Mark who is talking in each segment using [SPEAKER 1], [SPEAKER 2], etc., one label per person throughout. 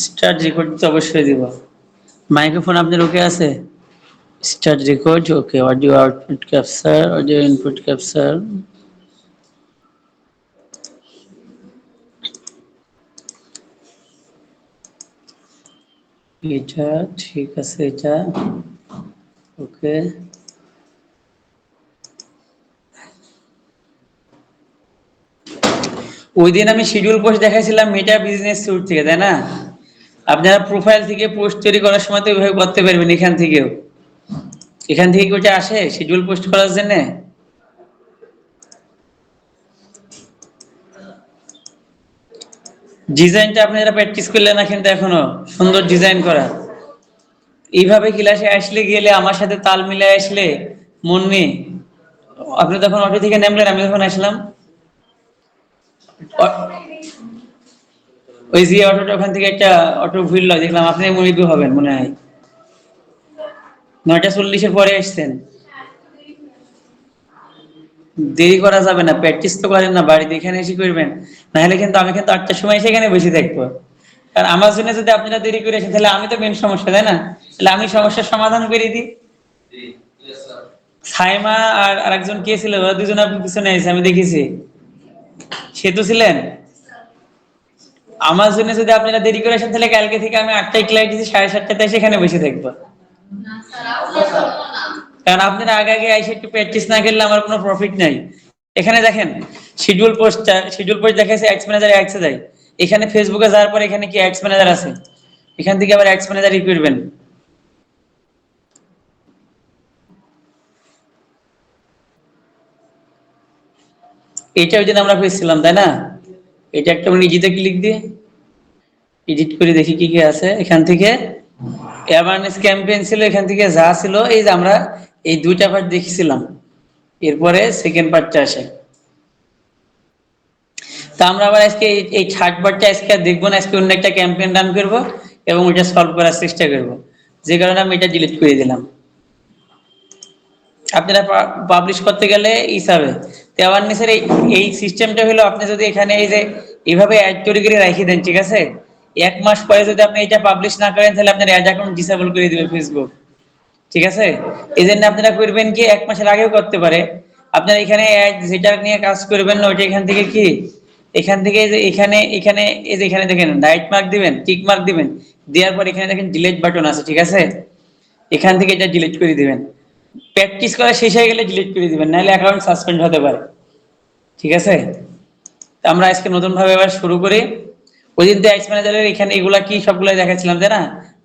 [SPEAKER 1] Start record তো অবশ্যই দিব। মাইক্রোফোন আপনার ওকে আছে? স্টার্ট রেকর্ড ওকে। Audio output capture, audio input capture. এটা ঠিক আছে, এটা ওকে। ওই দিন আমি শিডিউল পোস্ট দেখাইছিলাম মেটা বিজনেস স্যুট থেকে, তাই না? আপনারা প্রোফাইল থেকে পোস্ট তৈরি করার সময় তো ওইভাবে করতে পারবেন। এখান থেকেও, এখান থেকে ওইটা আসে শিডিউল পোস্ট করার জন্য। ডিজাইনটা আপনারা প্র্যাকটিস করলেন না কিন্তু এখনো, সুন্দর ডিজাইন করা। এইভাবে ক্লাসে আসলে গেলে আমার সাথে তাল মিলাই আসলে মন নেই। আপনি তখন অটো থেকে নামলেন, আমি যখন আসলাম ওই যে অটোটা, ওখান থেকে একটা অটো ভিড়ল, দেখলাম আপনি মনিটু হবেন মনে হয়। 9:40 পরে আসছেন। দেরি করা যাবে না, প্র্যাকটিস তো করেন না বাড়িতে, এখানে এসে করবেন। নাহলে কিন্তু আমি কিন্তু 8টার সময় সেখানে বসে থাকবো। আর আমার জন্য যদি আপনারা দেরি করে আসেন তাহলে আমি তো মেন সমস্যা, তাই না? তাহলে আমি সমস্যার সমাধান করে দিই। সাইমা আর আরেকজন কে ছিল, ওরা দুজন আপনি পিছনে এসে আমি দেখেছি। সে তো ছিলেন। আমার জন্য যদি আপনারা দেরি করে আসেন তাহলে কালকে থেকে আমি 8টায় ক্লাস দিচ্ছি, 7:30টায় সেখানে বসে থাকবো। কারণ আপনারা আগে আগে এসে একটু প্র্যাকটিস না করলে আমার কোনো প্রফিট নাই। এখানে দেখেন শিডিউল পোস্ট দেখাইছে অ্যাডস ম্যানেজার অ্যাডসে যায়। এখানে ফেসবুকে যাওয়ার পর এখানে কি অ্যাডস ম্যানেজার আছে, এখান থেকে আবার অ্যাডস ম্যানেজারই করবেন। এটা ওই দিন আমরা পেয়েছিলাম, তাই না? এটা একটা ইজিতে ক্লিক দিয়ে এডিট করে দেখি কি কি আছে এখান থেকে। অ্যাওয়ারনেস ক্যাম্পেইন ছিল, এখান থেকে যা ছিল এই যে আমরা এই দুইটা পার্ট দেখেছিলাম। এরপরে সেকেন্ড পার্টটা আসে। তা আমরা আবার আজকে এই থার্ড পার্টটা আজকে আর দেখবো না, আজকে অন্য একটা ক্যাম্পেইন রান করবো এবং ওইটা সলভ করার চেষ্টা করবো। যে কারণে আমি এটা ডিলিট করে দিলাম। আপনারা পাবলিশ করতে গেলে হিসাবে অ্যাওয়ারনেসের এই সিস্টেমটা হলো, আপনি যদি এখানে এই যে এইভাবে অ্যাড তৈরি করে রেখে দেন, ঠিক আছে? 1 মাস পরে যদি আপনি এটা পাবলিশ না করেন তাহলে আপনার অ্যাড অ্যাকাউন্ট ডিসেবল করে দিবে ফেসবুক, ঠিক আছে? এই জন্য আপনারা করবেন কি, 1 মাসের আগেও করতে পারে। আপনারা এখানে যেটা নিয়ে কাজ করবেন না ওইটা এখান থেকে কি, এখান থেকে এই যে এখানে এখানে এই যে এখানে দেখেন রাইট মার্ক দিবেন, টিক মার্ক দিবেন, দেওয়ার পর এখানে দেখেন ডিলিট বাটন আছে, ঠিক আছে? এখান থেকে এটা ডিলিট করে দিবেন। প্র্যাকটিস করা শেষ হয়ে গেলে ডিলিট করে দিবেন, নাহলে অ্যাকাউন্ট সাসপেন্ড হতে পারে, ঠিক আছে? তো আমরা আজকে নতুন ভাবে এবার শুরু করি। ওই দিন তো এক্স ম্যানেজারের এখানে এগুলা কি সবগুলো দেখাচ্ছিলাম, তাই না?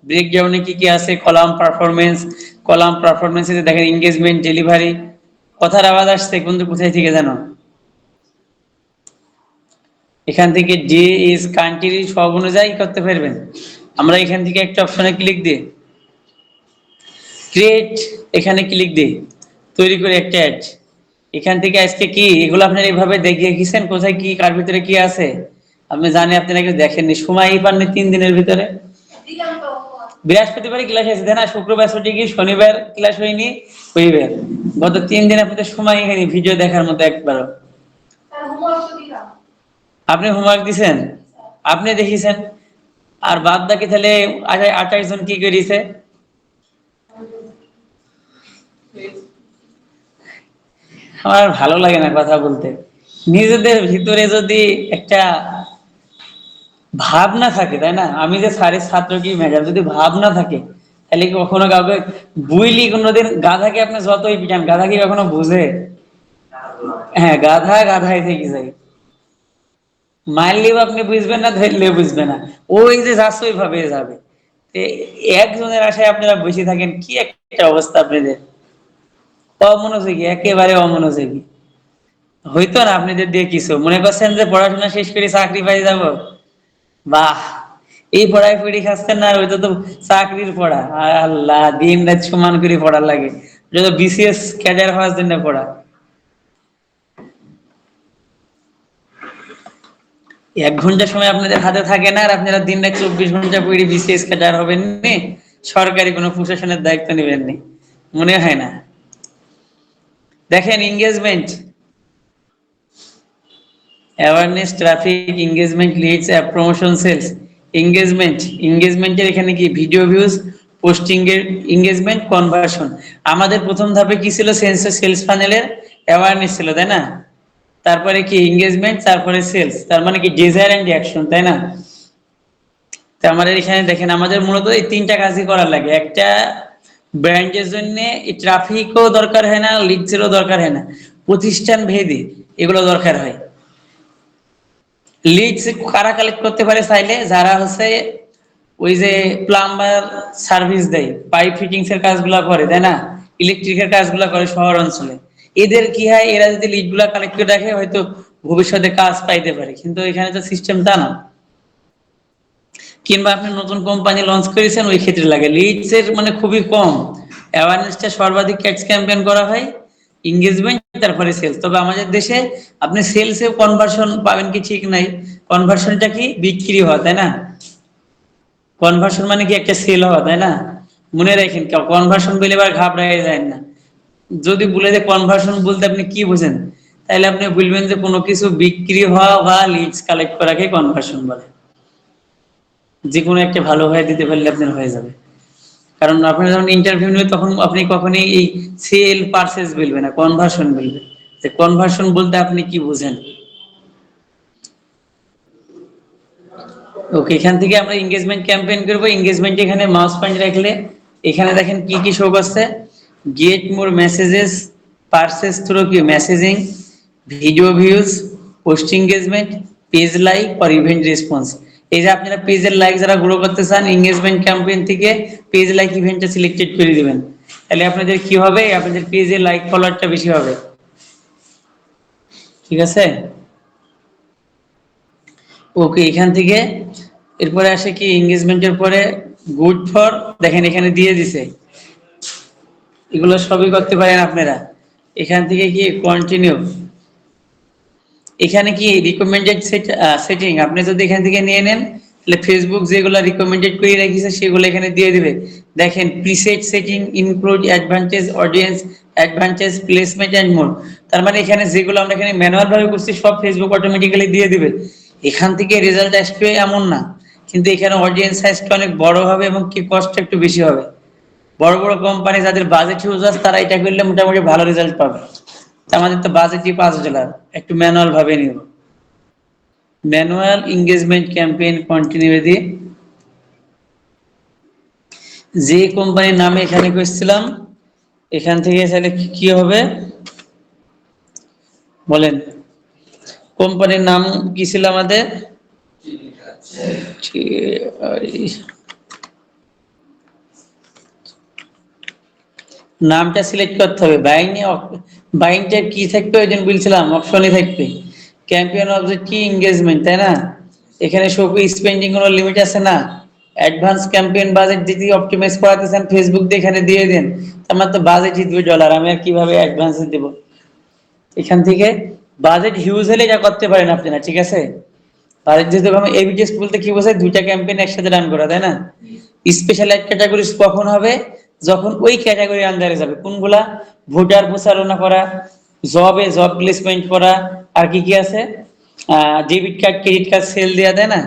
[SPEAKER 1] ব্রেকডাউনে কি কি আছে, কলাম পারফরমেন্সে দেখেন এনগেজমেন্ট, ডেলিভারি। কথার আওয়াজ আসছে কিন্তু কোথায় থেকে জানো? এখান থেকে ডে ইজ কান্ট্রি সব অনুযায়ী করতে পারবেন। আমরা এখান থেকে একটা অপশনে ক্লিক দিই, ক্রিয়েট, এখানে ক্লিক দিই, তৈরি করে একটা অ্যাড। এখান থেকে আজকে কি এগুলো আপনারা এইভাবে দেখিয়ে গেছেন কোথায় কি কার ভিতরে কি আছে আপনি জানি, আপনারা কেউ দেখেননি, সময়ই পাননি 3 দিনের ভিতরে। বৃহস্পতিবারে ক্লাস আছে তাই না, শুক্রবার ছুটি, কি শনিবার ক্লাস হয়নি, রবিবার। গত 3 দিন আপনাদের সময় হয়নি ভিডিও দেখার মতো একবারও। আপনি হোমওয়ার্ক দিছেন, আপনি দেখিছেন। আর বাদ বাকি তাহলে 28 জন কি করেছে? আমার ভালো লাগে না কথা বলতে। নিজেদের ভিতরে যদি একটা ভাবনা থাকে, তাই না? আমি যে স্যারের ছাত্র কি ম্যাডাম, যদি ভাবনা থাকে তাহলে কি কখনো কাউকে বুইলি কোনোদিন, গাধাকে আপনি যতই পিটান গাধা কি কখনো বুঝে? হ্যাঁ, গাধা গাধাই থেকে যায়। মারলেও আপনি বুঝবেন না, ধরলেও বুঝবে না, ওই যে যাচ্ছে ওইভাবে যাবে। তো একজনের আশায় আপনারা বসে থাকেন, কি একটা অবস্থা আপনাদের! অমনোযোগী, একেবারে অমনোযোগী। হইতো না আপনাদের দিয়ে কিছু, মনে করছেন যে পড়াশোনা শেষ করে চাকরি পাই যাব? বাহ, এই পড়ায় পড়ি খাচ্ছেন না, ওইটা তো চাকরির পড়া। আয় আল্লাহ, দিন রাত সমান করে পড়া লাগে। ওটা তো বিসিএস ক্যাডার হওয়ার জন্য পড়া। 1 ঘন্টা সময় আপনাদের হাতে থাকে না, আর আপনারা দিন রাত 24 ঘন্টা পড়ে বিসিএস ক্যাডার হবেন নি, সরকারি কোনো প্রশাসনের দায়িত্ব নেবেন নি, মনে হয় না। দেখেন engagement, awareness, traffic, engagement, leads, app promotion, sales. Engagement, এঙ্গেজমেন্টের এখানে কি ভিডিও ভিউজ, পোস্টিং এর এঙ্গেজমেন্ট, কনভার্সন। আমাদের প্রথম ধাপে কি ছিল? সেলস ফানেলের অ্যাওয়ারনেস ছিল, তাই না? তারপরে কি এঙ্গেজমেন্ট, তারপরে সেলস, তার মানে কি ডিজায়ার এন্ড অ্যাকশন, তাই না? তো আমাদের এখানে দেখেন আমাদের মূলত এই তিনটা কাজই করা লাগে। একটা ব্র্যান্ডের জন্য ট্রাফিকও দরকার হয় না, লিডসেরও দরকার হয় না, প্রতিষ্ঠান ভেদে এগুলো দরকার হয়। লিডস কারা কালেক্ট করতে পারে চাইলে? যারা হচ্ছে ওই যে প্লাম্বার সার্ভিস দেয়, পাইপ ফিটিংস এর কাজগুলো করে, তাই না? ইলেকট্রিকের কাজগুলো করে শহর অঞ্চলে। এদের কি হয়, এরা যদি লিড গুলা কালেক্ট করে রাখে হয়তো ভবিষ্যতে কাজ পাইতে পারে, কিন্তু এখানে তো সিস্টেম তা না। কিংবা আপনি নতুন কোম্পানি লঞ্চ করেছেন, ওই ক্ষেত্রে লাগে লিডস এর মানে খুবই কম, অ্যাওয়ারনেসটা সর্বাধিক ক্যাচ ক্যাম্পেইন করা হয়, এঙ্গেজমেন্ট, তারপরে সেলস। তবে আমাদের দেশে আপনি সেলসে কনভার্সন পাবেন কি ঠিক নাই। কনভার্সনটা কি? বিক্রি হওয়া, তাই না? কনভার্সন মানে কি? একটা সেল হওয়া, তাই না? মনে রাখেন, কনভার্সন বলে এবার ঘাবড়ায় যায় না। যদি বলে যে কনভার্সন বলতে আপনি কি বুঝেন, তাহলে আপনি বলবেন যে কোনো কিছু বিক্রি হওয়া বা লিডস কালেক্ট করাকে কনভার্সন বলে। যে কোনো একটা ভালো হয়ে দিতে পারলে আপনার হয়ে যাবে। কারণ আপনি যখন ইন্টারভিউ নেবেন তখন আপনি কখনোই এই সেল পারচেজ বলবেন না, কনভার্সন বলবেন। যে কনভার্সন বলতে আপনি কি বুঝেন। ওকে, এখান থেকে আমরা এঙ্গেজমেন্ট ক্যাম্পেইন করবো। এঙ্গেজমেন্ট এখানে মাউস পয়েন্ট রাখলে এখানে দেখেন কি কি শো করছে। Get more messages, purchase through কি messaging, video views, post engagement, page like আর ইভেন্ট রেসপন্স। এই যে আপনারা পেজের লাইক যারা গ্রো করতে চান, এঙ্গেজমেন্ট ক্যাম্পেইন থেকে পেজ লাইক ইভেন্টটা সিলেক্টেড করে দিবেন। তাহলে আপনাদের কি হবে? আপনাদের পেজে লাইক ফলোয়ারটা বেশি হবে। ঠিক আছে? ওকে, এখান থেকে এরপরে আসে কি এঙ্গেজমেন্টের পরে গুড ফর, দেখেন এখানে দিয়ে দিছে। এগুলো সবই করতে পারেন আপনারা। এখান থেকে কি কন্টিনিউ, এখানে কি রিকমেন্ডেড সেটিং আপনি যদি এখান থেকে নিয়ে নেন, তাহলে ফেসবুক যেগুলো রিকমেন্ডেড করে রেখেছে সেগুলো এখানে দিয়ে দিবে। দেখেন preset setting include advantage audience, advantage placement and more. তার মানে এখানে যেগুলো আমরা এখানে ম্যানুয়াল ভাবে করছি সব ফেসবুক অটোমেটিক্যালি দিয়ে দিবে। এখান থেকে রেজাল্ট আসবে এমন না, কিন্তু এখানে অডিয়েন্স সাইজটা অনেক বড় হবে এবং কি কষ্ট একটু বেশি হবে। বড় বড় কোম্পানি যাদের বাজেট ইউজ আছে তারা এটা করলে মোটামুটি ভালো রেজাল্ট পাবে। আমাদের তো বাজেটই $5, একটু ম্যানুয়াল ভাবে নিব। ম্যানুয়াল এঙ্গেজমেন্ট ক্যাম্পেইন কন্টিনিউ দিয়ে যে কোম্পানির নামে এখানে করেছিলাম, এখান থেকে তাহলে কি হবে বলেন? কোম্পানির নাম কি ছিল আমাদের? নামটা সিলেক্ট করতে হবে। বাইংটা কি থাকবে ওই দিন বলছিলাম, অপশনই থাকবে ক্যাম্পিয়ন অবজেক্ট কি এঙ্গেজমেন্ট, তাই না? এখানে শো স্পেন্ডিং কোনো লিমিট আছে না। অ্যাডভান্স ক্যাম্পেইন বাজেট যদি অপটিমাইজ করাতে চান ফেসবুক দিয়ে এখানে দিয়ে দেন। আমার তো বাজেটই $2, আমি আর কিভাবে অ্যাডভান্স দেব? এখান থেকে বাজেট হিউজ হলে যা করতে পারেন আপনারা, ঠিক আছে? বাজেট যেহেতু আমি এবি টেস্ট বলতে কি বোঝায়, দুইটা ক্যাম্পেইন একসাথে রান করা, তাই না? স্পেশাল অ্যাড ক্যাটাগরিজ কখন হবে? যখন ওই ক্যাটাগরি আন্ডারে যাবে। কোনগুলা? ভোটার প্রচারণা করা, জব প্লেসমেন্ট করা, আর কি কি আছে, debit card credit card sale দেওয়া, তাই না?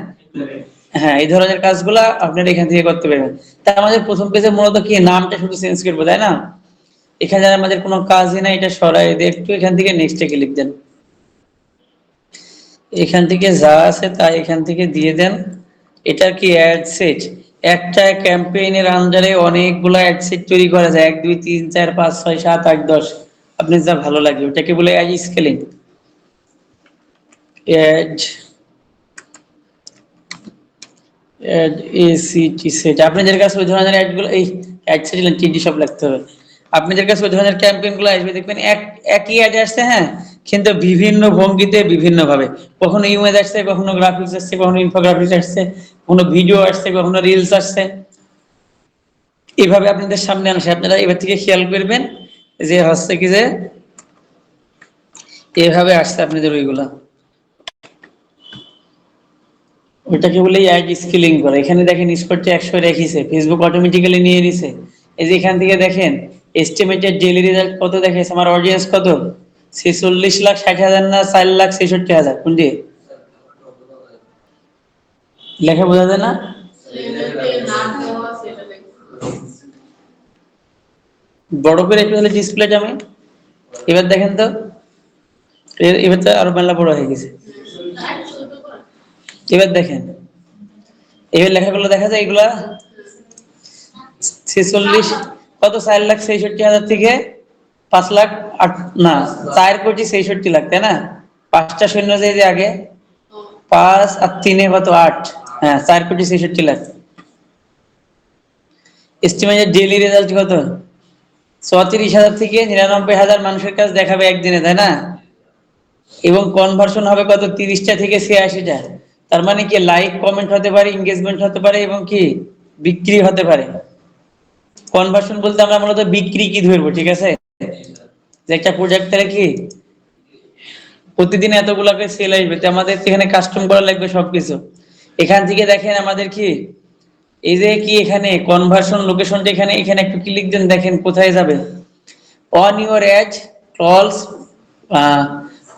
[SPEAKER 1] হ্যাঁ, এই ধরনের কাজগুলা আপনারা এখান থেকে করতে পারবেন। তা আমাদের প্রথম পেজে মূলত কি নামটা শুধু চেঞ্জ করবো, তাই না? এখানে আমাদের কোনো কাজই না, এটা সরাই দিয়ে একটু এখান থেকে নেক্সটে ক্লিক দেন। এখান থেকে যা আছে তা এখান থেকে দিয়ে দেন। এটা কি অ্যাড সেট? একটা ক্যাম্পেইনের আন্ডারে অনেকগুলো অ্যাড সেট তৈরি করা যায়, 1 2 3 4 5 6 7 8 10। আপনি যা ভালো লাগে ওটাকে বলে অ্যাড স্কেলিং, অ্যাড অ্যাড এসিটি সেট। আপনাদের কাছে ওই ধরনের অ্যাডগুলো, এই অ্যাড সেট টিডি সব লাগতে হবে। আপনাদের কাছে ওই ধরনের ক্যাম্পেইনগুলো আসবে, দেখবেন একই অ্যাড আসছে, হ্যাঁ, কিন্তু বিভিন্ন ভঙ্গিতে বিভিন্ন ভাবে। কখনো ইমেজ আসছে, কখনো গ্রাফিক্স আসছে, কখনো ইনফোগ্রাফিক্স আসছে, কখনো ভিডিও আসছে, কখনো রিলস আসছে। এভাবে আপনাদের সামনে আসে, আপনারা এবার থেকে খেয়াল করবেন যে হচ্ছে কি যে এভাবে আসছে আপনাদের ওইগুলা। ওইটাকে বলে অ্যাড স্কেলিং করা। এখানে দেখেন স্কোরটা 100 রেখেছে, ফেসবুক অটোমেটিক্যালি নিয়ে নিছে। এই যে এখান থেকে দেখেন এস্টিমেটেড ডেইলি রেজাল্ট কত দেখাইছে, আমার অডিয়েন্স কত, 46,60,000 না 4,66,000, কোনটি? লেখা বোঝা যায় না? বড় করে একটু তাহলে ডিসপ্লেটা আমি এবার দেখেন তো, এবার তো আরো মেলা বড় হয়ে গেছে। এবার দেখেন, এবার লেখাগুলো দেখা যায় এগুলা 46 কত 4,66,000 থেকে 5,00,000 না 4,66,00,000, তাই না? 5টা শূন্য যে আগে 5 আর 3 কত 8, হ্যাঁ 4,66,00,000। এস্টিমেটেড ডেইলি রেজাল্ট কত? 34,000 থেকে 99,000 মানুষের কাছে দেখাবে একদিনে, তাই না? এবং কনভার্সন হবে কত? 30টা থেকে 86টা। তার মানে কি লাইক কমেন্ট হতে পারে, এনগেজমেন্ট হতে পারে এবং কি বিক্রি হতে পারে। কনভার্সন বলতে আমরা মূলত বিক্রি কি ধরবো, ঠিক আছে? যে একটা প্রোজেক্টরে কি প্রতিদিন এতগুলাকে সেল আসবে, তো আমাদের এখানে কাস্টম করা লাগবে সবকিছু। এখান থেকে দেখেন আমাদের কি এই যে কি এখানে কনভার্সন লোকেশনটা এখানে এখানে একটু ক্লিক দেন, দেখেন কোথায় যাবে। অন ইউর এজ কলস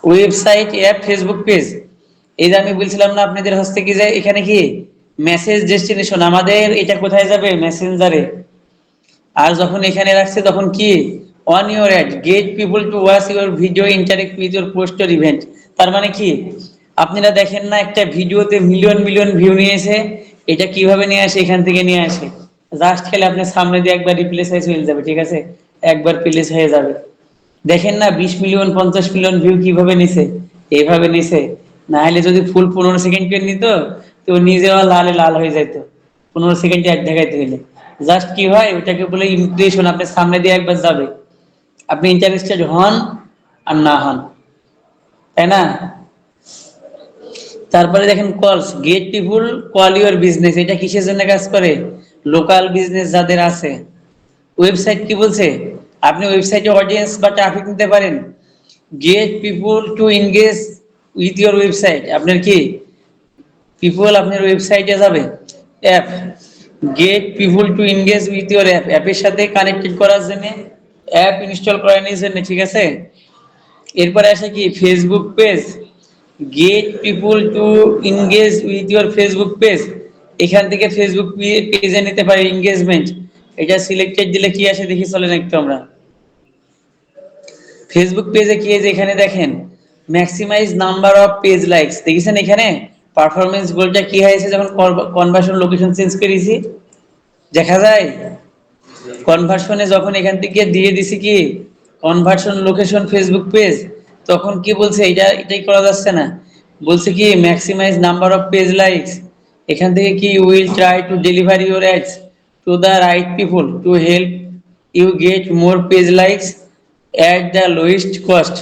[SPEAKER 1] ওয়েবসাইট অ্যাপ ফেসবুক পেজ। এই যে আমি বলছিলাম না আপনাদের হচ্ছে কি যে এখানে কি মেসেজ ডেস্টিনেশন আমাদের এটা কোথায় যাবে? মেসেঞ্জারে। আর যখন এখানে রাখছে তখন কি on your add gate people to watch your video interact with your post or event. তার মানে কি আপনারা দেখেন না একটা ভিডিওতে মিলিয়ন মিলিয়ন ভিউ নিয়েছে, এটা কিভাবে নিয়ে আসে? এখান থেকে নিয়ে আসে। জাস্ট খেলে আপনার সামনে দিয়ে একবার রিপ্লেস হয়ে চলে যাবে, ঠিক আছে? একবার প্লেস হয়ে যাবে। দেখেন না 20 মিলিয়ন 50 মিলিয়ন ভিউ কিভাবে নিছে? এইভাবে নিছে। না হলে যদি ফুল 15 সেকেন্ড নিত তো নিজেও লালে লাল হয়ে যেত 15 সেকেন্ডে এক দেখাইতে হইলে। জাস্ট কি হয় ওটাকে বলে ইমপ্রেশন, আপনার সামনে দিয়ে একবার যাবে, আপনি ইন্টারেস্টেড হন আর না হন, তাই না? তারপরে দেখেন calls get people call your business. এটা কিসের জন্য কাজ করে? লোকাল বিজনেস যাদের আছে। ওয়েবসাইট কি বলছে? আপনি ওয়েবসাইটে অডিয়েন্স বা ট্রাফিক নিতে পারেন। Get people to engage with your website. আপনার কি পিপুল আপনার ওয়েবসাইটে যাবে। App get people to engage with your app, অ্যাপের সাথে কানেক্টেড করার জন্য, অ্যাপ ইনস্টল করানোর জন্য, ঠিক আছে? এরপরে আসে কি Facebook page. Get people to engage with your Facebook page. এখান থেকে ফেসবুক পেজে নিতে পারে এনগেজমেন্ট। এটা সিলেক্টেড দিলে কি আসে দেখি চলেন একটু আমরা। ফেসবুক পেজে কি আছে এখানে দেখেন maximise number of page likes, দেখেছেন এখানে পারফরমেন্স গোলটা কি হয়েছে যখন কনভার্সন লোকেশন চেঞ্জ করেছি, দেখা যায় কনভার্সনে যখন এখান থেকে দিয়ে দিছি কি কনভার্সন লোকেশন ফেসবুক পেজ, তখন কি বলছে? এটাই করা যাচ্ছে না, বলছে কি maximise number of page likes. এখান থেকে কি will try to deliver your ads to the right people to help you get more page likes at the lowest cost.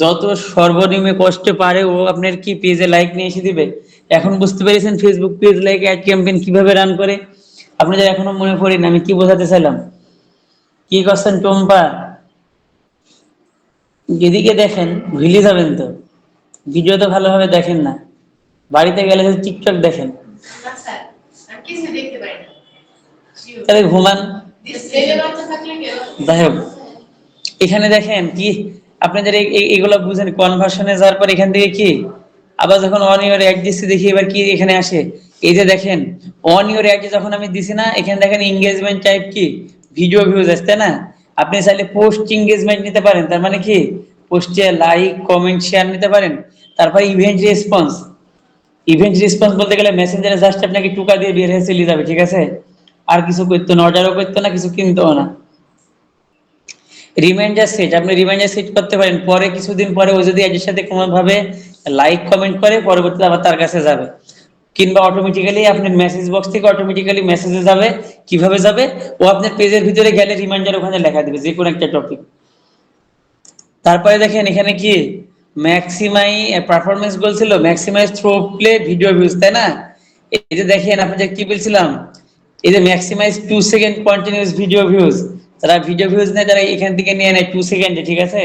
[SPEAKER 1] যত সর্বনিম্ন কষ্টে পারে ও আপনার কি পেজে লাইক নিয়ে এসে দিবে। এখন বুঝতে পেরেছেন Facebook page like ad campaign কিভাবে রান করে? আপনাদের এখনো মনে পড়ে না আমি কি বোঝাতে চাইলাম? কি করছেন টম্পা? এদিকে দেখেন, ভুলে যাবেন তো। ভিডিও তো ভালোভাবে দেখেন না, বাড়িতে গেলে টিকটক দেখেন, তাহলে ঘুমান। যাই হোক, এখানে দেখেন কি আপনাদের এগুলো বুঝেন কনভার্সনে যাওয়ার পর এখান থেকে কি আবার যখন অন ইউর অ্যাড দিচ্ছি দেখি এবার কি এখানে আসে। এই যে দেখেন অন ইউর অ্যাড যখন আমি দিছি না, এখানে দেখেন এঙ্গেজমেন্ট টাইপ কি ভিডিও ভিউজ আসছে, তাই না? আপনি চাইলে পোস্ট এঙ্গেজমেন্ট নিতে পারেন, তার মানে কি পোস্টে লাইক কমেন্ট শেয়ার নিতে পারেন। তারপর ইভেন্ট রেসপন্স। ইভেন্ট রেসপন্স বলতে গেলে মেসেঞ্জারে জাস্ট আপনাকে টুকা দিয়ে বের হয়ে চলে যাবে, ঠিক আছে? আর কিছু করতো না, অর্ডারও করতো না, কিছু কিনতেও না। রিমাইন্ডার সেট, আপনি রিমাইন্ডার সেট করতে পারেন, পরে কিছুদিন পরে ও যদি এর সাথে কোনোভাবে লাইক কমেন্ট করে পরবর্তীতে আবার তার কাছে যাবে, কিংবা অটোমেটিক্যালি আপনার মেসেজ বক্স থেকে অটোমেটিক্যালি মেসেজে যাবে। কিভাবে যাবে? ও আপনার পেজের ভিতরে গেলে রিমাইন্ডার ওখানে লেখা দিবে যে কোনো একটা টপিক। তারপরে দেখেন এখানে কি ম্যাক্সিমাই পারফরমেন্স বলছিল maximise through play video views, তাই না? এই যে দেখেন আপনাদের কি বলছিলাম, এই যে maximise 2 second continuous video views, যারা ভিডিও ভিউজ নেয় তারা এখান থেকে নিয়ে নেয় 2 সেকেন্ডে, ঠিক আছে?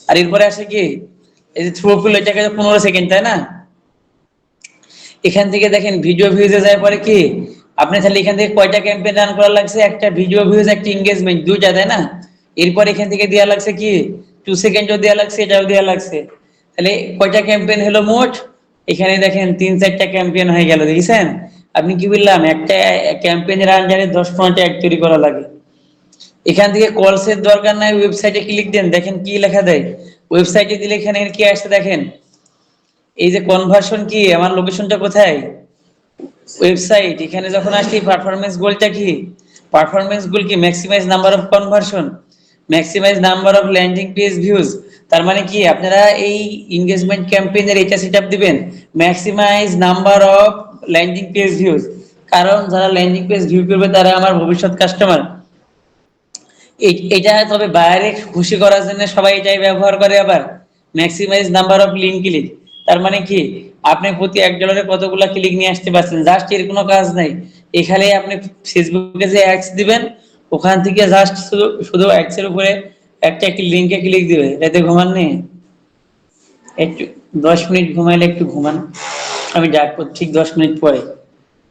[SPEAKER 1] আর এরপরে আসে কি এই যে থ্রো প্লে, এটাকে 15 সেকেন্ড, তাই না? এখান থেকে দেখেন ভিডিও ভিউজে যায় পরে কি আপনি তাহলে এখান থেকে কয়টা ক্যাম্পেইন রান করা লাগছে? একটা ভিডিও ভিউজ একটা এঙ্গেজমেন্ট, দুইটা, তাই না? এরপর এখান থেকে দেওয়া লাগছে কি 2 সেকেন্ডও দেওয়া লাগছে, এটাও দেওয়া লাগছে। তাহলে কয়টা ক্যাম্পেইন হলো মোট? এখানে দেখেন 3-4টা ক্যাম্পেইন হয়ে গেল, দেখেছেন? আপনি কি বললাম একটা ক্যাম্পেইনের আন্ডারে 10-15টা অ্যাড তৈরি করা লাগে। এখান থেকে কলসের দরকার নাই, ওয়েবসাইটে ক্লিক দেন, দেখেন কি লেখা দেয়। ওয়েবসাইটে দিলে এখানে কি আসছে দেখেন, এই যে কনভার্সন কি, আমার লোকেশনটা কোথায়, ওয়েবসাইট। এখানে যখন আসি পারফরম্যান্স গোলটা কি, পারফরম্যান্স গোল কি maximise number of conversion, maximise number of landing page views. তার মানে কি আপনারা এই এনগেজমেন্ট ক্যাম্পেইনের এটা সেটআপ দিবেন, maximise number of landing page views. কারণ যারা ল্যান্ডিং পেজ ভিউ করবে তারা আমার ভবিষ্যৎ কাস্টমার। এটা তবে বাইরে খুশি করার জন্য সবাই এটাই ব্যবহার করে। আবার maximise number of link click, তার মানে কি আপনি প্রতি $1 কতগুলা ক্লিক নিয়ে আসতে পারছেন, জাস্ট এর কোনো কাজ নাই। এখানে আপনি ফেসবুকে যে অ্যাডস দিবেন, ওখান থেকে জাস্ট শুধু শুধু অ্যাডস এর উপরে একটা একটি লিঙ্কে ক্লিক দিবে। রাতে ঘুমান নেই, একটু 10 মিনিট ঘুমাইলে একটু ঘুমান, আমি ডাকবো ঠিক 10 মিনিট পরে,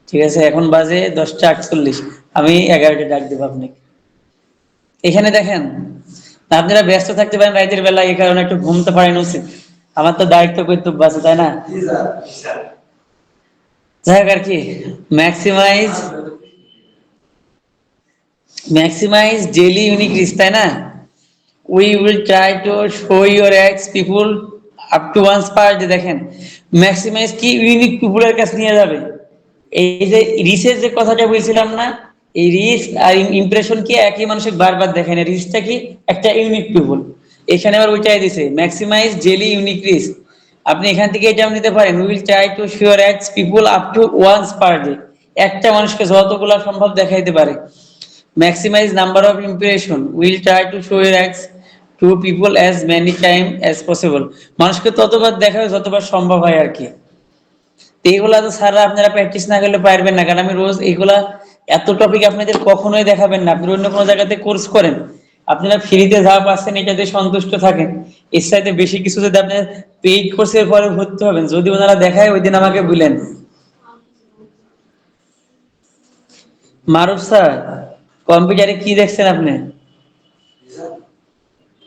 [SPEAKER 1] ঠিক আছে? এখন বাজে 10টা 48, আমি 11টা ডাক দেবো আপনাকে। এখানে দেখেন, আপনারা ব্যস্ত থাকতে পারেন রাতের বেলা, এই কারণে একটু ঘুমতে পারেন উচিত, আমার তো দায়িত্ব কর্তব্য আছে, তাই না? যাই হোক আর কি, maximise maximise daily unique reach, তাই না? We will try to show your ex people up to once per day. দেখেন ম্যাক্সিমাইজ কি ইউনিক পিপুলের কাছে নিয়ে যাবে। এই যে রিচের যে কথাটা বলছিলাম না, এই রিচ আর ইমপ্রেশন কি একই মানুষকে বারবার দেখেন, রিচটা কি একটা ইউনিক পিপুল। এখানে আবার ওইটাই দিছে ম্যাক্সিমাইজ ডেইলি ইউনিক রিচ। আপনি এখান থেকে এটাও নিতে পারেন, will try to sure X people up to once per day, একটা মানুষকে যতগুলা সম্ভব দেখাইতে পারে। Maximize number of impression, will try to show এর X to people as many time as possible, মানুষকে ততবার দেখাবে যতবার সম্ভব হয় আর কি। তো এইগুলা তো স্যাররা আপনারা প্র্যাকটিস না করলে পারবেন না, কারণ আমি রোজ এইগুলা এত টপিক আপনাদের কখনোই দেখাবেন না। আপনি অন্য কোনো জায়গাতে কোর্স করেন, আপনারা ফ্রিতে যা পাচ্ছেন এটাতে সন্তুষ্ট থাকেন। এর সাথে বেশি কিছু যদি আপনার পেইড কোর্সের পরে ভর্তি হবেন, যদি ওনারা দেখায় ওই দিন আমাকে বলেন। মারুফ স্যার, কম্পিউটারে কি দেখছেন আপনি?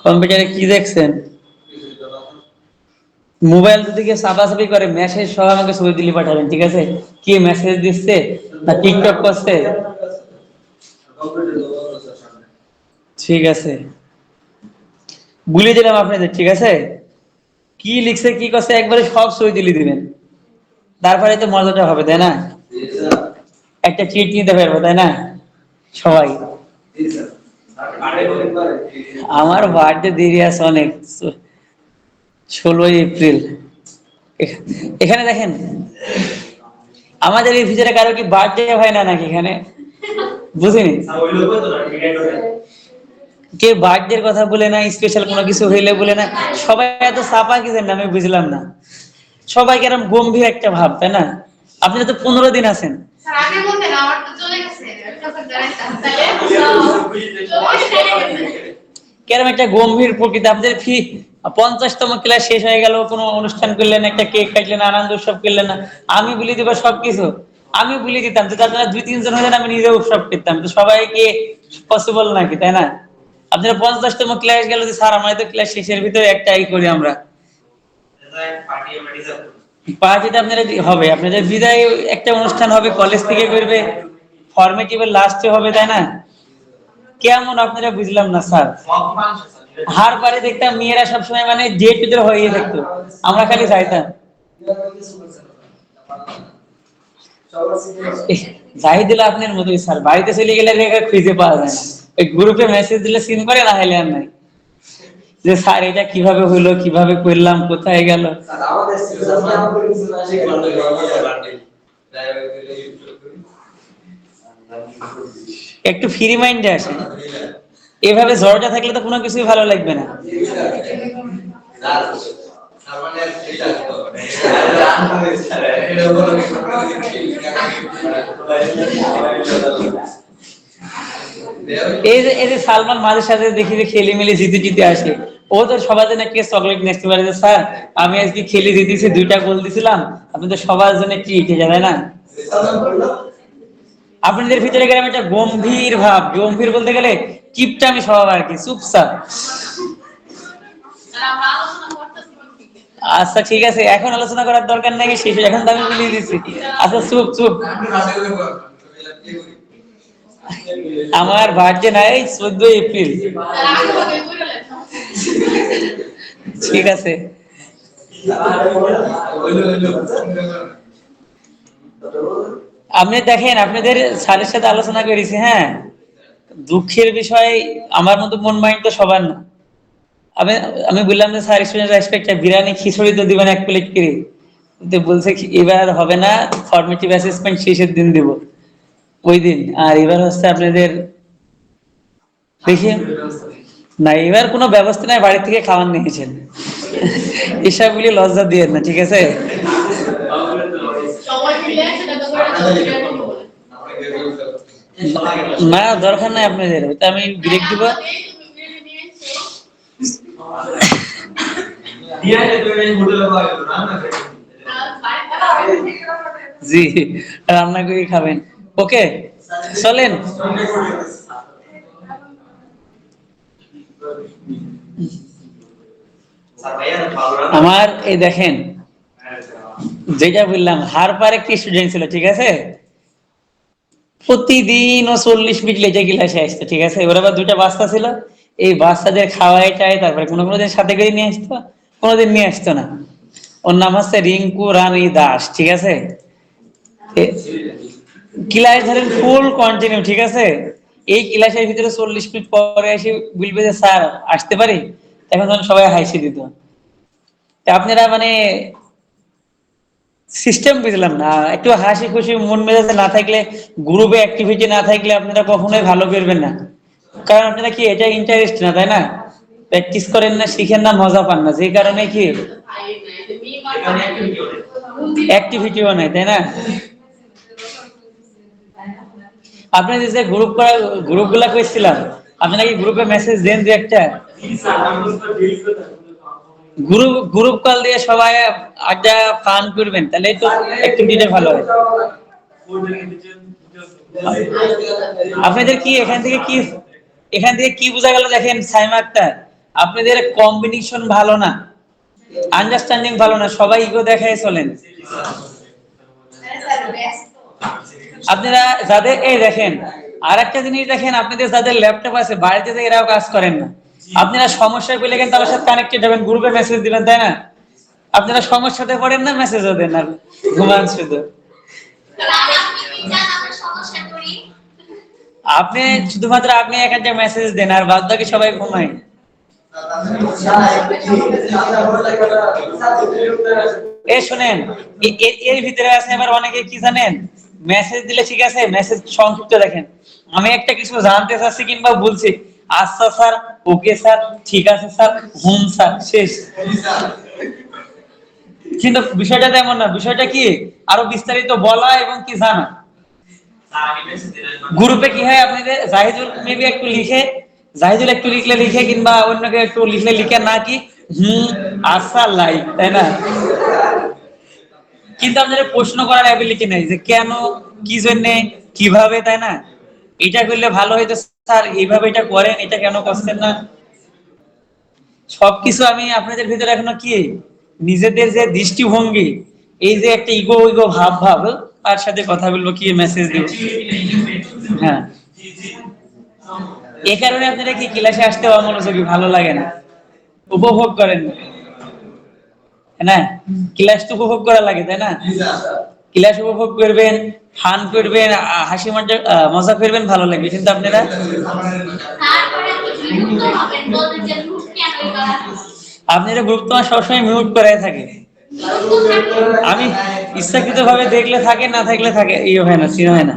[SPEAKER 1] কম্পিউটারে কি দেখছেন? মোবাইল থেকে সাবাসাবি করে মেসেজ সহ আমাকে ছবি দিলে পাঠাবেন, ঠিক আছে? কি মেসেজ দিচ্ছে না টিকটক করছে, ঠিক আছে? বলে দিলাম আপনাদের, ঠিক আছে? কি লিখছে কি করছে একবারে সব ছবি দিলে দিবেন, তারপরে তো মজাটা হবে, তাই না? একটা ট্রিট নিতে পারবো, তাই না সবাই? আমার বার্থডে দেরি আছে অনেক, 16ই এপ্রিল। এখানে দেখেন, আমাদের এই ভিতরে কারো কি বার্থডে হয় না নাকি এখানে? বুঝিনি, কে বার্থডে কথা বলে না, স্পেশাল কোনো কিছু হইলে বলে না, সবাই এত চাপা কি জানেন আমি বুঝলাম না। সবাই কেরম গম্ভীর একটা ভাব, তাই না? আপনি তো 15 দিন আছেন, কেরম একটা গম্ভীর প্রকৃতি আপনাদের। 50তম ক্লাস শেষ হয়ে গেল, কোনো অনুষ্ঠান করলেন, একটা কেক কাটলেন, আনন্দ উৎসব করলেন না, আমি বলে দিব সবকিছু। আমি বলে দিতাম যদি আপনারা 2-3 জন হতেন, আমি নিজে উৎসব করতাম। তো সবাইকে পসিবল নাকি, তাই না? আপনারা 50তম ক্লাস গেল যে স্যার আমাদের তো ক্লাস শেষের ভিতরে একটাই করি আমরা, পার্টিটা আপনারা হবে, আপনাদের বিদায় একটা অনুষ্ঠান হবে, কলেজ থেকে করবে, ফর্মেটিভের লাস্টে হবে, তাই না? কেমন আপনারা বুঝলাম না স্যার। হার পারে দেখতাম মেয়েরা সবসময় মানে জেট ভিতরে হয়ে থাকতো, আমরা খালি যাইতাম। যাই দিলে আপনার মতোই স্যার, বাড়িতে চলে গেলে খুঁজে পাওয়া যায় না, এই গ্রুপে মেসেজ দিলে সিন করে, না হলে আর নাই, যে স্যার এটা কিভাবে হলো, কিভাবে করলাম, কোথায় গেল। একটু ফ্রি মাইন্ডে আসে, এভাবে ঝড়টা থাকলে তো কোনো কিছুই ভালো লাগবে না। এই যে সালমান মাঝে সাথে দেখি যে খেলে মিলে জিতে জিতে আসে, ও তো সবার জন্য একটা চকলেট নেক্সট পারে যে স্যার আমি আজকে খেলে জিতেছি, 2টা গোল দিছিলাম, আপনি তো সবার জন্য ট্রিট, তাই না? আপনাদের ভিতরে গেলাম একটা গম্ভীর ভাব, গম্ভীর বলতে গেলে কিপটামি স্বভাব আর কি, চুপচাপ। আচ্ছা ঠিক আছে, এখন আলোচনা করার দরকার নাই, শেষ এখন তো আমি বলে দিচ্ছি। আচ্ছা চুপ চুপ। আমার বার্থডে নাই 14 এপ্রিল। ঠিক আছে। আপনি দেখেন আপনাদের স্যারের সাথে আলোচনা করেছি, হ্যাঁ, দুঃখের বিষয় আমার মতো মন মাইন্ড তো সবার না। আমি আমি বললাম যে স্যার স্টুডেন্ট রেসপেক্ট, বিরিয়ানি খিচুড়ি তো দিবেন 1 প্লেট করে, কিন্তু বলছে এবার আর হবে না, ফর্মেটিভ অ্যাসেসমেন্ট শেষের দিন দিব, ওই দিন। আর এবার হচ্ছে আপনাদের দেখি না, এবার কোনো ব্যবস্থা নাই, বাড়ি থেকে খাবার নিয়েছেন। এসবগুলি লজ্জা দিয়ে না, ঠিক আছে। না দরকার নাই আপনাদের, ওইটা আমি ব্রেক দিব। জি, রান্না করে খাবেন। ওকে চলেন। আমার এই দেখেন, যেটা বললাম হারপার একটি স্টুডেন্ট ছিল, ঠিক আছে, প্রতিদিন ও 40 মিনিট লেটে ক্লাসে আসতো, ঠিক আছে। ওর আবার 2টা বাচ্চা ছিল, এই বাচ্চাদের খাওয়াই টাই, তারপরে কোনো কোনো দিন সাথে করে নিয়ে আসতো, কোনোদিন নিয়ে আসতো না। ওর নাম হচ্ছে রিঙ্কু রানী দাস, ঠিক আছে। ক্লাস ধরেন ফুল কন্টিনিউ, ঠিক আছে। এই ক্লাসের ভিতরে 40 মিনিট পরে এসে বলবে যে স্যার আসতে পারি, এখন তখন সবাই হাসি দিত। তা আপনারা মানে সিস্টেম বুঝলাম না, একটু হাসি খুশি মন মেজাজে না থাকলে, গ্রুপে অ্যাক্টিভিটি না থাকলে আপনারা কখনোই ভালো করবেন না। কারণ আপনারা কি এটা ইন্টারেস্ট না, তাই না? প্র্যাকটিস করেন না, শিখেন না, মজা পান না, যে কারণে কি অ্যাক্টিভিটিও নাই, তাই না? আপনি যে গ্রুপ করা, গ্রুপ গুলা করেছিলাম, আপনারা কি গ্রুপে মেসেজ দেন যে একটা গ্রুপ গ্রুপ কল দিয়ে সবাই আড্ডা ফান করবেন, তাহলেই তো অ্যাক্টিভিটিটা ভালো হয়। আপনাদের কি এখান থেকে কি বোঝা গেল দেখেন সাইমা আক্তার, আপনাদের কম্বিনেশন ভালো না, আন্ডারস্ট্যান্ডিং ভালো না, সবাই ইগো দেখায় চলেন। আপনারা যাদের এই দেখেন, আর একটা জিনিস দেখেন, আপনাদের যাদের ল্যাপটপ আছে বাড়িতে থেকে এরাও কাজ করেন না, আপনারা সমস্যায় পেলে কিন্তু তাদের সাথে কানেক্টেড হবেন, গ্রুপে মেসেজ দিবেন, তাই না? আপনারা সমস্যাতে পড়েন না, মেসেজও দেন না, ঘুমান শুধু। আপনি শুধুমাত্র আপনি এক একটা মেসেজ দেন, আর বাদ বাকি সবাই ঘুমায়। এ শুনেন, এর ভিতরে আছে আবার অনেকে কি জানেন, মেসেজ দিলে ঠিক আছে, মেসেজ সংক্ষিপ্ত দেখেন, আমি একটা কিছু জানতে চাচ্ছি কিংবা বলছি, আচ্ছা স্যার, ওকে স্যার, ঠিক আছে স্যার, হুম স্যার, শেষ। কিন্তু বিষয়টা তেমন না, বিষয়টা কি আরো বিস্তারিত বলা এবং কি জানা। গ্রুপে কি হয়, আপনাদের জাহিদুল মেবি একটু লিখে, জাহিদুল একটু লিখলে লিখে, কিংবা অন্য কেউ একটু লিখলে লিখে, না কি হুম আচ্ছা লাইক, তাই না? কিন্তু আপনাদের প্রশ্ন করার অ্যাবিলিটি নেই, যে কেন, কি জন্য, কিভাবে, তাই না? এটা করলে ভালো হইতো স্যার, এইভাবে এটা করেন, এটা কেন করছেন না। সবকিছু আমি আপনাদের ভিতরে এখনো কি নিজেদের যে দৃষ্টিভঙ্গি, এই যে একটা ইগো ইগো ভাব ভাব, তার সাথে কথা বলবো, কি মেসেজ দিব, হ্যাঁ, এই কারণে আপনারা কি ক্লাসে আসতে অমনোযোগী, ভালো লাগে না, উপভোগ করেন না, ক্লাস তো উপভোগ করা লাগে, তাই না? ক্লাস উপভোগ করবেন, ফান করবেন, হাসি মজা মজা করবেন, ভালো লাগবে, কিন্তু আপনারা আপনারা গ্রুপ তোমার সবসময় মিউট করাই থাকে। আমি ইচ্ছাকৃত ভাবে দেখলে থাকে, না থাকলে থাকে, ইয়ে হয় না, সিন হয় না।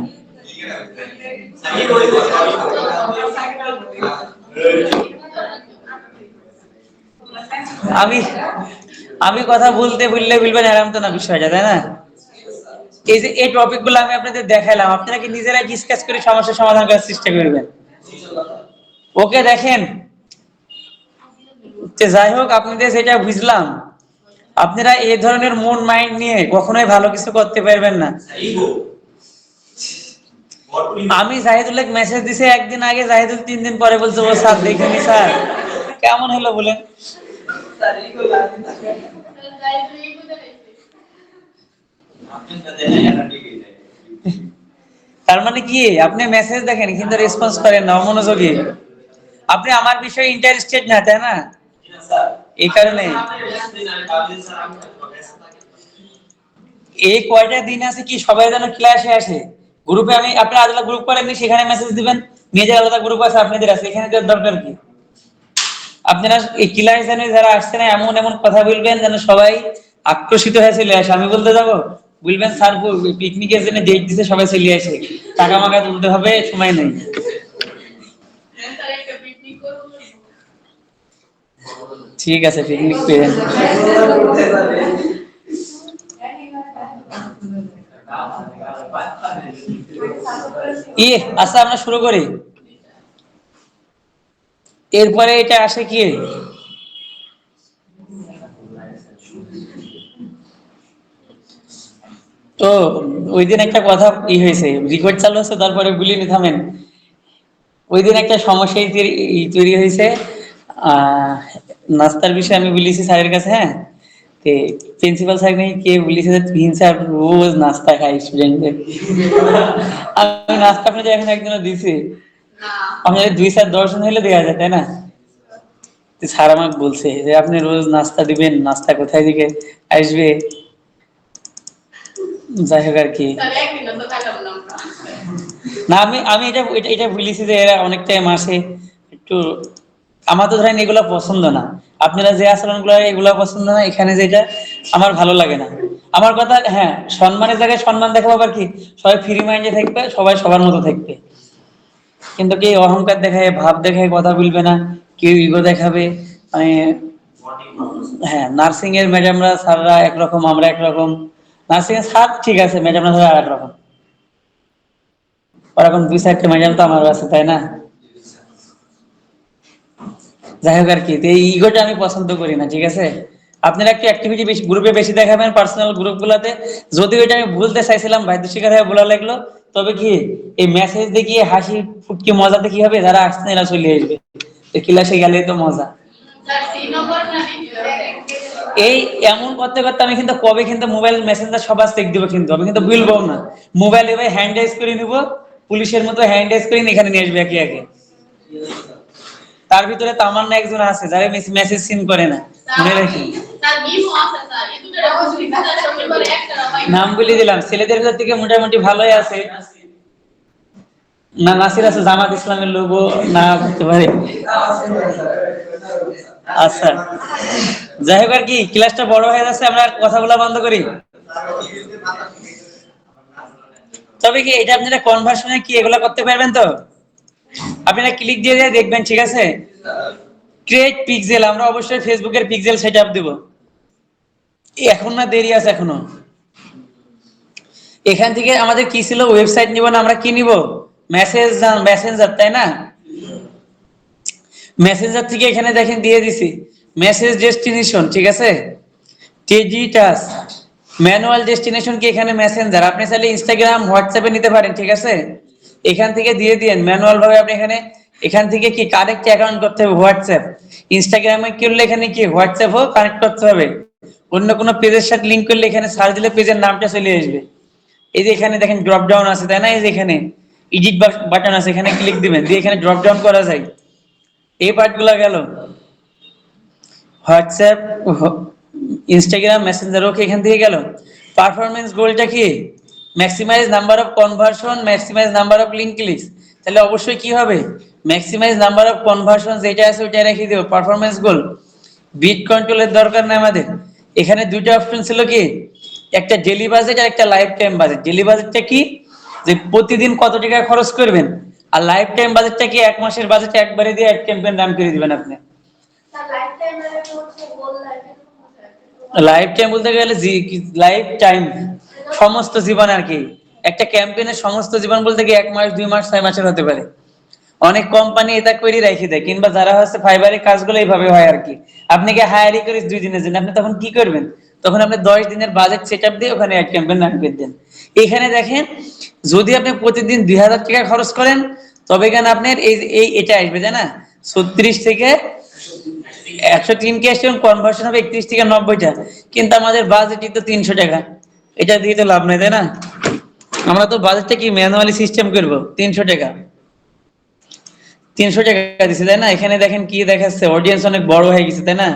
[SPEAKER 1] আমি আমি কথা বলতে বললে বলবেন আরাম তো না বিষয়টা, তাই না? এই যে এই টপিক গুলো আমি আপনাদের দেখাইলাম, আপনারা কি নিজেরাই ডিসকাস করে সমস্যার সমাধান করার চেষ্টা করবেন। ওকে দেখেন, যাই হোক, আপনাদের যেটা বুঝলাম, আপনারা এই ধরনের মন মাইন্ড নিয়ে কখনোই ভালো কিছু করতে পারবেন না। আমি জাহিদুল্লাহ মেসেজ দিছে একদিন আগে, জাহিদুল 3 দিন পরে বলছে ও স্যার দেখিনি স্যার, কেমন হলো বলেন? তার মানে কি আপনি মেসেজ দেখেন কিন্তু রেসপন্স করেন না, অমনোযোগী। আপনি আমার বিষয়ে ইন্টারেস্টেড না, তাই না? এই কারণে এই কয়টা দিন আছে কি সবাই যেন ক্লাসে আসে। গ্রুপে আমি আপনার আলাদা গ্রুপ করেন, সেখানে মেসেজ দিবেন। নিজের আলাদা গ্রুপ আছে আপনাদের আছে, এখানে দেওয়ার দরকার কি? আপনারা এই ক্লাস জানে যারা আসছে না, এমন এমন কথা বলবেন যেন সবাই আকর্ষিত হয়ে চলে আসে। আমি বলতে যাবো, বলবেন স্যার পিকনিকের জন্য ডেট দিতে, সবাই চলে আসে, টাকা মাকা তুলতে হবে, সময় নেই। ঠিক আছে, পিকনিক পেয়ে আচ্ছা আমরা শুরু করি। এরপরে এটা আসে কি, তো ওই দিন একটা কথা হয়েছে, রেকর্ড চালু আছে, তারপরে বলিনি, থামেন। ওই দিন একটা সমস্যা তৈরি হয়েছে। আহ নাস্তার বিষয়ে আমি বলেছি স্যারের কাছে, হ্যাঁ। তে প্রিন্সিপাল স্যার নেই কে বলেছে যে তিন স্যার রোজ নাস্তা খায় স্টুডেন্টদের। আমি নাস্তা আপনাদের এখন একজনে দিছি, আমি 2 স্যার 10 জন হলে দেওয়া যায়, তাই না? স্যার আমাকে বলছে যে আপনি রোজ নাস্তা দিবেন, নাস্তা কোথায় থেকে আসবে? যাই হোক আর কি, না আমি আমি এটা এটা এটা বলেছি যে এরা অনেক টাইম আসে একটু, আমার তো ধরেন এগুলো পছন্দ না। আপনারা যে আচরণ গুলো এগুলো পছন্দ না, এখানে যেটা আমার ভালো লাগে না। আমার কথা, হ্যাঁ, সম্মানের জায়গায় সম্মান দেখাবো, আবার কি সবাই ফ্রি মাইন্ডে থাকবে, সবাই সবার মতো থাকবে। কিন্তু কেউ অহংকার দেখায়, ভাব দেখায় কথা বলবে না, কেউ ইগো দেখাবে। মানে হ্যাঁ, নার্সিং এর ম্যাডামরা স্যাররা একরকম, আমরা একরকম। নার্সিং এর স্যার ঠিক আছে, ম্যাডামরা স্যার আর একরকম। ওরকম 2-4টে ম্যাডাম তো আমার আছে, তাই না? যাই হোক আর কি, তো এই ইগোটা আমি পছন্দ করি না, ঠিক আছে? আপনারা একটু অ্যাক্টিভিটি বেশি গ্রুপে বেশি দেখাবেন, পার্সোনাল গ্রুপ গুলাতে। যদিও এটা আমি ভুলতে চাইছিলাম, বাধ্য শিকার হয়ে বলা লাগলো। তবে কি, এই মেসেজ দেখিয়ে হাসি ফুটকি মজাতে কি হবে, যারা আসছে না এরা চলে আসবে, ক্লাসে গেলেই তো মজা। এই এমন করতে করতে আমি কিন্তু কবে কিন্তু মোবাইল মেসেঞ্জার সবার চেক দিব, কিন্তু আমি কিন্তু ভুলবো না। মোবাইল এভাবে হ্যান্ড রাইজ করে নিব, পুলিশের মতো হ্যান্ড রাইজ করে এখানে নিয়ে আসবে একে একে। তার ভিতরে তামান্না একজন আছে যারা মেসেজ সিন করে না, মনে রাখি। নাম বলে দিলাম, ছেলেদের ভিতর থেকে মোটামুটি ভালোই আছে। না, নাসির আছে, জামাত ইসলামের লোগো না করতে পারে। আচ্ছা, যাই হোক আর কি, ক্লাসটা বড় হয়ে যাচ্ছে, আমরা কথা বলা বন্ধ করি। তবে কি এটা আপনারা কনভার্সনে কি এগুলা করতে পারবেন তো? আপনারা ক্লিক দিয়ে দিয়ে দেখবেন, ঠিক আছে? ক্রিয়েট পিক্সেল, আমরা অবশ্যই ফেসবুকের পিক্সেল সেটআপ দেব। এখন না, দেরি আছে এখনো। এখান থেকে আমাদের কি ছিল, ওয়েবসাইট নিব না, আমরা কি নিব? মেসেঞ্জার, তাই না? মেসেঞ্জার থেকে এখানে দেখেন দিয়ে দিছি মেসেজ ডেস্টিনেশন, ঠিক আছে? টেজি টাস ম্যানুয়াল ডেস্টিনেশন কি এখানে মেসেঞ্জার। আপনি চাইলে ইনস্টাগ্রাম হোয়াটসঅ্যাপে নিতে পারেন, ঠিক আছে? এখান থেকে দিয়ে দিয়েন ম্যানুয়াল ভাবে। আপনি এখানে এখান থেকে কি কানেক্ট অ্যাকাউন্ট করতে হবে হোয়াটসঅ্যাপ। ইনস্টাগ্রামে করলে এখানে কি হোয়াটসঅ্যাপও কানেক্ট করতে হবে। অন্য কোনো পেজের সাথে লিংক করলে এখানে সার্চ দিলে পেজের নামটা চলে আসবে। এই যে এখানে দেখেন ড্রপ ডাউন আছে, তাই না? এই যে এখানে এডিট বাটন আছে, এখানে ক্লিক দিবেন, দিয়ে এখানে ড্রপ ডাউন করা যায়। এই পার্টগুলো গেল। হোয়াটসঅ্যাপ, ইনস্টাগ্রাম, মেসেঞ্জার, ওকে, এখান থেকে গেল। পারফরমেন্স গোলটা কি? Maximise number of conversion, maximise number of link clicks. তাহলে অবশ্যই কি হবে, ম্যাক্সিমাইজ নাম্বার অফ কনভার্সন যেটা আছে ওইটা রেখে দেব। পারফরমেন্স গোল, বিট কন্ট্রোলের দরকার নেই আমাদের। এখানে দুইটা অপশন ছিল কি, একটা ডেইলি বাজেট আর একটা লাইফ টাইম বাজেট। ডেইলি বাজেটটা কি, যে প্রতিদিন কত টাকা খরচ করবেন, আর লাইফ টাইম বাজেটটা কি 1 মাসের বাজেট একবারে দিয়ে এক ক্যাম্পেইন রান করে দিবেন আপনি। লাইফ টাইম বলতে গেলে লাইফ টাইম সমস্ত জীবন আর কি। একটা ক্যাম্পেইনের সমস্ত জীবন বলতে কি 1 মাস, 2 মাস, 6 মাসের হতে পারে। অনেক কোম্পানি এটা করে রেখে দেয়, কিংবা যারা হচ্ছে ফাইবারের কাজগুলো এইভাবে হয় আর কি। আপনি কি হায়ারই করিস 2 দিনের জন্য, আপনি তখন কি করবেন? তখন আপনি 10 দিনের বাজেট সেট আপ দিয়ে ওখানে এক ক্যাম্পেইন রান করে দেন। এখানে দেখেন, যদি আপনি প্রতিদিন 2000 টাকা খরচ করেন, তবে কেন আপনার এই এই এটা আসবে, তাই না? 36 থেকে 103 আসছে, কনভার্সন হবে 31 থেকে 90টা, কিন্তু আমাদের বাজেটই তো 300 টাকা। এটা দিয়ে তো লাভ নেই, তাই না? আমরা তো বাজেটটা কি ম্যানুয়ালি সিস্টেম করব 300 টাকা। 300 টাকা দিছে, তাই না? এখানে দেখেন কি দেখাচ্ছে, অডিয়েন্স অনেক বড় হয়ে গেছে, তাই না?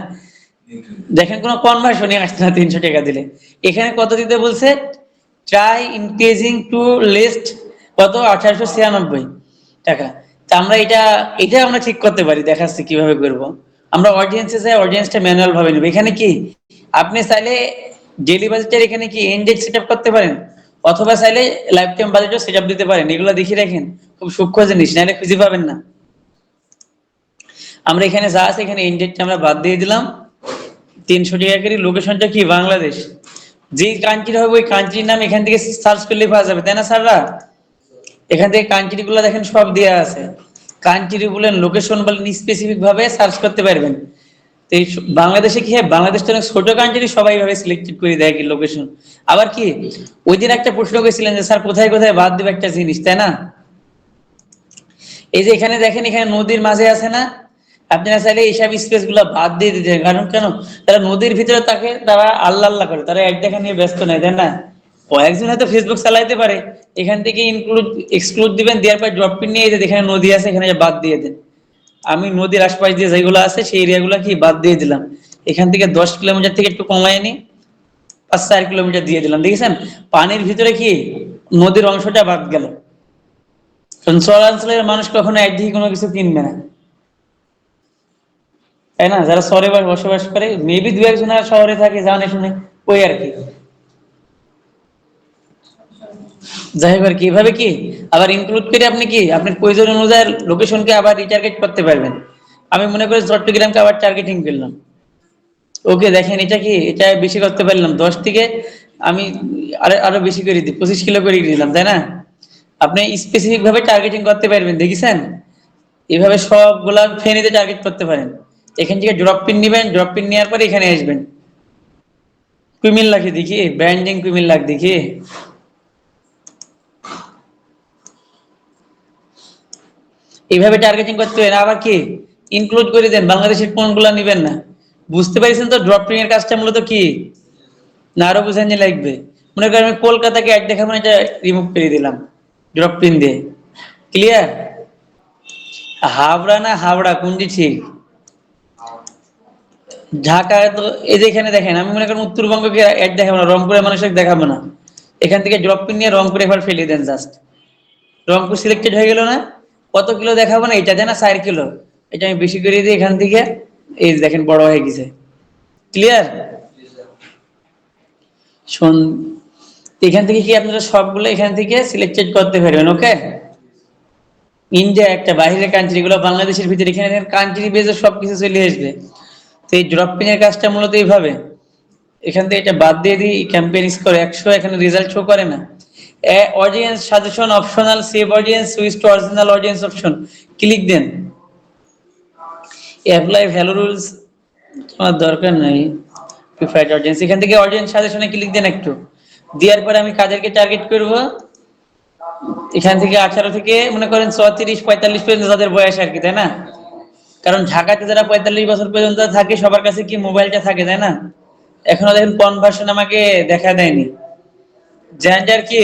[SPEAKER 1] দেখেন কোনো কনভার্সনই আসছে না 300 টাকা দিলে। এখানে কত দিতে বলছে? ট্রাই ইনক্রিজিং টু লিস্ট কত 1896 টাকা। তা আমরা এটা এটা আমরা ঠিক করতে পারি, দেখাচ্ছি কিভাবে করব। আমরা অডিয়েন্সে যাই, অডিয়েন্সটা ম্যানুয়াল ভাবে নেব। এখানে কি আপনি চাইলে ডেইলি বাজেটের এখানে কি এন্ডেড সেটআপ করতে পারেন, অথবা চাইলে লাইফ টাইম বাজেটও সেটআপ দিতে পারেন। এগুলো দেখে রাখেন, খুব সূক্ষ্ম জিনিস, নাহলে খুঁজে পাবেন না। আমরা এখানে যা আছে এখানে এন্ডেডটা আমরা বাদ দিয়ে দিলাম। 300 টাকা করে। লোকেশনটা কি বাংলাদেশ, যে কান্ট্রি হবে ওই কান্ট্রির নাম এখান থেকে সার্চ করলে পাওয়া যাবে, তাই না স্যাররা? এখান থেকে কান্ট্রি গুলো দেখেন সব দেওয়া আছে। কান্ট্রি বলেন, লোকেশন বলেন, স্পেসিফিক ভাবে সার্চ করতে পারবেন। তো এই বাংলাদেশে কি হয়, বাংলাদেশ তো অনেক ছোট কান্ট্রি, সবাই ভাবে সিলেক্টেড করে দেয় কি লোকেশন। আবার কি ওই দিন একটা প্রশ্ন করেছিলেন যে স্যার কোথায় কোথায় বাদ দেবে একটা জিনিস, তাই না? এই যে এখানে দেখেন, এখানে নদীর মাঝে আছে না, আপনারা চাইলে এইসব স্পেস গুলো বাদ দিয়ে দিতে। কারণ কেন, তারা নদীর ভিতরে থাকে, তারা আল্লাহ আল্লাহ করে, তারা এক দেখা নিয়ে ব্যস্ত নেই, তাই না? কয়েকজন হয়তো ফেসবুক চালাইতে পারে, এখান থেকে ইনক্লুড এক্সক্লুড দিবেন, দেওয়ার পর ড্রপ পিন নিয়ে এখানে নদী আছে, এখানে বাদ দিয়ে দেন। আমি নদীর আশপাশ দিয়ে যেগুলো আছে সেই এরিয়াগুলো কি বাদ দিয়ে দিলাম। এখান থেকে 10 কিলোমিটার থেকে একটু কমায় নি, 5-4 কিলোমিটার দিয়ে দিলাম। দেখেছেন পানির ভিতরে কি নদীর অংশটা বাদ গেল। কারণ চরাঞ্চলের মানুষ কখনো একদিকে কোনো কিছু কিনবে না, তাই না? যারা শহরে বসবাস করে, মেবি দু একজন শহরে থাকে জানে শুনে, ওই আর কি। যাই হোক আর কি, এভাবে কি আবার ইনক্লুড করে আপনি কি আপনার প্রয়োজন অনুযায়ী লোকেশনকে আবার রিটার্গেট করতে পারবেন। আমি মনে করি চট্টগ্রামকে আবার টার্গেটিং করলাম। ওকে দেখেন, এটা কি এটা বেশি করতে পারলাম, 10 থেকে আমি আরো আরো বেশি করে দিই, 25 কিলো করে দিলাম, তাই না? আপনি স্পেসিফিক ভাবে টার্গেটিং করতে পারবেন, দেখেছেন? এইভাবে সবগুলা ফেনীতে টার্গেট করতে পারেন। এখান থেকে ড্রপ পিন নিবেন, ড্রপ পিন নেওয়ার পরে এখানে আসবেন। কুমিল্লা কি দেখি, ব্র্যান্ডিং কুমিল্লা দেখি। এইভাবে টার্গেটিং করতে হবে। আবার কি ইনক্লুড করে দেন বাংলাদেশের কোনগুলা নিবেন না। বুঝতে পারছেন তো ড্রপিং এর কাজটা মূলত কি, না আরো বুঝানি লাগবে? মনে করেন আমি কলকাতাকে এক দেখাবো, এটা রিমুভ করে দিলাম ড্রপ পিন দিয়ে। ক্লিয়ার? হাবড়া না হাওড়া কোনটি ঠিক? ঢাকা তো এই যে এখানে দেখেন, আমি মনে করেন উত্তরবঙ্গকে এক দেখাবো না, রংপুরের মানুষকে দেখাবো না। এখান থেকে ড্রপ পিন নিয়ে রংপুরে একবার ফেলে দেন জাস্ট। রংপুর সিলেক্টেড হয়ে গেল না? কত কিলো দেখাবো না, এটা দেয় না 4 কিলো, এটা আমি বেশি করে দিই এখান থেকে। এই যে দেখেন বড় হয়ে গেছে। ক্লিয়ার? শোন, এখান থেকে কি আপনারা সবগুলো এখান থেকে সিলেক্টেড করতে পারবেন। ওকে, ইন্ডিয়া একটা, বাইরের কান্ট্রি গুলো বাংলাদেশের ভিতরে, এখানে কান্ট্রি বেজে সবকিছু চলে আসবে। তো এই ড্রপিং এর কাজটা মূলত এইভাবে। এখান থেকে এটা বাদ দিয়ে দিই, ক্যাম্পেইন স্কোর 100, এখানে রেজাল্ট শো করে না। Audience suggestion optional, save audience, switch to original audience option, click দেন। অ্যাপ্লাই ভ্যালু রুলস তোমার দরকার নাই, প্রিফার্ড অডিয়েন্স, এখান থেকে অডিয়েন্স সাজেশনে ক্লিক দেন একটু। দেওয়ার পরে আমি কাদেরকে টার্গেট করব, এখান থেকে 18 থেকে মনে করেন 34-45 পর্যন্ত যাদের বয়স আর কি, তাই না? কারণ ঢাকাতে যারা 45 বছর পর্যন্ত থাকে সবার কাছে কি মোবাইলটা থাকে, তাই না? এখনো দেখেন কনভার্সন আমাকে দেখা দেয়নি। জেন্ডার কি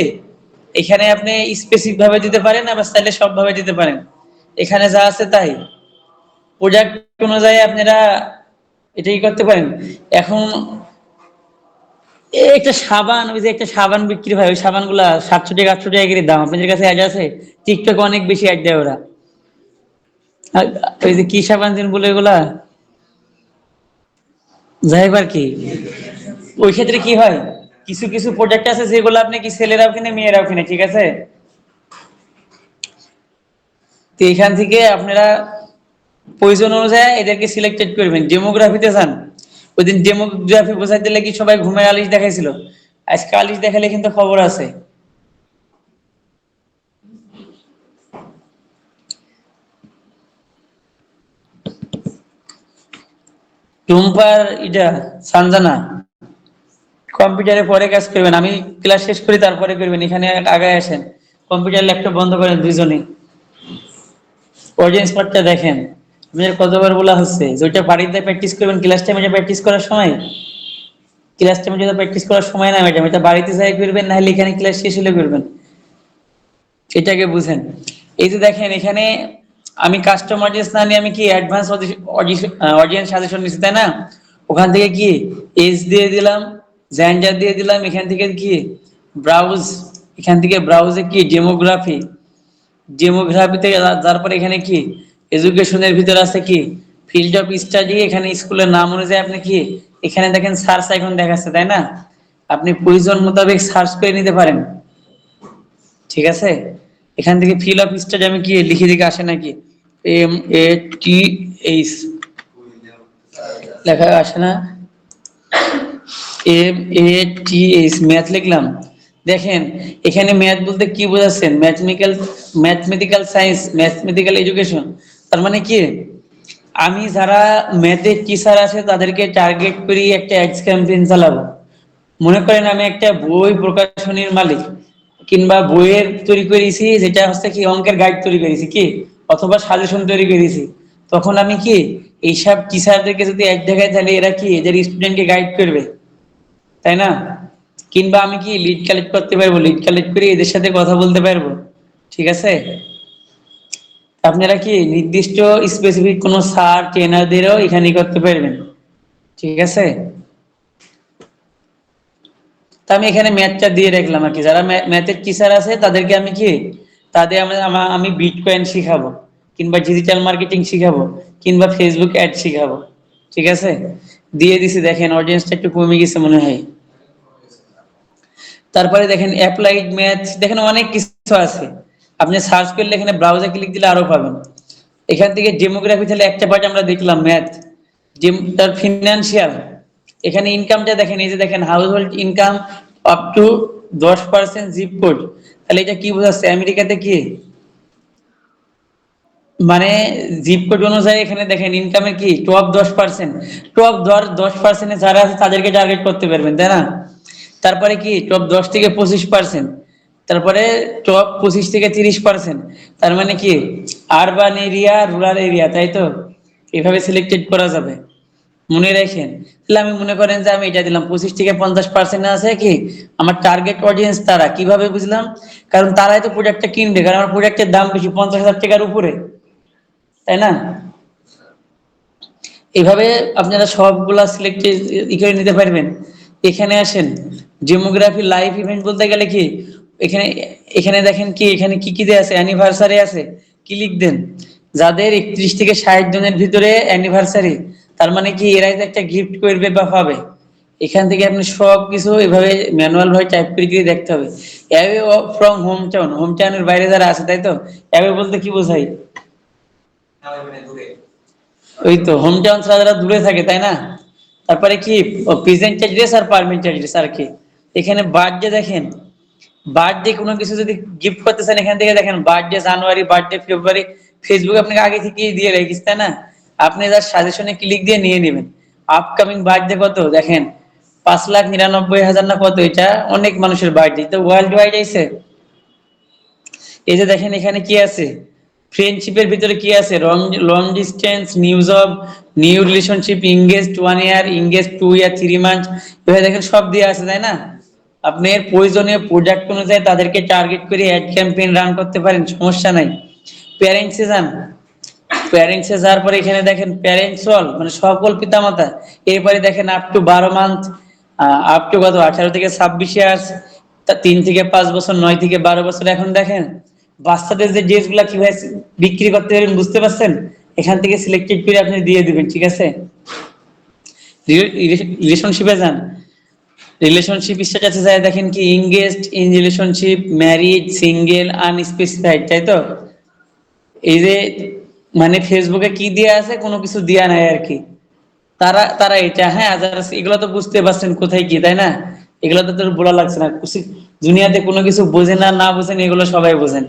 [SPEAKER 1] এখানে আপনি স্পেসিফিক ভাবে দিতে পারেন, আবার চাইলে সব ভাবে দিতে পারেন। এখানে যা আছে তাই। প্রোডাক্ট অনুযায়ী আপনারা এটাই করতে পারেন। এখন একটা সাবান, ওই যে একটা সাবান বিক্রি হয়, ওই সাবান গুলা 700 টাকা 800 টাকা করে দাম, আপনাদের কাছে অ্যাড আছে? টিকটক অনেক বেশি অ্যাড দেয় ওরা। আর ওই যে কি সাবান দিন বলে এগুলা, যাই হোক আর কি, ওই ক্ষেত্রে কি হয়, কিছু কিছু প্রোডাক্ট আছে যেগুলো আপনি কি ছেলেরাও কিনে মেয়েরাও কিনে, ঠিক আছে? তো এখান থেকে আপনারা প্রয়োজন অনুযায়ী এদেরকে সিলেক্টেড করবেন। ডেমোগ্রাফিতে যান, ওই দিন ডেমোগ্রাফি বোঝাইতে লাগি সবাই ঘুমের আলিশ দেখাইছিল, আজকে আলিশ দেখালে কিন্তু খবর আছে। টুম্পার এটা সানজানা কম্পিউটারে পরে কাজ করবেন, আমি ক্লাস শেষ করি তারপরে করবেন। এখানে আগে আসেন, কম্পিউটার ল্যাপটপ বন্ধ করেন দুইজনেই। অডিয়েন্স পার্টটা দেখেন, আপনার কতবার বলা হচ্ছে যেটা বাড়িতে প্র্যাকটিস করবেন ক্লাস টাইমে প্র্যাকটিস করার সময়, ক্লাস টাইমে যদি প্র্যাকটিস করার সময় না ম্যাডাম, এটা বাড়িতে যাই করবেন, না হলে এখানে ক্লাস শেষ হলে করবেন, এটাকে বুঝেন। এই যে দেখেন এখানে আমি কাস্টমার না নিয়ে আমি কি অ্যাডভান্স অডিয়েন্স সাজেশন নিচ্ছি তাই না, ওখান থেকে কি এজ দিয়ে দিলাম, জেন্ডার দিয়ে দিলাম, এখান থেকে কি ব্রাউজ, এখান থেকে ব্রাউজে কি ডেমোগ্রাফি, ডেমোগ্রাফিতে তারপরে এখানে কি এডুকেশনের ভিতর আছে কি ফিল্ড অফ স্টাডি, এখানে স্কুলের নাম অনুযায়ী আপনি কি এখানে দেখেন সার্চ আইকন দেখাচ্ছে তাই না, আপনি প্রয়োজন মোতাবেক সার্চ করে নিতে পারেন, ঠিক আছে। এখান থেকে ফিল অফ স্টাডি আমি কি লিখে দিকে আসে নাকি, MATH লেখা আসে না, MATH ম্যাথ লিখলাম। দেখেন এখানে ম্যাথ বলতে কি বোঝাচ্ছেন, ম্যাথমেটিক্যাল সায়েন্স, ম্যাথমেটিক্যাল এডুকেশন। তার মানে কি আমি যারা ম্যাথের টিচার আছে তাদেরকে টার্গেট করি একটা অ্যাডস ক্যাম্পেইন চালাবো। মনে করেন আমি একটা বই প্রকাশনীর মালিক, কিংবা বইয়ের তৈরি করেছি যেটা হচ্ছে কি অঙ্কের গাইড তৈরি করেছি কি, অথবা সাজেশন তৈরি করেছি, তখন আমি কি এইসব টিচারদেরকে যদি এক জায়গায়, তাহলে এরা কি এদের স্টুডেন্টকে গাইড করবে তাই না, কিংবা আমি কি লিড কালেক্ট করতে পারবো, লিড কালেক্ট করে এদের সাথে কথা বলতে পারবো, ঠিক আছে। আপনারা কি নির্দিষ্ট স্পেসিফিক কোনো স্যার ট্রেনারদেরও এখানে করতে পারবেন, ঠিক আছে। তা আমি এখানে ম্যাথটা দিয়ে রাখলাম আর কি, যারা ম্যাথের টিচার আছে তাদেরকে আমি কি তাদের আমি বিটকয়েন শিখাবো, কিংবা ডিজিটাল মার্কেটিং শিখাবো, কিংবা ফেসবুক অ্যাড শিখাবো, ঠিক আছে। দিয়ে দিছি, দেখেন অডিয়েন্সটা একটু কমে গেছে মনে হয়। তারপরে দেখেন অ্যাপ্লাইড ম্যাথ, দেখেন অনেক কিছু আছে, আপনি সার্চ করলে এখানে ব্রাউজার ক্লিক দিলে আরো পাবেন। এখান থেকে ডেমোগ্রাফি তাহলে একটা পার্ট আমরা দেখলাম ম্যাথ, তার ফিনান্সিয়াল, এখানে ইনকামটা দেখেন, এই যে দেখেন household income up to 10% zip code, তাহলে এটা কি বোঝাচ্ছে, আমেরিকাতে কি মানে জিপ কোড অনুযায়ী এখানে দেখেন ইনকামের কি টপ 10%, টপ 10% যারা আছে তাদেরকে টার্গেট করতে পারবেন তাই না। তারপরে কি টপ 10 থেকে 25%, তারপরে টপ 25 থেকে 30%, তার মানে কি আরবান এরিয়া, রুরাল এরিয়া, তাই তো, এভাবে সিলেক্টেড করা যাবে। মনে রাখেন, তাহলে আমি মনে করেন যে আমি এটা দিলাম 25 থেকে 50% আছে কি আমার টার্গেট অডিয়েন্স, তারা কিভাবে বুঝলাম, কারণ তারাই তো প্রোডাক্টটা কিনবে, কারণ আমার প্রোডাক্টের দাম বেশি 50,000 টাকার উপরে, তাই না। এইভাবে আপনারা সবগুলা সিলেক্ট করে নিতে পারবেন। এখানে আসেন ডেমোগ্রাফি লাইভ ইভেন্ট বলতে গেলে কি এখানে, এখানে দেখেন কি এখানে কি কি দেয়া আছে, অ্যানিভার্সারি আছে, ক্লিক দেন, যাদের 31 থেকে 60 জনের ভিতরে অ্যানিভার্সারি, তার মানে কি এরাই তো একটা গিফট করবে বা পাবে। এখান থেকে আপনি সবকিছু এভাবে ম্যানুয়াল ভাবে টাইপ করে দিয়ে দেখতে হবে। Away from home town, home টাউনের বাইরে যারা আছে তাই তো, অ্যাওয়ে বলতে কি বোঝায়, ওই তো হোম টাউন ছাড়া যারা দূরে থাকে তাই না। তারপরে কি প্রেজেন্ট অ্যাড্রেস আর পারমেন্ট অ্যাড্রেস আর কি। এখানে বার্থডে দেখেন, বার্থডে কোনো কিছু যদি গিফট করতে চান এখান থেকে দেখেন বার্থডে জানুয়ারি, বার্থডে ফেব্রুয়ারি, ফেসবুক আপনাকে আগে থেকেই দিয়ে রেখেছে তাই না, আপনি যার সাজেশনে ক্লিক দিয়ে নিয়ে নেবেন। আপকামিং বার্থডে কত দেখেন 5,99,000 না কত, এটা অনেক মানুষের বার্থডে, তো ওয়ার্ল্ড ওয়াইড আইছে। এই যে দেখেন এখানে কি আছে, ফ্রেন্ডশিপের ভিতরে কি আছে, long long distance, news of new relationship, engaged 1 year, engaged 2 year, 3 month, এভাবে দেখেন সব দিয়ে আছে তাই না। আপনার প্রয়োজনীয় প্রোডাক্ট অনুযায়ী তাদেরকে টার্গেট করে অ্যাড ক্যাম্পেইন রান করতে পারেন, সমস্যা নাই। প্যারেন্টসে যান, প্যারেন্টসে যাওয়ার পরে এখানে দেখেন প্যারেন্টস অল মানে সকল পিতামাতা, এরপরে দেখেন up to 12 month, up to কত 18 থেকে 26 ইয়ার্স, তা 3 থেকে 5 বছর, 9 থেকে 12 বছর। এখন দেখেন বাচ্চাদের যে ড্রেস গুলা কিভাবে বিক্রি করতে পারেন বুঝতে পারছেন, এখান থেকে সিলেক্টেড করে আপনি দিয়ে দিবেন, ঠিক আছে। রিলেশনশিপে যান, রিলেশনশিপ স্ট্যাটাসে যায় দেখেন কি engaged, in relationship, married, single, unspecified, তাই তো। এই যে মানে ফেসবুকে কি দেয়া আছে, কোনো কিছু দেয়া নাই আর কি, তারা তারা এটা হ্যাঁ এগুলো তো বুঝতে পারছেন কোথায় কি তাই না, এগুলো তো তোর বলা লাগছে না, দুনিয়াতে কোনো কিছু বোঝেন না না বোঝেন এগুলো সবাই বোঝেন।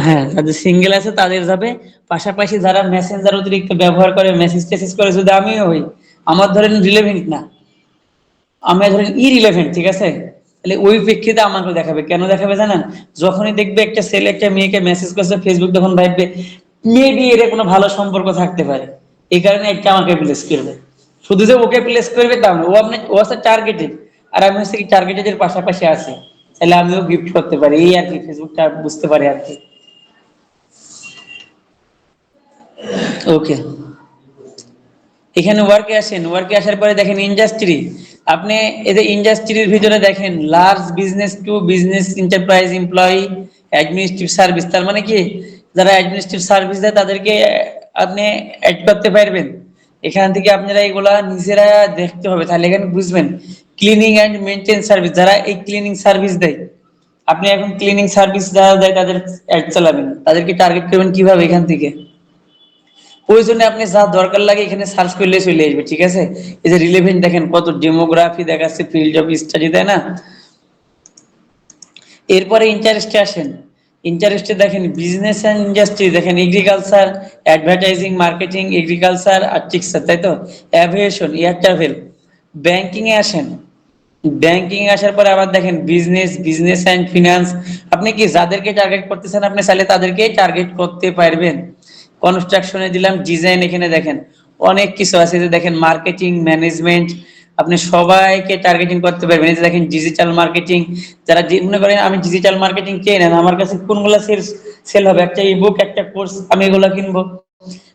[SPEAKER 1] হ্যাঁ যাদের সিঙ্গেল আছে তাদের যাবে, পাশাপাশি যারা মেসেঞ্জার অতিরিক্ত ব্যবহার করে, মেসেজ টেসেজ করে, যদি আমিও হই, আমার ধরেন রিলেভেন্ট না, আমি ধরেন ইরিলেভেন্ট, ঠিক আছে, তাহলে ওই প্রেক্ষিতে আমাকে দেখাবে, কেন দেখাবে জানেন? যখনই দেখবে একটা ছেলে একটা মেয়েকে মেসেজ করছে ফেসবুক, তখন ভাববে মেবি এর কোনো ভালো সম্পর্ক থাকতে পারে, এই কারণে একটা আমাকে প্লেস করবে। শুধু যে ওকে প্লেস করবে তা না, ও আছে টার্গেটেড, আর আমি হচ্ছে কি টার্গেটেড এর পাশাপাশি আছি, তাহলে আমিও গিফট করতে পারি, এই আর কি, ফেসবুকটা বুঝতে পারি আর কি। ওকে, এখানে ওয়ার্কে আসেন, ওয়ার্কে আসার পরে দেখেন ইন্ডাস্ট্রি। আপনি এই যে ইন্ডাস্ট্রির ভিতরে দেখেন large business to business enterprise employee administrative service, তার মানে কি যারা অ্যাডমিনিস্ট্রেটিভ সার্ভিস দেয় তাদেরকে আপনি অ্যাড করতে পারবেন। এখান থেকে আপনারা এগুলা নিজেরা দেখতে হবে, তাহলে এখানে বুঝবেন। ক্লিনিং অ্যান্ড মেনটেন সার্ভিস, যারা এই ক্লিনিং সার্ভিস দেয়, আপনি এখন ক্লিনিং সার্ভিস যারা দেয় তাদের অ্যাড চালাবেন, তাদেরকে টার্গেট করবেন কিভাবে এখান থেকে। ওই জন্য আপনি যা দরকার লাগে এখানে সার্চ করলে চলে আসবে, ঠিক আছে। এই যে রিলেভেন্ট দেখেন কত ডেমোগ্রাফি দেখাচ্ছে, ফিল্ড অফ স্টাডি, তাই না? এরপরে ইন্টারেস্টে আসেন, ইন্টারেস্টে দেখেন বিজনেস এন্ড ইন্ডাস্ট্রি, দেখেন এগ্রিকালচার, অ্যাডভার্টাইজিং, মার্কেটিং, এগ্রিকালচার আর টিক্সার, তাই তো, অ্যাভিয়েশন, এয়ার ট্রাভেল। ব্যাংকিং এ আসেন, ব্যাংকিং এ আসার পরে আবার দেখেন বিজনেস, বিজনেস এন্ড ফিনান্স। আপনি কি যাদেরকে টার্গেট করতেছেন আপনি চাইলে তাদেরকেই টার্গেট করতে পারবেন। কনস্ট্রাকশনে দিলাম, ডিজাইন, এখানে দেখেন অনেক কিছু আছে, যে দেখেন মার্কেটিং, ম্যানেজমেন্ট, আপনি সবাইকে টার্গেটিং করতে পারবেন। এই যে দেখেন ডিজিটাল মার্কেটিং, যারা মনে করেন আমি ডিজিটাল মার্কেটিং কে নেন, আমার কাছে কোনগুলো সেল হবে, একটা ইবুক, একটা কোর্স, আমি এগুলো কিনবো,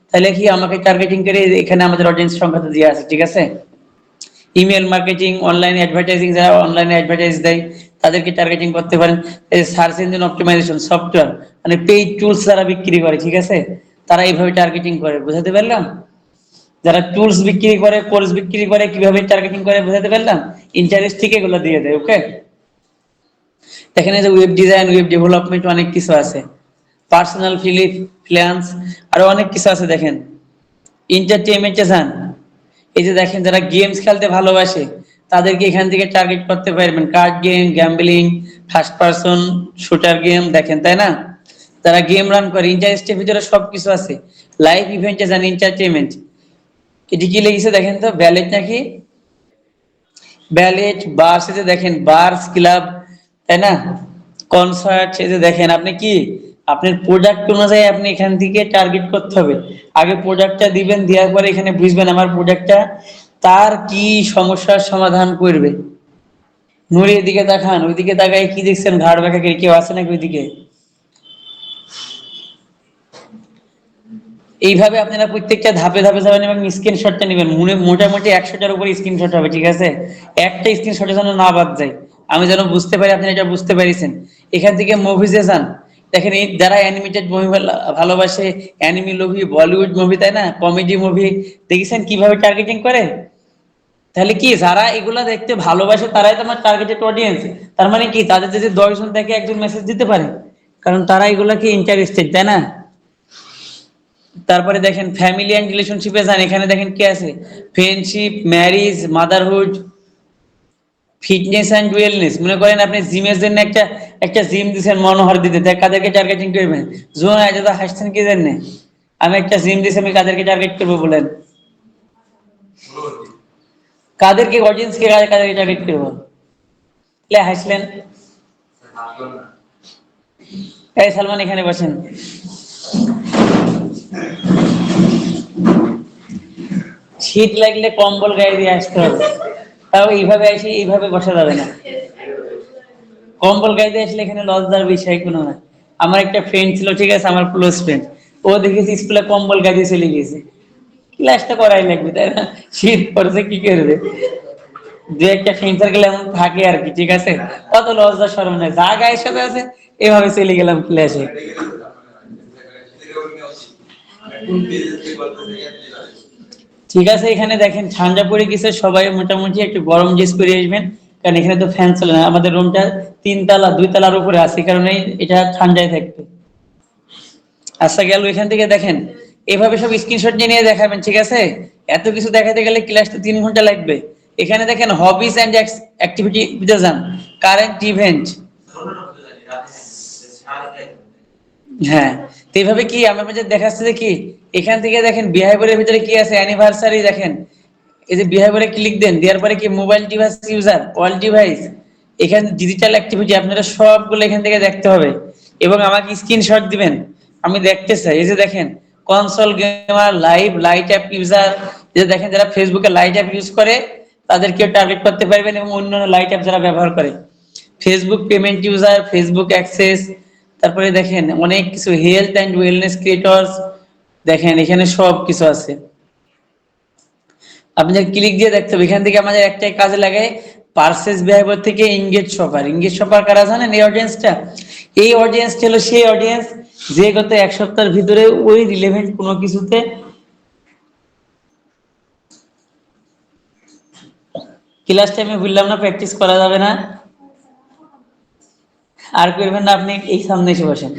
[SPEAKER 1] তাহলে কি আমাকে টার্গেটিং করে এখানে আমাদের অডিয়েন্স সংখ্যা তো দেওয়া আছে, ঠিক আছে। ইমেল মার্কেটিং, অনলাইন অ্যাডভার্টাইজিং, যারা অনলাইনে অ্যাডভার্টাইজ দেয় তাদেরকে টার্গেটিং করতে পারেন। সার্চ ইঞ্জিন অপটিমাইজেশন সফটওয়্যার, মানে পেইড টুলস যারা বিক্রি করে, ঠিক আছে, তারা এইভাবে টার্গেটিং করে, বুঝাতে পারলাম? যারা টুলস বিক্রি করে, কোর্স বিক্রি করে, কিভাবে টার্গেটিং করে, বুঝাতে পারলাম? ইন্টারেস্ট থেকে এগুলো দিয়ে দেয়, ওকে। এখানে যে ওয়েব ডিজাইন, ওয়েব ডেভেলপমেন্ট, অনেক কিছু আছে, পার্সোনাল ফ্রিল্যান্স, আরো অনেক কিছু আছে। দেখেন এন্টারটেইনমেন্টে যান, এই যে দেখেন যারা গেমস খেলতে ভালোবাসে তাদেরকে এখান থেকে টার্গেট করতে পারবেন, card game, gambling, first person shooter game, দেখেন, তাই না? যারা গেম রান করে, ইন্টারেস্টের ভিতরে সবকিছু আছে। লাইভ ইভেন্টে যান, এন্টারটেইনমেন্ট, এটি কি লিখেছে দেখেন তো, ব্যালেট নাকি, ব্যালেট, বার্স, এই যে দেখেন বার্স ক্লাব, তাই না, কনসার্ট, এই যে দেখেন আপনি কি আপনার প্রোডাক্ট অনুযায়ী আপনি এখান থেকে টার্গেট করতে হবে। আগে প্রোডাক্টটা দিবেন, দেওয়ার পরে এখানে বুঝবেন আমার প্রোডাক্টটা তার কি সমস্যার সমাধান করবে। নুরি এদিকে তাকান, ওইদিকে তাকায় কি দেখছেন, ঘাড় ব্যাকা করে কেউ আছে নাকি ওইদিকে? এইভাবে আপনারা প্রত্যেকটা ধাপে ধাপে যাবেন এবং স্ক্রিনশটটা নেবেন, মোটামুটি 100টার উপরে স্ক্রিনশট হবে, ঠিক আছে। একটা স্ক্রিনশটের জন্য না বাদ যায়, আমি যেন বুঝতে পারি আপনি এটা বুঝতে পেরেছেন। এখান থেকে মুভিজে যান, দেখেন এই যারা অ্যানিমেটেড মুভি ভালোবাসে, অ্যানিমি মুভি, বলিউড মুভি, তাই না, কমেডি মুভি, দেখেছেন কিভাবে টার্গেটিং করে। তাহলে কি যারা এগুলা দেখতে ভালোবাসে তারাই তো আমার টার্গেটেড অডিয়েন্স। তার মানে কি তাদের যদি 10 জন থেকে একজন মেসেজ দিতে পারে, কারণ তারা এগুলাকে ইন্টারেস্টেড, তাই না। তারপরে দেখেন ফ্যামিলি এন্ড রিলেশনশিপে যান, এখানে দেখেন কি আছে, friendship, marriage, motherhood, fitness and wellness. মনে করেন আপনি জিমের জন্য একটা একটা জিম দিচ্ছেন মনোহর দিতে, তাই কাদেরকে টার্গেটিং করবেন? জোন আজ হাসছেন কি জন্য? আমি একটা জিম দিচ্ছি, আমি কাদেরকে টার্গেট করবো বলেন? কাদেরকে, অডিয়েন্স কে, কাদেরকে টার্গেট করবো? লে হাসলেন, এই সালমান এখানে বসেন। শীত লাগলে কম্বল গায়ে দিয়ে আসতে হবে, তাও এইভাবে এসে এইভাবে বসা যাবে না, কম্বল গায়ে দিয়ে আসলে এখানে লজ্জার বিষয় কোনো না। আমার একটা ফ্রেন্ড ছিল, ঠিক আছে, আমার ক্লোজ ফ্রেন্ড, ও দেখেছি স্কুলে কম্বল গায়ে দিয়ে চলে গেছে, ক্লাসটা করাই লাগবে, তাই না, শীত পড়ছে কি করবে। যে একটা ফ্রেন্ড সার্কেল এমন থাকে আর কি, ঠিক আছে, কত লজ্জা শরম নেই, যা গায়ের সাথে আছে এভাবে চলে গেলাম ক্লাসে। ঠিক আছে, এখানে দেখেন ঠান্ডা পড়ে গেছে, সবাই মোটামুটি একটু গরম ড্রেস পরে আসবেন, কারণ এখানে তো ফ্যান চলে না, আমাদের রুমটা 3 তলা, 2 তলার উপরে আছে, কারণে এটা ঠান্ডায় থাকবে। আচ্ছা গেল, এখান থেকে দেখেন এভাবে সব স্ক্রিনশট নিয়ে নিয়ে দেখাবেন, ঠিক আছে। এত কিছু দেখাতে গেলে ক্লাস তো 3 ঘন্টা লাগবে। এখানে দেখেন হবিস এন্ড অ্যাক্টিভিটি যান, কারেন্ট ইভেন্ট। হ্যাঁ, তো এইভাবে কি আমি আপনাদের দেখাচ্ছি যে কি, এখান থেকে দেখেন বিহেভিয়ারের ভিতরে কি আছে, অ্যানিভার্সারি, দেখেন এই যে বিহেভিয়ারে ক্লিক দেন, দেওয়ার পরে কি mobile device user, all device, এখানে ডিজিটাল অ্যাক্টিভিটি আপনারা সবগুলো এখান থেকে দেখতে হবে এবং আমাকে স্ক্রিনশট দিবেন, আমি দেখতে চাই। এই যে দেখেন console gamer, live, light app user, এই যে দেখেন যারা ফেসবুকে লাইট অ্যাপ ইউজ করে তাদেরকেও টার্গেট করতে পারবেন এবং অন্যান্য লাইট অ্যাপ যারা ব্যবহার করে, Facebook payment user, Facebook access, তারপরে দেখেন অনেক কিছু, হেলথ অ্যান্ড ওয়েলনেস ক্রিয়েটরস, দেখেন এখানে সব কিছু আছে। আপনাদের ক্লিক দিয়ে দেখতে হবে। এখান থেকে আমাদের একটাই কাজে লাগে, পারচেজ বিহেভিয়ার থেকে এনগেজ শপার। এনগেজ শপার কারা জানেন? এই অডিয়েন্সটা, এই অডিয়েন্সটা হলো সেই অডিয়েন্স যে গত এক সপ্তাহের ভিতরে ওই রিলেভেন্ট কোনো কিছুতে ক্লাস টাইমে বললাম না প্র্যাকটিস করা যাবে না, আর করবেন না, আপনি এই সামনে এসে বসেন।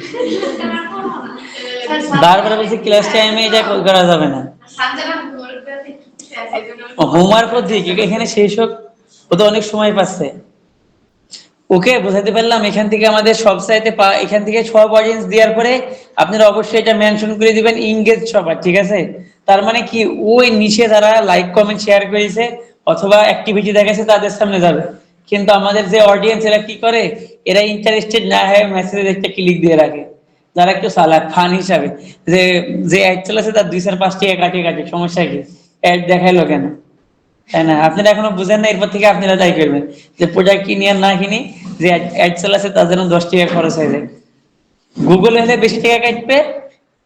[SPEAKER 1] বারবার বলছি ক্লাস টাইমে এটা করা যাবে না। হোমওয়ার্কও দিক এখানে শেষ হোক, ও তো অনেক সময় পাচ্ছে। ওকে বোঝাতে পারলাম? এখান থেকে আমাদের সব সাইটে এখান থেকে সব অডিয়েন্স দেওয়ার পরে আপনারা অবশ্যই এটা মেনশন করে দিবেন ইংগেজ সবার, ঠিক আছে? তার মানে কি ওই নিচে যারা লাইক কমেন্ট শেয়ার করেছে অথবা অ্যাক্টিভিটি দেখাচ্ছে তাদের সামনে যাবে, কিন্তু আমাদের যে অডিয়েন্স এরা কি করে, এরা ইন্টারেস্টেড না হয়ে মেসেজে একটা ক্লিক দিয়ে রাখে, যারা একটু চালাক ফান হিসাবে, যে যে অ্যাড চলেছে তার 2-4-5 টাকা কাটিয়ে কাটে, সমস্যা কি, অ্যাড দেখাইলো কেন, তাই না? আপনারা এখনো বুঝেন না, এরপর থেকে আপনারা তাই করবেন যে প্রোডাক্ট কিনি আর না কিনি, যে অ্যাড চালাচ্ছে তার জন্য 10 টাকা খরচ হয়ে যায়। গুগল হলে বেশি টাকা কাটবে,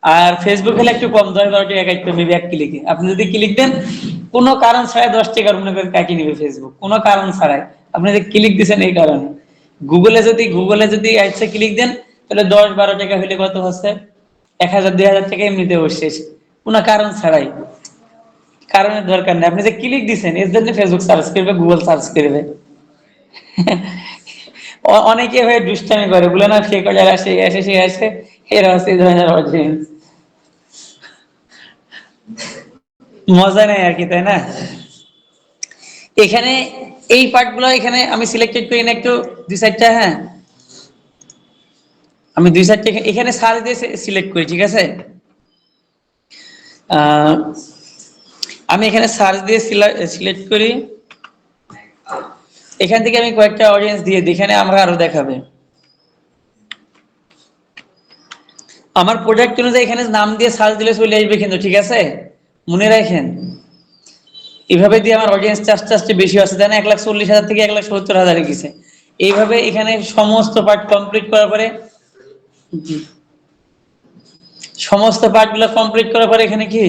[SPEAKER 1] আর ফেসবুক হলে একটু কম, 10-12 টাকা কাটবে মেবি এক ক্লিকে। আপনি যদি ক্লিক দেন কোনো কারণ ছাড়াই 10 টাকা মনে করে কাটিয়ে নেবে ফেসবুক, কোনো কারণ ছাড়াই, আপনি যে ক্লিক দিচ্ছেন এই কারণে। গুগলে যদি অ্যাডসে ক্লিক দেন তাহলে 10-12 টাকা হলে কত হচ্ছে, 1000-2000 টাকা এমনিতে বসছে, কোনো কারণ ছাড়াই। কারণের দরকার নেই, আপনি যে ক্লিক দিচ্ছেন এর জন্য ফেসবুক সার্চ করবে, গুগল সার্চ করবে। অনেকে হয়ে দুষ্টামি করে, বলে না ফেক যারা আসে আসে সে আসে, এরা হচ্ছে এই ধরনের অডিয়েন্স। মজা নেই আর কি, তাই না? এখানে এই পার্টগুলো এখানে আমি সিলেক্টেড করি না, একটু 2-4টা, হ্যাঁ আমি 2-4টা এখানে সার্চ দিয়ে সিলেক্ট করি, ঠিক আছে? আমি এখানে সার্চ দিয়ে সিলেক্ট করি, এখান থেকে আমি কয়েকটা অডিয়েন্স দিয়ে দিই, এখানে আমরা আরো দেখাবে আমার প্রোডাক্ট অনুযায়ী, এখানে নাম দিয়ে সার্চ দিলে চলে আসবে কিন্তু, ঠিক আছে? মনে রাখেন এইভাবে দিয়ে আমার অডিয়েন্স আস্তে আস্তে বেশি আছে, তাই না? 1,40,000 থেকে 1,70,000 গেছে। এইভাবে এখানে সমস্ত পার্ট কমপ্লিট করার পরে, সমস্ত পার্ট গুলো কমপ্লিট করার পরে এখানে কি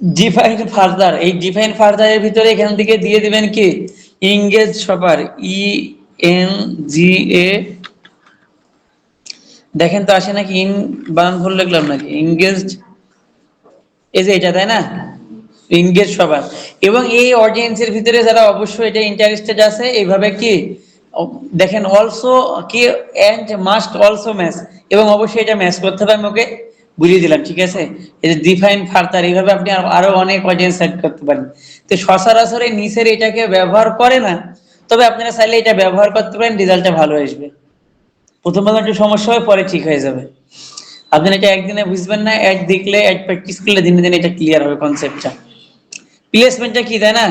[SPEAKER 1] ডিফাইন ফার্দার, এই ডিফাইন ফার্দার এর ভিতরে এখান থেকে দিয়ে দিবেন কি ইংগেজ শপার, ENGA, দেখেন তো আসে নাকি, ইন বানান ভুল লিখলাম নাকি, ইংগেজড, এই যে এটা, তাই না? ইংগেজ সবার, এবং এই অডিয়েন্সের ভিতরে যারা অবশ্যই এটা ইন্টারেস্টেড আছে এইভাবে কি দেখেন অলসো কি এন্ড মাস্ট অলসো ম্যাচ, এবং অবশ্যই এটা ম্যাচ করতে হবে, আমি ওকে বুঝিয়ে দিলাম, ঠিক আছে? এই যে ডিফাইন ফার্দার, এইভাবে আপনি আরো অনেক অডিয়েন্স সেট করতে পারেন। তো সচরাচর এই নিচের এটাকে ব্যবহার করে না, তবে আপনারা চাইলে এটা ব্যবহার করতে পারেন, রেজাল্টটা ভালো আসবে। প্রথমবার একটু সমস্যা হয়, পরে ঠিক হয়ে যাবে। আপনি এটা একদিনে বুঝবেন না, অ্যাড দেখলে, অ্যাড প্র্যাকটিস করলে দিনে দিনে এটা ক্লিয়ার হবে কনসেপ্টটা। প্লেসমেন্টটা কি, তাই না?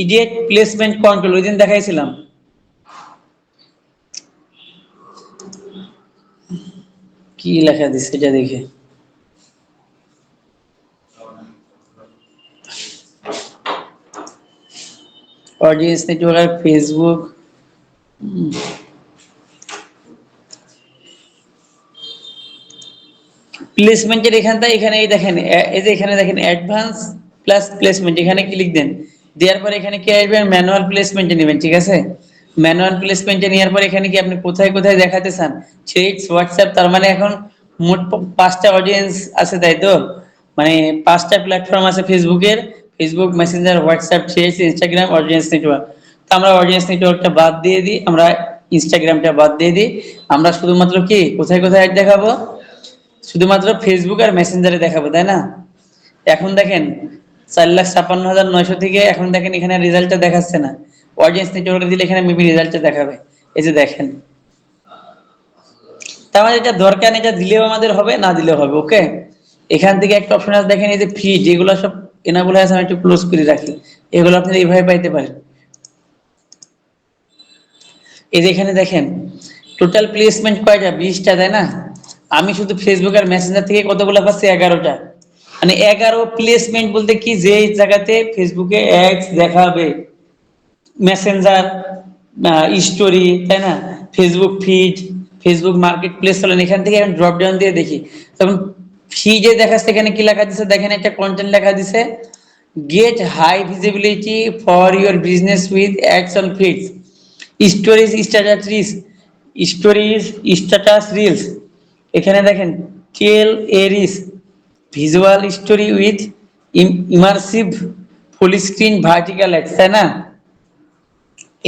[SPEAKER 1] ইডিয়েট প্লেসমেন্ট কন্ট্রোল ওই দিন দেখাইছিলাম, কি লেখা দিচ্ছে এটা দেখে, অডিয়েন্স নেটওয়ার্ক, ফেসবুক, প্লেসমেন্টের এখানে এই দেখেন, এই যে এখানে দেখেন অ্যাডভান্স প্লাস প্লেসমেন্ট, এখানে ক্লিক দেন, দেওয়ার পরে এখানে কি আসবে, ম্যানুয়াল প্লেসমেন্টে নেবেন, ঠিক আছে? ম্যানুয়াল প্লেসমেন্টে নেওয়ার পরে এখানে কি আপনি কোথায় কোথায় দেখাতে চান, থ্রেডস, হোয়াটসঅ্যাপ, তার মানে এখন মোট 5টা অডিয়েন্স আছে, তাই তো? মানে 5টা প্ল্যাটফর্ম আছে ফেসবুকের, Facebook Messenger, WhatsApp, threads, Instagram, audience network. তো আমরা অডিয়েন্স নেটওয়ার্কটা বাদ দিয়ে দিই, আমরা ইনস্টাগ্রামটা বাদ দিয়ে দিই, আমরা শুধুমাত্র কি কোথায় কোথায় অ্যাড দেখাবো, শুধুমাত্র ফেসবুক আর মেসেঞ্জারে দেখাবো, তাই না? এখন দেখেন 4,56,900 থেকে এখন দেখেন এখানে রেজাল্টটা দেখাচ্ছে না, অডিয়েন্স নেটওয়ার্কে দিলে এখানে মেবি রেজাল্টটা দেখাবে, এই যে দেখেন। তার মানে এটা দরকার নেই, এটা দিলেও আমাদের হবে, না দিলেও হবে, ওকে? এখান থেকে একটা অপশন আছে দেখেন, এই যে ফি, যেগুলো সব এনাবল আছে আমি একটু ক্লোজ করে রাখি, এগুলো আপনারা এইভাবে পাইতে পারেন। এই যে এখানে দেখেন টোটাল প্লেসমেন্ট কয়টা, 20টা, তাই না? আমি শুধু ফেসবুক আর মেসেঞ্জার থেকে কতগুলো পাচ্ছি, 11টা। মানে 11 প্লেসমেন্ট বলতে কি, যে জায়গাতে ফেসবুকে অ্যাডস দেখাবে, মেসেঞ্জার স্টোরি, তাই না, Facebook feed, Facebook market place হলেন, এখান থেকে এখন ড্রপ ডাউন দিয়ে দেখি, তখন ফিডে দেখাচ্ছে এখানে কি লেখা দিছে দেখেন, একটা কন্টেন্ট লেখা দিছে, get high visibility for your business with ads on feeds, stories status reels, stories status reels, এখানে দেখেন টেল এরিস, visual story with immersive full screen vertical ads, তাই না,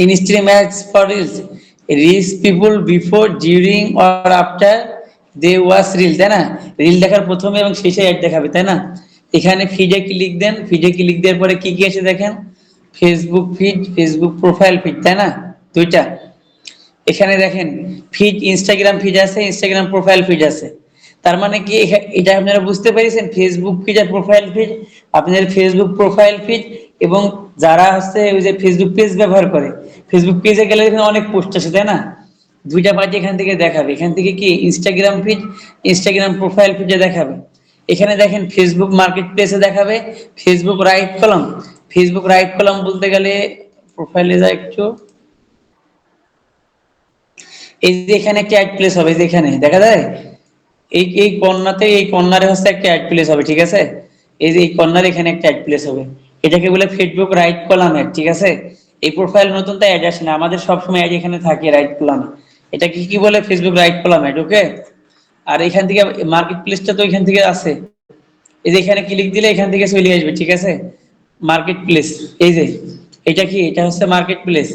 [SPEAKER 1] instream ads for reels, reach people before during or after they watch reel, তাই না, reel দেখার প্রথমে এবং শেষে অ্যাড দেখাবে, তাই না। এখানে ফিডে ক্লিক দেন, ফিডে ক্লিক দেওয়ার পরে কি কি আছে দেখেন, Facebook feed, Facebook profile feed, তাই না, দুইটা। এখানে দেখেন ফিড, ইনস্টাগ্রাম ফিড আছে, ইনস্টাগ্রাম প্রোফাইল ফিড আছে। তার মানে কি এটা আপনারা বুঝতে পেরেছেন, ফেসবুক ফিড আর প্রোফাইল ফিড, আপনাদের ফেসবুক প্রোফাইল ফিড, এবং যারা হচ্ছে ওই যে ফেসবুক পেজ ব্যবহার করে, ফেসবুক পেজে গেলে এখানে অনেক পোস্ট আছে, তাই না, দুইটা পার্টি এখান থেকে দেখাবে, এখান থেকে কি ইনস্টাগ্রাম ফিড, ইনস্টাগ্রাম প্রোফাইল ফিডে দেখাবে। এখানে দেখেন ফেসবুক মার্কেট প্লেসে দেখাবে, Facebook right column, Facebook right column বলতে গেলে প্রোফাইলে যা একটু, এই যে এখানে একটা অ্যাড প্লেস হবে, যেখানে দেখা যায় এই এই কর্নাতে, এই কর্নারে হচ্ছে একটা অ্যাড প্লেস হবে, ঠিক আছে, এই যে এই কর্নারে এখানে একটা অ্যাড প্লেস হবে, এটাকে বলে ফেসবুক রাইট কলাম অ্যাড, ঠিক আছে। এই প্রোফাইল নতুন তাই অ্যাড আসে না, আমাদের সবসময় অ্যাড এখানে থাকে রাইট কলামে, এটা কি কি বলে, ফেসবুক রাইট কলাম অ্যাড, ওকে। আর এখান থেকে মার্কেট প্লেসটা তো এখান থেকে আছে, এই যে এখানে ক্লিক দিলে এখান থেকে চলে আসবে, ঠিক আছে, মার্কেট প্লেস, এই যে এটা কি, এটা হচ্ছে মার্কেট প্লেস।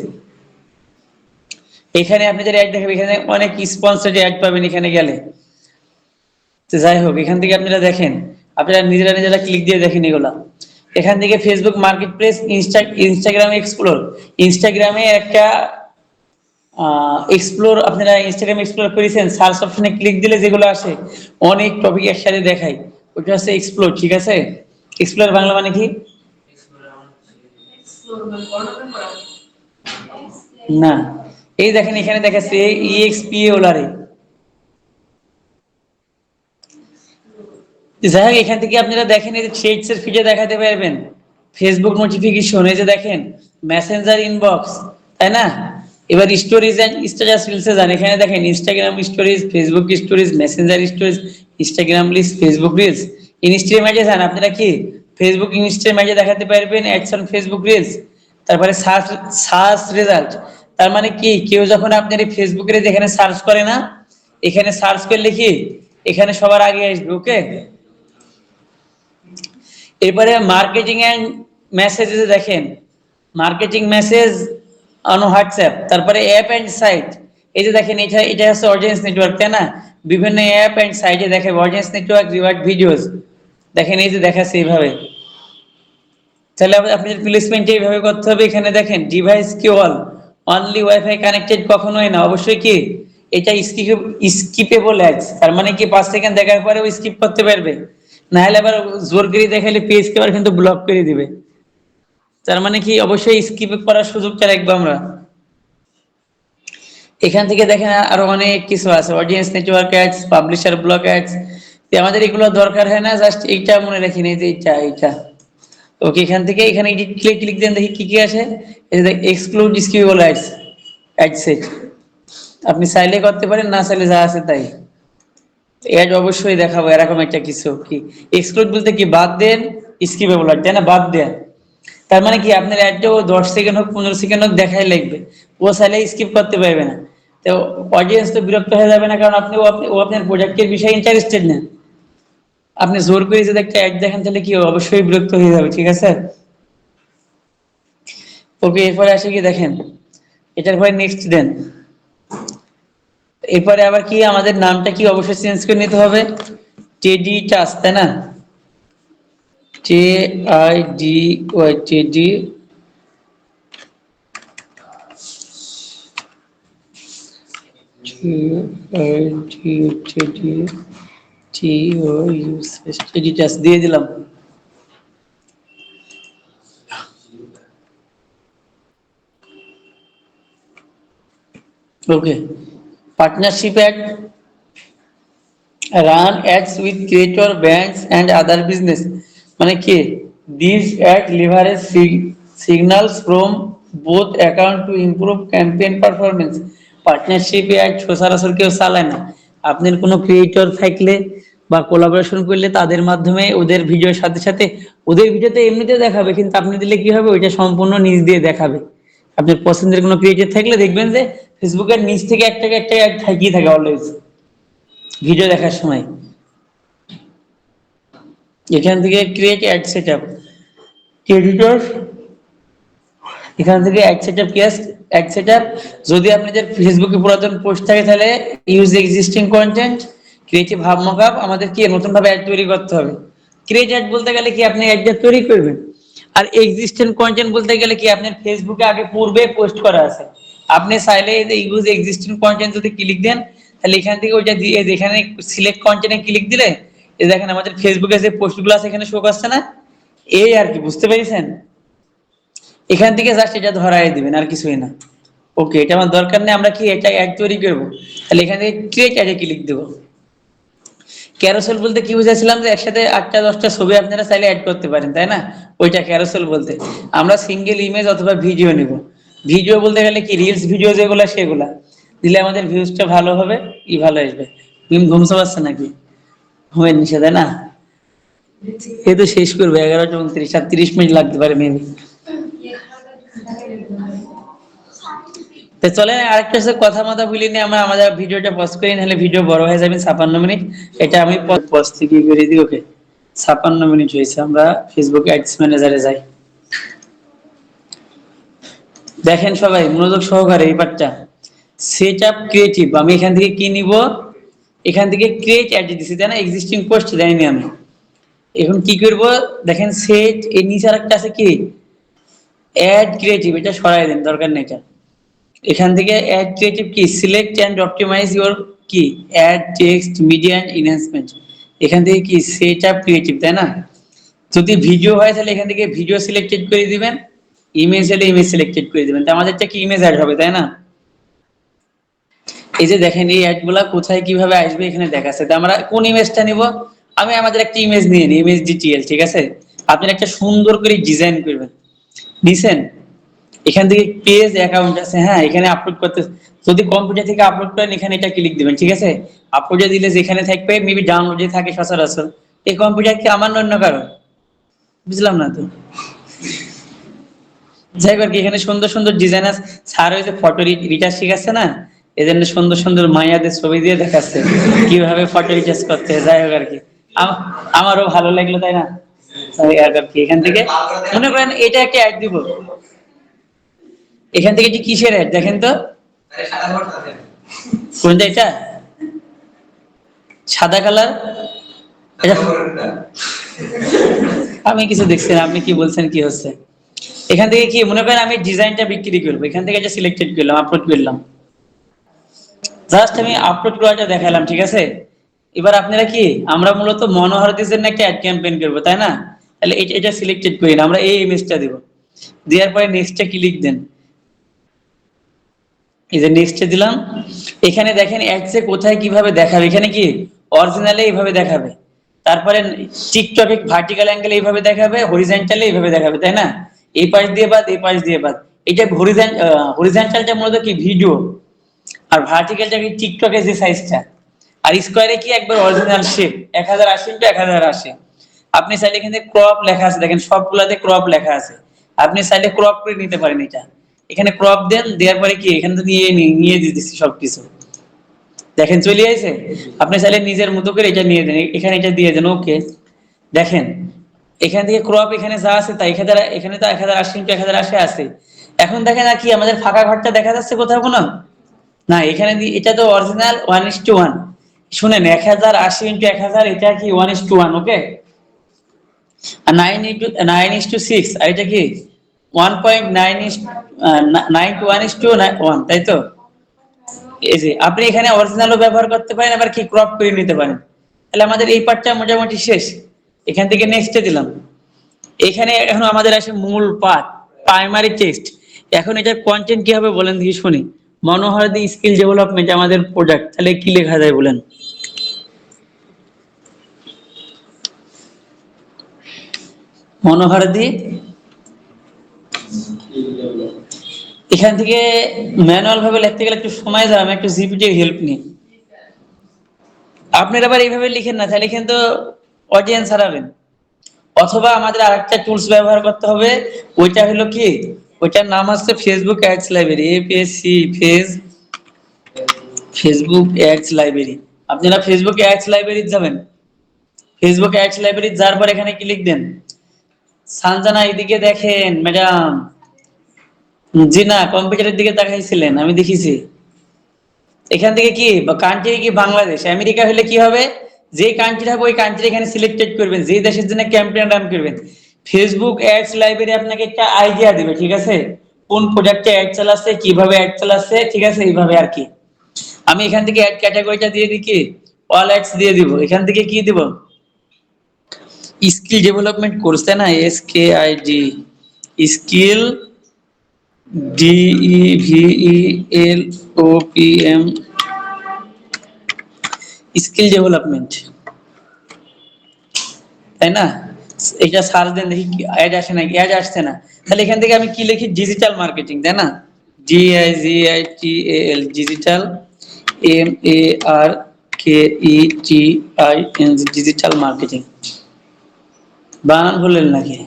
[SPEAKER 1] এখানে আপনি যে অ্যাড দেখাবে, এখানে অনেক স্পন্সর্ড অ্যাড পাবেন এখানে গেলে। তো যাই হোক, এখান থেকে আপনারা দেখেন, আপনারা নিজেরা নিজেরা ক্লিক দিয়ে দেখেন এগুলা। এখান থেকে Facebook market place, Instagram explore, ইনস্টাগ্রামে একটা এক্সপ্লোর, আপনারা ইনস্টাগ্রাম এক্সপ্লোর করেছেন, সার্চ অপশনে ক্লিক দিলে যেগুলো আসে, অনেক টপিক একসাথে দেখায়, ওটা হচ্ছে এক্সপ্লোর, ঠিক আছে। এক্সপ্লোর বাংলা মানে কি, না, এই দেখেন এখানে দেখাচ্ছে ইএক্সপি ওলারে। যাই হোক, এখান থেকে আপনারা দেখেন এই যে থ্রেডস এর ফিডে দেখাতে পারবেন, ফেসবুক নোটিফিকেশন, এই যে দেখেন মেসেঞ্জার ইনবক্স, তাই না। এবার স্টোরিজ এন্ড স্ট্যাটাস রিলসে যান, এখানে দেখেন Instagram stories, Facebook stories, Messenger stories, Instagram reels, Facebook reels. ইনস্টাগ্রামে যান, আপনারা কি ফেসবুক ইনস্টাগ্রামে দেখাতে পারবেন অ্যাডস অন ফেসবুক রিলস। তারপরে সার্চ, সার্চ রেজাল্ট, তার মানে কি, কেউ যখন আপনার এই ফেসবুকের যেখানে সার্চ করে না, এখানে সার্চ করলে কি এখানে সবার আগে আসবে, ওকে। এরপরে মার্কেটিং এন্ড মেসেজে দেখেন, মার্কেটিং মেসেজ অন হোয়াটসঅ্যাপ, তারপরে অ্যাপ এন্ড সাইট, এই যে দেখেন এটা এটা হচ্ছে অডিয়েন্স নেটওয়ার্ক, তাই না, বিভিন্ন অ্যাপ এন্ড সাইটে দেখে অডিয়েন্স নেটওয়ার্ক রিওয়ার্ড ভিডিওস, দেখেন এই যে দেখাচ্ছে এইভাবে। তাহলে আপনাদের প্লেসমেন্ট এইভাবে করতে হবে। এখানে দেখেন ডিভাইস কি অল, অনলি ওয়াইফাই কানেক্টেড কখনোই না, অবশ্যই কি এটা স্কিপেবল অ্যাডস, তার মানে কি 5 সেকেন্ড দেখার পরেও স্কিপ করতে পারবে, না হলে আবার জোর করে দেখালে পেজ কে আবার কিন্তু ব্লক করে দিবে, তার মানে কি অবশ্যই স্কিপ করার সুযোগটা রাখবো আমরা। এখান থেকে দেখেন আরো অনেক কিছু আছে, audience network ads, publisher block ads, আমাদের এগুলো দরকার হয় না, জাস্ট এইটা মনে রাখি নেই যে এইটা এইটা, ওকে। এখান থেকে এখানে এডিট ক্লিক ক্লিক দেন, দেখি কি কি আসে, এই যে exclude skippable ads, ad set, আপনি চাইলে করতে পারেন, না চাইলে যা আছে তাই। অ্যাড অবশ্যই দেখাবো এরকম একটা কিছু, কি এক্সক্লুড বলতে কি বাদ দেন, স্কিপেবল অ্যাড, তাই না, বাদ দেন, তার মানে কি আপনার অ্যাডটা 10 সেকেন্ড হোক 15 সেকেন্ড হোক দেখাই লাগবে, ও চাইলে স্কিপ করতে পারবে না। তো অডিয়েন্স তো বিরক্ত হয়ে যাবে না, কারণ ও আপনার প্রোডাক্টের বিষয়ে ইন্টারেস্টেড না, আপনি জোর করে যদি একটা অ্যাড দেখেন তাহলে কি অবশ্যই বিরক্ত হয়ে যাবে, ঠিক আছে। ওকে, এরপরে আসে কি দেখেন, এটার পরে নেক্সট দেন, এরপরে আবার কি আমাদের নামটা কি অবশ্যই চেঞ্জ করে নিতে হবে, টেডি টাচ, তাই না, TIDY, teddy, teddy, teddy touch দিয়ে দিলাম। Okay, partnership ad, run ads with creator brands and other business, মানে কি this ad leverage signals from both account to improve campaign performance. Partnership ad সচরাচর কেউ চালায় না, আপনার কোনো ক্রিয়েটর থাকলে বা কোলাবোরেশন করলে তাদের মাধ্যমে ওদের ভিডিওর সাথে সাথে ওদের ভিডিওতে এমনিতে দেখাবে, কিন্তু আপনি দিলে কি হবে ওইটা সম্পূর্ণ নিজ দিয়ে দেখাবে। আপনার পছন্দের কোনো ক্রিয়েটর থাকলে দেখবেন যে ফেসবুকের নিচ থেকে একটা অ্যাড থাকিয়ে থাকে অলওয়েজ ভিডিও দেখার সময়। এখান থেকে ক্রিয়েট অ্যাড সেটআপ, ক্রেডিটর, এখান থেকে ad setup case, ad setup. যদি আপনাদের ফেসবুকে পুরাতন পোস্ট থাকে তাহলে use existing content, creative hub mockup, আমাদের কি নতুন ভাবে অ্যাড তৈরি করতে হবে। ক্রিয়েট অ্যাড বলতে গেলে কি আপনি অ্যাডটা তৈরি করবেন, আর এক্সিস্টেন্ট কন্টেন্ট বলতে গেলে কি আপনার ফেসবুকে আগে পূর্বে পোস্ট করা আছে, আপনি চাইলে এই যে ইউজ এক্সিস্টিং কন্টেন্ট যদি ক্লিক দেন তাহলে এখান থেকে ওইটা দিয়ে যেখানে সিলেক্ট কন্টেন্টে ক্লিক দিলে এই দেখেন আমাদের ফেসবুকে যে পোস্টগুলো আছে এখানে শো করছে না, এই আর কি, বুঝতে পেরেছেন। এখান থেকে জাস্ট এটা ধরাই দিবেন আর কিছুই না। ওকে, এটা আমার দরকার নেই, আমরা কি এটা অ্যাড তৈরি করবো, তাহলে এখান থেকে ক্রিয়েট অ্যাডে ক্লিক দেবো। ক্যারোসেল বলতে কি বুঝাইছিলাম যে একসাথে 8টা 10টা ছবি আপনারা চাইলে অ্যাড করতে পারেন, তাই না, ওইটা ক্যারোসেল বলতে। আমরা সিঙ্গেল ইমেজ অথবা ভিডিও নিব, ভিডিও বলতে গেলে কি রিলস ভিডিও যেগুলো সেগুলা দিলে আমাদের ভিউজটা ভালো হবে, ভালো আসবে। তুমি ঘুমতে পারছে নাকি, ঘুমের নিষে, তাই না, এ তো শেষ করবে 11টা 29, আর 30 মিনিট লাগতে পারে মেবি। তো চলেন আরেকটা সাথে কথা মতো বলি নিয়ে আমরা আমাদের ভিডিওটা পজ করি, নাহলে ভিডিও বড় হয়ে যাবে 56 মিনিট। এটা আমি পজ থেকে করে দিই। ওকে, 56 মিনিট হয়েছে, আমরা ফেসবুক অ্যাডস ম্যানেজারে যাই। দেখেন সবাই মনোযোগ সহকারে এই পার্টটা, সেট আপ ক্রিয়েটিভ, আমি এখান থেকে কি নিব, এখান থেকে ক্রিয়েট অ্যাড দিছি, তাই না, এক্সিস্টিং পোস্ট দেয়নি আমি। এখন কি করব, দেখেন সেট এর নিচে আরেকটা আছে কি অ্যাড ক্রিয়েটিভ, এটা সরাই দেন, দরকার নেই এটা। এখান থেকে অ্যাড ক্রিয়েটিভ কি সিলেক্ট এন্ড অপটিমাইজ ইওর কি ad text media and enhancement, এখান থেকে কি সেট আপ ক্রিয়েটিভ, তাই না। যদি ভিডিও হয় তাহলে এখান থেকে ভিডিও সিলেক্টেড করে দিবেন, ইমেজ হলে ইমেজ সিলেক্টেড করে দিবেন, তো আমাদেরটা কি ইমেজ অ্যাড হবে, তাই না। এই যে দেখেন এই অ্যাড গুলা কোথায় কিভাবে আসবে এখানে দেখাচ্ছে, তো আমরা কোন ইমেজটা নিব, আমি আমাদের একটা ইমেজ নিয়ে নিই, ইমেজ ডিটিএল, ঠিক আছে। আপনি একটা সুন্দর করে ডিজাইন করবেন, দিছেন, এখান থেকে পেজ অ্যাকাউন্ট আছে, হ্যাঁ এখানে আপলোড করতে, যদি কম্পিউটার থেকে আপলোড করেন এখানে এটা ক্লিক দিবেন, ঠিক আছে। আপলোডে দিলে যেখানে থাকবে মেবি ডাউনলোডে থাকে সচরাচর, এই কম্পিউটার কি আমার না অন্য কারো, বুঝলাম না তো। যাই হোক আর কি, এখানে সুন্দর সুন্দর ডিজাইন আছে, স্যার ওই যে ফটো রিটাচ শিখাচ্ছে না, এই জন্য সুন্দর সুন্দর মাইয়াদের ছবি দিয়ে দেখাচ্ছে কিভাবে ফটো রিটাচ করতে হয়। যাই হোক আর কি, আমারও ভালো লাগলো, তাই না। তাই আর কি, এখান থেকে মনে করেন এটা একটা অ্যাড দিব, এখান থেকে যে কিসের অ্যাড দেখেন তো, কোনটা এটা, সাদা কালার, এটা আমি কিছু দেখছি না, আপনি কি বলছেন কি হচ্ছে। এখান থেকে কি মনে করেন আমি ডিজাইনটা বিক্রি করবো, এখান থেকে এটা সিলেক্টেড করলাম, আপলোড করলাম, জাস্ট আমি আপলোড করাটা দেখালাম, ঠিক আছে। এবার আপনারা কি আমরা মূলত মনোহারীদের জন্য একটা অ্যাড ক্যাম্পেইন করবো, তাই না, তাহলে এটা সিলেক্টেড করি না, আমরা এই ইমেজটা দিব, দেওয়ার পরে নেক্সটে ক্লিক দেন, এই যে নেক্সটে দিলাম। এখানে দেখেন অ্যাডসে কোথায় কিভাবে দেখাবে, এখানে কি অরিজিনালে এইভাবে দেখাবে, তারপরে টিকটকে ভার্টিক্যাল অ্যাঙ্গেলে এইভাবে দেখাবে, হরিজন্টালে এইভাবে দেখাবে, তাই না, এই পাশ দিয়ে বাদ এই পাশ দিয়ে বাদ। এটা হরিজন্টালটা মূলত কি ভিডিও, আর ভার্টিক্যালটা কি টিকটকের যে সাইজটা, আর স্কোয়ারে কি একবার অরিজিনাল শেপ 1080x1080। আপনি চাইলে এখানে ক্রপ লেখা আছে, দেখেন সবগুলাতে ক্রপ লেখা আছে, আপনি চাইলে ক্রপ করে নিতে পারেন এটা, এখানে ক্রপ দেন, দেওয়ার পরে কি এখানে তো নিয়ে দিতেছি সবকিছু, দেখেন চলে আসে। আপনি চাইলে নিজের মতো করে এটা নিয়ে দেন, এখানে এটা দিয়ে দেন। ওকে, দেখেন এখান থেকে ক্রপ এখানে যা আছে তাই এখানে তো 1080x1080 আছে। এখন দেখেন আর কি আমাদের ফাঁকা ঘরটা দেখা যাচ্ছে কোথাও কোনো, না এখানে এটা তো অরিজিনাল 1:1, শুনেন 1080x1000, এটা কি 1:1, ওকে। আর 9:6, আর এটা কি 1.9:1, তাই তো। এই যে আপনি এখানে অরিজিনালও ব্যবহার করতে পারেন, আবার কি ক্রপ করে নিতে পারেন। তাহলে আমাদের এই পার্টটা মোটামুটি শেষ, এখান থেকে নেক্সটে দিলাম। এখানে এখন আমাদের আসে মূল পার্ট, প্রাইমারি টেক্সট। এখন এটার কন্টেন্ট কি হবে বলেন দেখি শুনি, মনোহারদি স্কিল ডেভেলপমেন্ট আমাদের প্রোডাক্ট, তাহলে কি লেখা যায় বলেন? মনোহারদি, এখান থেকে ম্যানুয়াল ভাবে লিখতে গেলে একটু সময় যায়, আমি একটু জিপিটির হেল্প নিই। আপনারা আবার এইভাবে লিখেন না, তাহলে কিন্তু অডিয়েন্স হারাবেন। অথবা আমাদের আরেকটা টুলস ব্যবহার করতে হবে, ওইটা হলো কি, ওইটার নাম হচ্ছে Facebook ads library, APS-C Facebook ads library. আপনারা ফেসবুক অ্যাডস লাইব্রেরি যাবেন, ফেসবুক অ্যাডস লাইব্রেরি যাওয়ার পর এখানে কি লিখবেন? সানজানা এদিকে দেখেন ম্যাডাম। জি না, কম্পিউটারের দিকে তাকাইছিলেন, আমি দেখেছি। এখান থেকে কি কান্ট্রি কি বাংলাদেশ, আমেরিকা হলে কি হবে, যে কান্ট্রি হবে ওই কান্ট্রি এখানে সিলেক্টেড করবেন, যে দেশের জন্য ক্যাম্পেইন রান করবেন। ফেসবুক অ্যাডস লাইব্রেরি আপনাকে একটা আইডিয়া দিবে, ঠিক আছে, কোন প্রোডাক্টে অ্যাড চালাচ্ছে, কিভাবে অ্যাড চালাচ্ছে, ঠিক আছে, এইভাবে আর কি। আমি এখান থেকে অ্যাড ক্যাটাগরিটা দিয়ে দিই কি, অল অ্যাডস দিয়ে দিব। এখান থেকে কি দিব, স্কিল ডেভেলপমেন্ট কোর্স, তাই না, SKID, skill DEVELOPM, skill development, তাই না? এটা সার্চ দেন, দেখি অ্যাড আসে নাকি, অ্যাড আসছে না। তাহলে এখান থেকে আমি কি লিখি, ডিজিটাল মার্কেটিং, তাই না, DIGITAL, digital, MARKETING, digital marketing. বানান ভুলেন নাকি,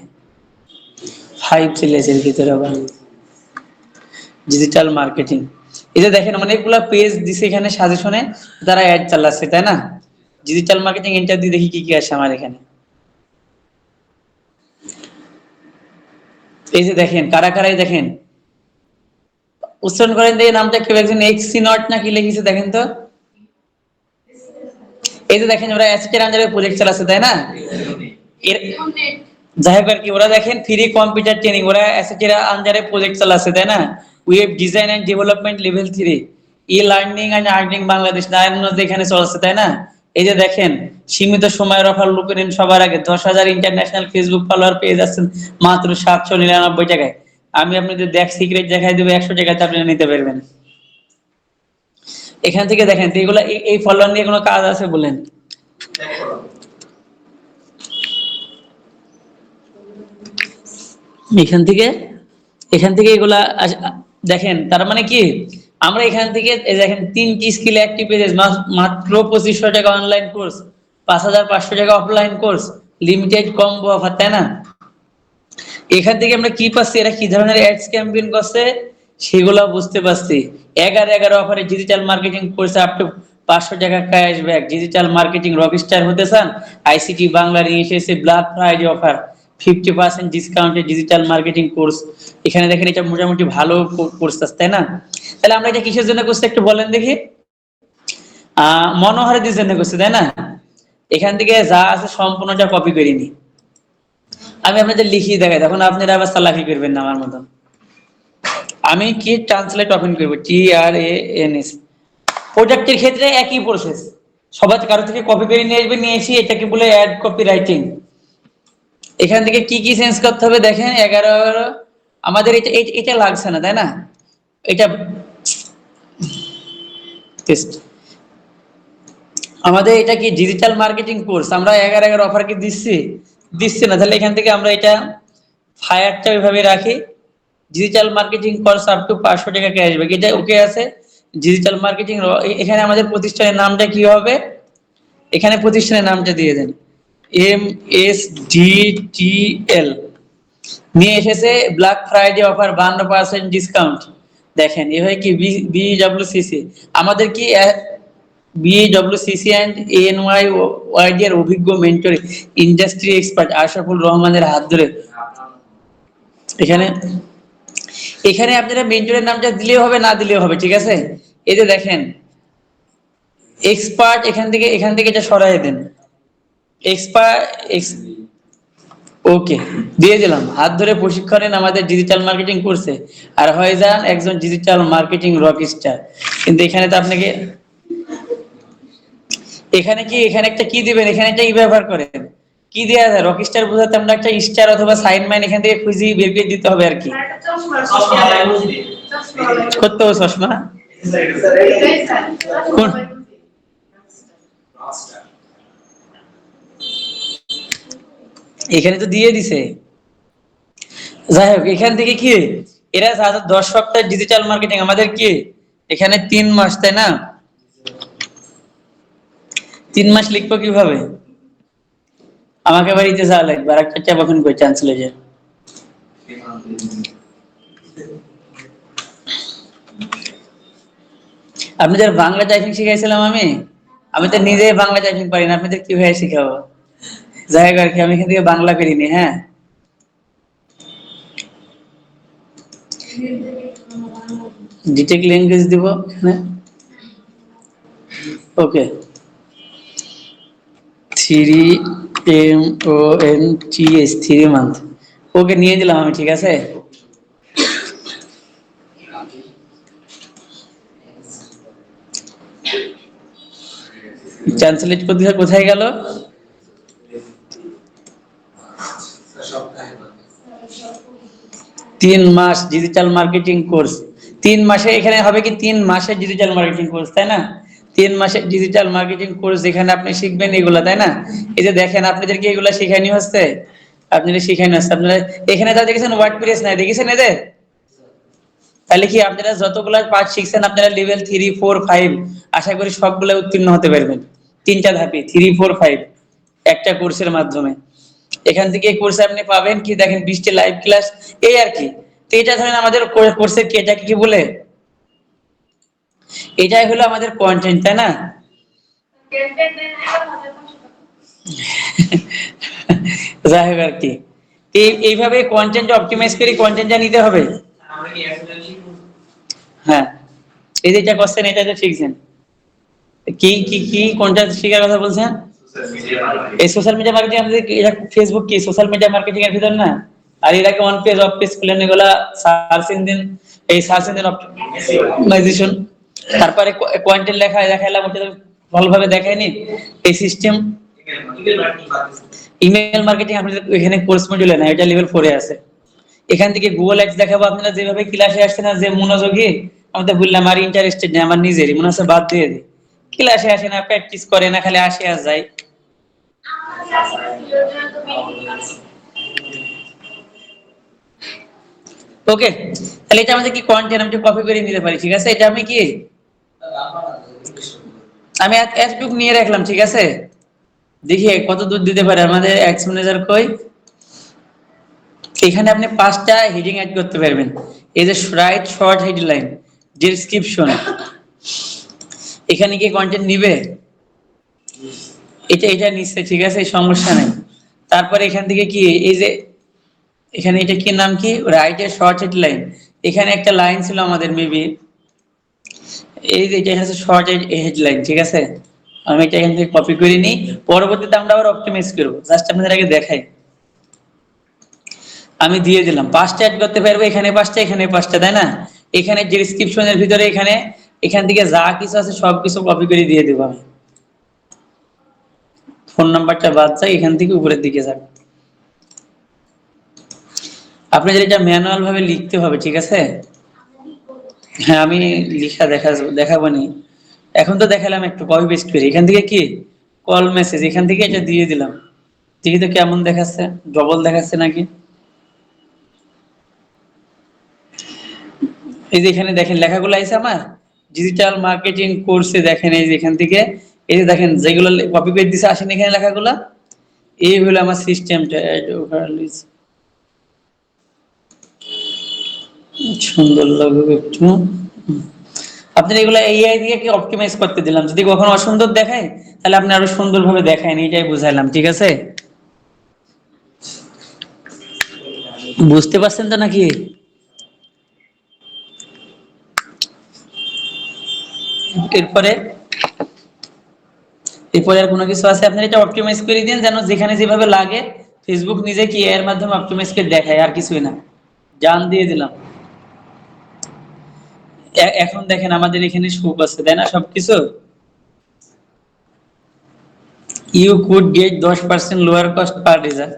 [SPEAKER 1] 5 সিলেজের ভিতরে আবার ডিজিটাল মার্কেটিং। এই যে দেখেন অনেকগুলা পেজ দিছে এখানে সাজেশনে, তারা অ্যাড চালাচ্ছে, তাই না? ডিজিটাল মার্কেটিং এন্টার দিয়ে দেখি কি কি আসে আমার এখানে। এই যে দেখেন কারা কারাই দেখেন, উচ্চারণ করেন দিয়ে নামটা কেউ একজন এক্সি নট না কি লিখেছে দেখেন তো। এই যে দেখেন ওরা অ্যাসেটের আন্ডারে প্রজেক্ট চালাচ্ছে, তাই না? এর যাই হোক আর কি, ওরা দেখেন ফ্রি কম্পিউটার ট্রেনিং, ওরা অ্যাসেটের আন্ডারে প্রজেক্ট চালাচ্ছে, তাই না? Web design and development level 3, e learning and earning Bangladesh, Narayanganj এখানে চলছে, তাই না? এই যে দেখেন সীমিত সময়ের অফার লুপে নিন সবার আগে, 10,000 ইন্টারন্যাশনাল ফেসবুক ফলোয়ার পেয়ে যাচ্ছেন মাত্র 799 টাকায়। আমি আপনাদের দেখ সিক্রেট দেখাই দেবো, 100 টাকাতে আপনারা নিতে পারবেন। এখান থেকে দেখেন তো এগুলা, এই ফলোয়ার নিয়ে কোনো কাজ আছে বলেন? এখান থেকে এগুলা দেখেন, তার মানে কি, আমরা এখান থেকে এই দেখেন 3টি স্কিল অ্যাক্টিভ পেজেস, মাত্র 2500 টাকা অনলাইন কোর্স, 5500 টাকা offline course, limited combo offer, তাই না? এখান থেকে আমরা কি পাচ্ছি, এরা কি ধরনের অ্যাডস ক্যাম্পেইন করছে সেগুলো বুঝতে পারছি। 11/11 অফারে ডিজিটাল মার্কেটিং কোর্সে আপ টু 500 টাকা ক্যাশব্যাক, ডিজিটাল মার্কেটিং রকস্টার হতে চান, আইসিটি বাংলার এসেছে ব্ল্যাক ফ্রাইডে অফার, 50% ডিসকাউন্টে ডিজিটাল মার্কেটিং কোর্স। এখানে দেখেন এটা মোটামুটি ভালো কোর্স আছে, তাই না? তাহলে আমরা এটা কিসের জন্য করছি একটু বলেন দেখি। মনোহারীদের জন্য করছি, তাই না? এখান থেকে যা আছে সম্পূর্ণটা কপি করিনি, আমি আপনাদের লিখিয়ে দেখাই, তখন আপনারা আবার চালাকি করবেন না আমার মতন। আমি কি ট্রান্সলেট ওপেন করব, TRANS। প্রোডাক্টের ক্ষেত্রে একই প্রসেস, সবাই কারো থেকে কপি করে নিয়ে আসবে, নিয়ে এসে এটাকে বলে অ্যাড কপি রাইটিং। এখান থেকে কি কি চেঞ্জ করতে হবে দেখেন, 11 আমাদের এটা এটা লাগছে না, তাই না? এটা টেস্ট, আমাদের এটা কি ডিজিটাল মার্কেটিং কোর্স, আমরা 11/11 অফার কি দিচ্ছি না, তাহলে এখান থেকে আমরা এটা ফায়ারটা ওইভাবে রাখি, digital marketing course up to 500 টাকা ক্যাশব্যাক, এটা ওকে আছে। ডিজিটাল মার্কেটিং, এখানে আমাদের প্রতিষ্ঠানের নামটা কি হবে, এখানে প্রতিষ্ঠানের নামটা দিয়ে দেন, MSDTL। নিয়ে এসেছে ব্ল্যাক ফ্রাইডে অফার, 52% ডিসকাউন্ট। দেখেন এ হয় কি BWCC, আমাদের কি BWCC এন্ড ANYYD এর অভিজ্ঞ মেন্টর ইন্ডাস্ট্রি এক্সপার্ট আশরাফুল রহমানের হাত ধরে এখানে আপনারা মেন্টরের নামটা দিলেও হবে, না দিলেও হবে, ঠিক আছে? এই যে দেখেন এক্সপার্ট, এখান থেকে এটা সরাই দেন, এক্সপার্ট, ওকে দিয়ে দিলাম। হাত ধরে প্রশিক্ষণ নেন আমাদের ডিজিটাল মার্কেটিং কোর্সে, আর হয়ে যান একজন ডিজিটাল মার্কেটিং রকস্টার। কিন্তু এখানে তো আপনাকে এখানে একটা কি দিবেন, এখানে একটা ই ব্যবহার করেন, কি দেওয়া যায় রকস্টার বোঝাতে, আমরা একটা স্টার অথবা সাইন মাইন এখান থেকে খুঁজে বের করে দিতে হবে আর কি, করতে হবে চশমা। কোন এখানে তো দিয়ে দিছে। যাই হোক, এখান থেকে কি এরা 10 সপ্তাহ ডিজিটাল মার্কেটিং, আমাদের কি এখানে 3 মাস, তাই না? 3 মাস লিখবো কিভাবে? আমাকে বাড়িতে যাওয়া লাগবে, আর একটা চাপ ওখানে করে চান্স লেগে। আপনাদের বাংলা টাইপিং শিখাইছিলাম আমি, আমি তো নিজে বাংলা টাইপিং পারি না, আপনাদের কিভাবে শিখাবো? যাই হোক আর কি, আমি এখান থেকে বাংলা করিনি। হ্যাঁ, ডিটেক ল্যাঙ্গুয়েজ দিব এখানে। ওকে, 3 months, 3 month। ওকে, নিয়ে দিলাম আমি, ঠিক আছে। ট্রান্সলেট করতে কোথায় গেল? 3 মাস ডিজিটাল মার্কেটিং কোর্স। 3 মাসে এখানে হবে কি, 3 মাসের ডিজিটাল মার্কেটিং কোর্স, তাই না? 3 মাসের ডিজিটাল মার্কেটিং কোর্স যেখানে আপনি শিখবেন এগুলা, তাই না? এই যে দেখেন, আপনাদেরকে এগুলা শিখানি হচ্ছে, আপনাদের শিখানি হচ্ছে। আপনারা এখানে যা দেখেছেন ওয়ার্ডপ্রেস নাই, দেখেছেন এদের? তাহলে কি আপনারা যতগুলা পার্ট শিখছেন, আপনারা লেভেল 3, 4, 5 আশা করি সবগুলা উত্তীর্ণ হতে পারবেন। 3টা ধাপে 3, 4, 5 একটা কোর্সের মাধ্যমে। এখান থেকে এই কোর্সে আপনি পাবেন কি, দেখেন 20টা লাইভ ক্লাস, এই আর কি। তো এটা ধরেন আমাদের কোর্সের কি, এটাকে কি বলে? এটাই হলো আমাদের কন্টেন্ট, তাই না? যাই হোক আর কি, এইভাবে কন্টেন্ট অপটিমাইজ করে কন্টেন্টটা নিতে হবে। হ্যাঁ, এই যে এটা কোশ্চেন, এটা যে শিখছেন, কি কি কি কোনটা শেখার কথা বলছেন? এই সোশ্যাল মিডিয়া মার্কেটিং, আমাদের এটা ফেসবুক কি সোশ্যাল মিডিয়া মার্কেটিং এর ভিতর না? আর এটাকে অন পেজ অফ পেজ খুলেন, এগুলা সার্চ ইঞ্জিন, এই সার্চ ইঞ্জিন অপটিমাইজেশন। তারপরে কন্টেন্ট লেখা দেখাইলাম, ওটা ভালোভাবে দেখায়নি এই সিস্টেম। ইমেল মার্কেটিং আপনাদের এখানে কোর্স মডিউলে না, এটা লেভেল 4 এ আছে। এখান থেকে গুগল অ্যাডস দেখাবো, আপনারা যেভাবে ক্লাসে আসছেন না, যে মনোযোগী, আমি তো বললাম আর ইন্টারেস্টেড নেই, আমার নিজেরই মনে হচ্ছে বাদ দিয়ে দিই। ক্লাসে আসে না, প্র্যাকটিস করে না, খালি আসে আর যায়। ওকে, তাহলে এটা আমাদের কি কন্টেন্ট, আমি কপি করে নিতে পারি, ঠিক আছে। এটা আমি কি, আমি এতটুকু নিয়ে রাখলাম, ঠিক আছে। দেখি কত দূর দিতে পারে আমাদের এক্স ম্যানেজার কই। এখানে আপনি 5টা হেডিং অ্যাড করতে পারবেন। এই যে রাইট শর্ট হেডলাইন, ডেসক্রিপশন, এখানে কি কন্টেন্ট নিবে? এটা এটা নিচ্ছে, ঠিক আছে, সমস্যা নেই। তারপরে এখান থেকে কি, এই যে এখানে এটা কি নাম কি, রাইট এর শর্ট হেডলাইন, এখানে একটা লাইন ছিল আমাদের মেবি, এই যে এটা হচ্ছে শর্ট হেডলাইন, ঠিক আছে। আমি এটা এখান থেকে কপি করে নিই, পরবর্তীতে আমরা আবার অপটিমাইজ করব। জাস্ট আপনাদের আগে দেখাই, আমি দিয়ে দিলাম 5টা অ্যাড করতে পারবো, এখানে 5টা, এখানে 5টা, তাই না? এখানে ডেসক্রিপশনের ভিতরে এখানে এখান থেকে যা কিছু আছে সবকিছু কপি করে দিয়ে দেবো আমি। ফোন নাম্বারটা বাদ যায়, এখান থেকে উপরের দিকে যাবে। আপনাদের এটা ম্যানুয়াল ভাবে লিখতে হবে, ঠিক আছে। হ্যাঁ, আমি লিখা দেখাবো নি। এখন তো দেখালাম একটু কপি পেস্ট করে, এখান থেকে কি কল মেসেজ, এখান থেকে এটা দিয়ে দিলাম। দেখি তো কেমন দেখাচ্ছে, ডবল দেখাচ্ছে নাকি। এই যে এখানে দেখেন লেখাগুলো আছে আমার ডিজিটাল মার্কেটিং কোর্সে, দেখেন এই যে এখান থেকে, এই যে দেখেন যেগুলো কপি পেস্ট দিছে আসেন এখানে লেখাগুলো। এই হলো আমার সিস্টেমটা। সুন্দর লাগবে একটু। আপনার এগুলো এআই দিয়ে কি অপটিমাইজ করতে দিলাম, যদি কখনো অসুন্দর দেখায় তাহলে আপনি আরো সুন্দরভাবে দেখায়, এইটাই বুঝাইলাম, ঠিক আছে। বুঝতে পারছেন তো নাকি? এরপরে এরপরে আর কোনো কিছু আছে, আপনার এটা অপটিমাইজ করে দিন, যেন যেখানে যেভাবে লাগে ফেসবুক নিজে কি এর মাধ্যমে অপটিমাইজ করে দেখায়, আর কিছুই না। জান দিয়ে দিলাম। এখন দেখেন আমাদের এখানে সুখ আছে, তাই না, সবকিছু। You could get 10% lower cost per result.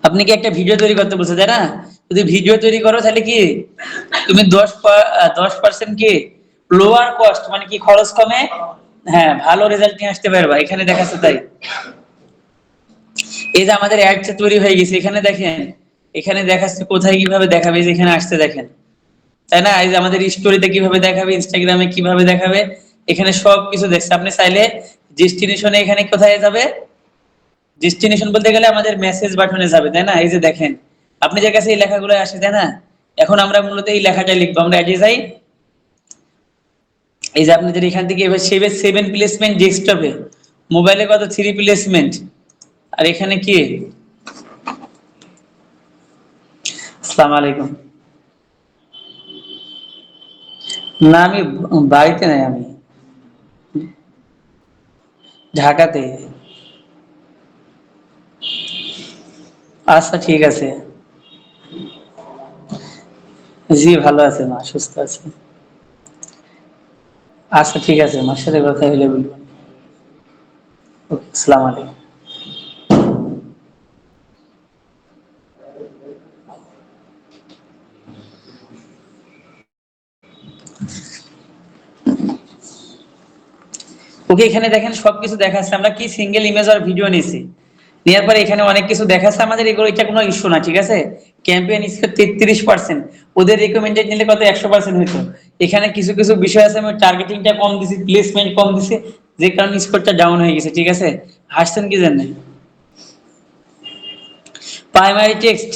[SPEAKER 1] আপনি কি একটা ভিডিও তৈরি করতে বলছে, তাই না? তো যদি ভিডিও তৈরি করো তাহলে কি তুমি 10% কি লোয়ার কস্ট মানে কি খরচ কমে, হ্যাঁ ভালো রেজাল্ট নিয়ে আসতে পারবা। এখানে দেখাচ্ছে তাই। এই যে আমাদের অ্যাডটা তৈরি হয়ে গেছে, এখানে দেখেন, এখানে দেখাচ্ছে কোথায় কিভাবে দেখাবে, এই যে এখানে আসতে দেখেন, তাই না? এই যে আমাদের স্টোরিতে কিভাবে দেখাবে, ইনস্টাগ্রামে কিভাবে দেখাবে, এখানে সবকিছু দেখছে। আপনি চাইলে ডেস্টিনেশনে এখানে কোথায় যাবে, ডেস্টিনেশন বলতে গেলে আমাদের মেসেজ বাটনে যাবে, তাই না? এই যে দেখেন আপনি যে কাছে এই লেখাগুলো আসে, তাই না? এখন আমরা মূলত এই লেখাটা লিখবো, আমরা এডে যাই। এই যে আপনাদের এখান থেকে এবার সেভে 7 প্লেসমেন্ট ডেস্কটপে, মোবাইলে কত 3 প্লেসমেন্ট, আর এখানে কি, আসসালামু আলাইকুম, না আমি বাড়িতে নাই, আমি ঢাকাতে। আচ্ছা ঠিক আছে। জি ভালো আছে, মা সুস্থ আছে। আচ্ছা ঠিক আছে, মার সাথে কথা হলে বলবেন। ওকে, আসসালামু আলাইকুম। ওকে, এখানে দেখেন সবকিছু দেখাচ্ছে, আমরা কি সিঙ্গেল ইমেজ আর ভিডিও নিয়েছি, নেওয়ার পরে এখানে অনেক কিছু দেখাচ্ছে আমাদের, এগুলো এটা কোনো ইস্যু না, ঠিক আছে। ক্যাম্পেইন স্কোর 33%, ওদের রেকমেন্ডেড নিলে কত 100% হইতো। এখানে কিছু কিছু বিষয় আছে, আমি টার্গেটিংটা কম দিছি, প্লেসমেন্ট কম দিছি, যে কারণে স্কোরটা ডাউন হয়ে গেছে, ঠিক আছে। হাসছেন কি জানেন? প্রাইমারি টেক্সট,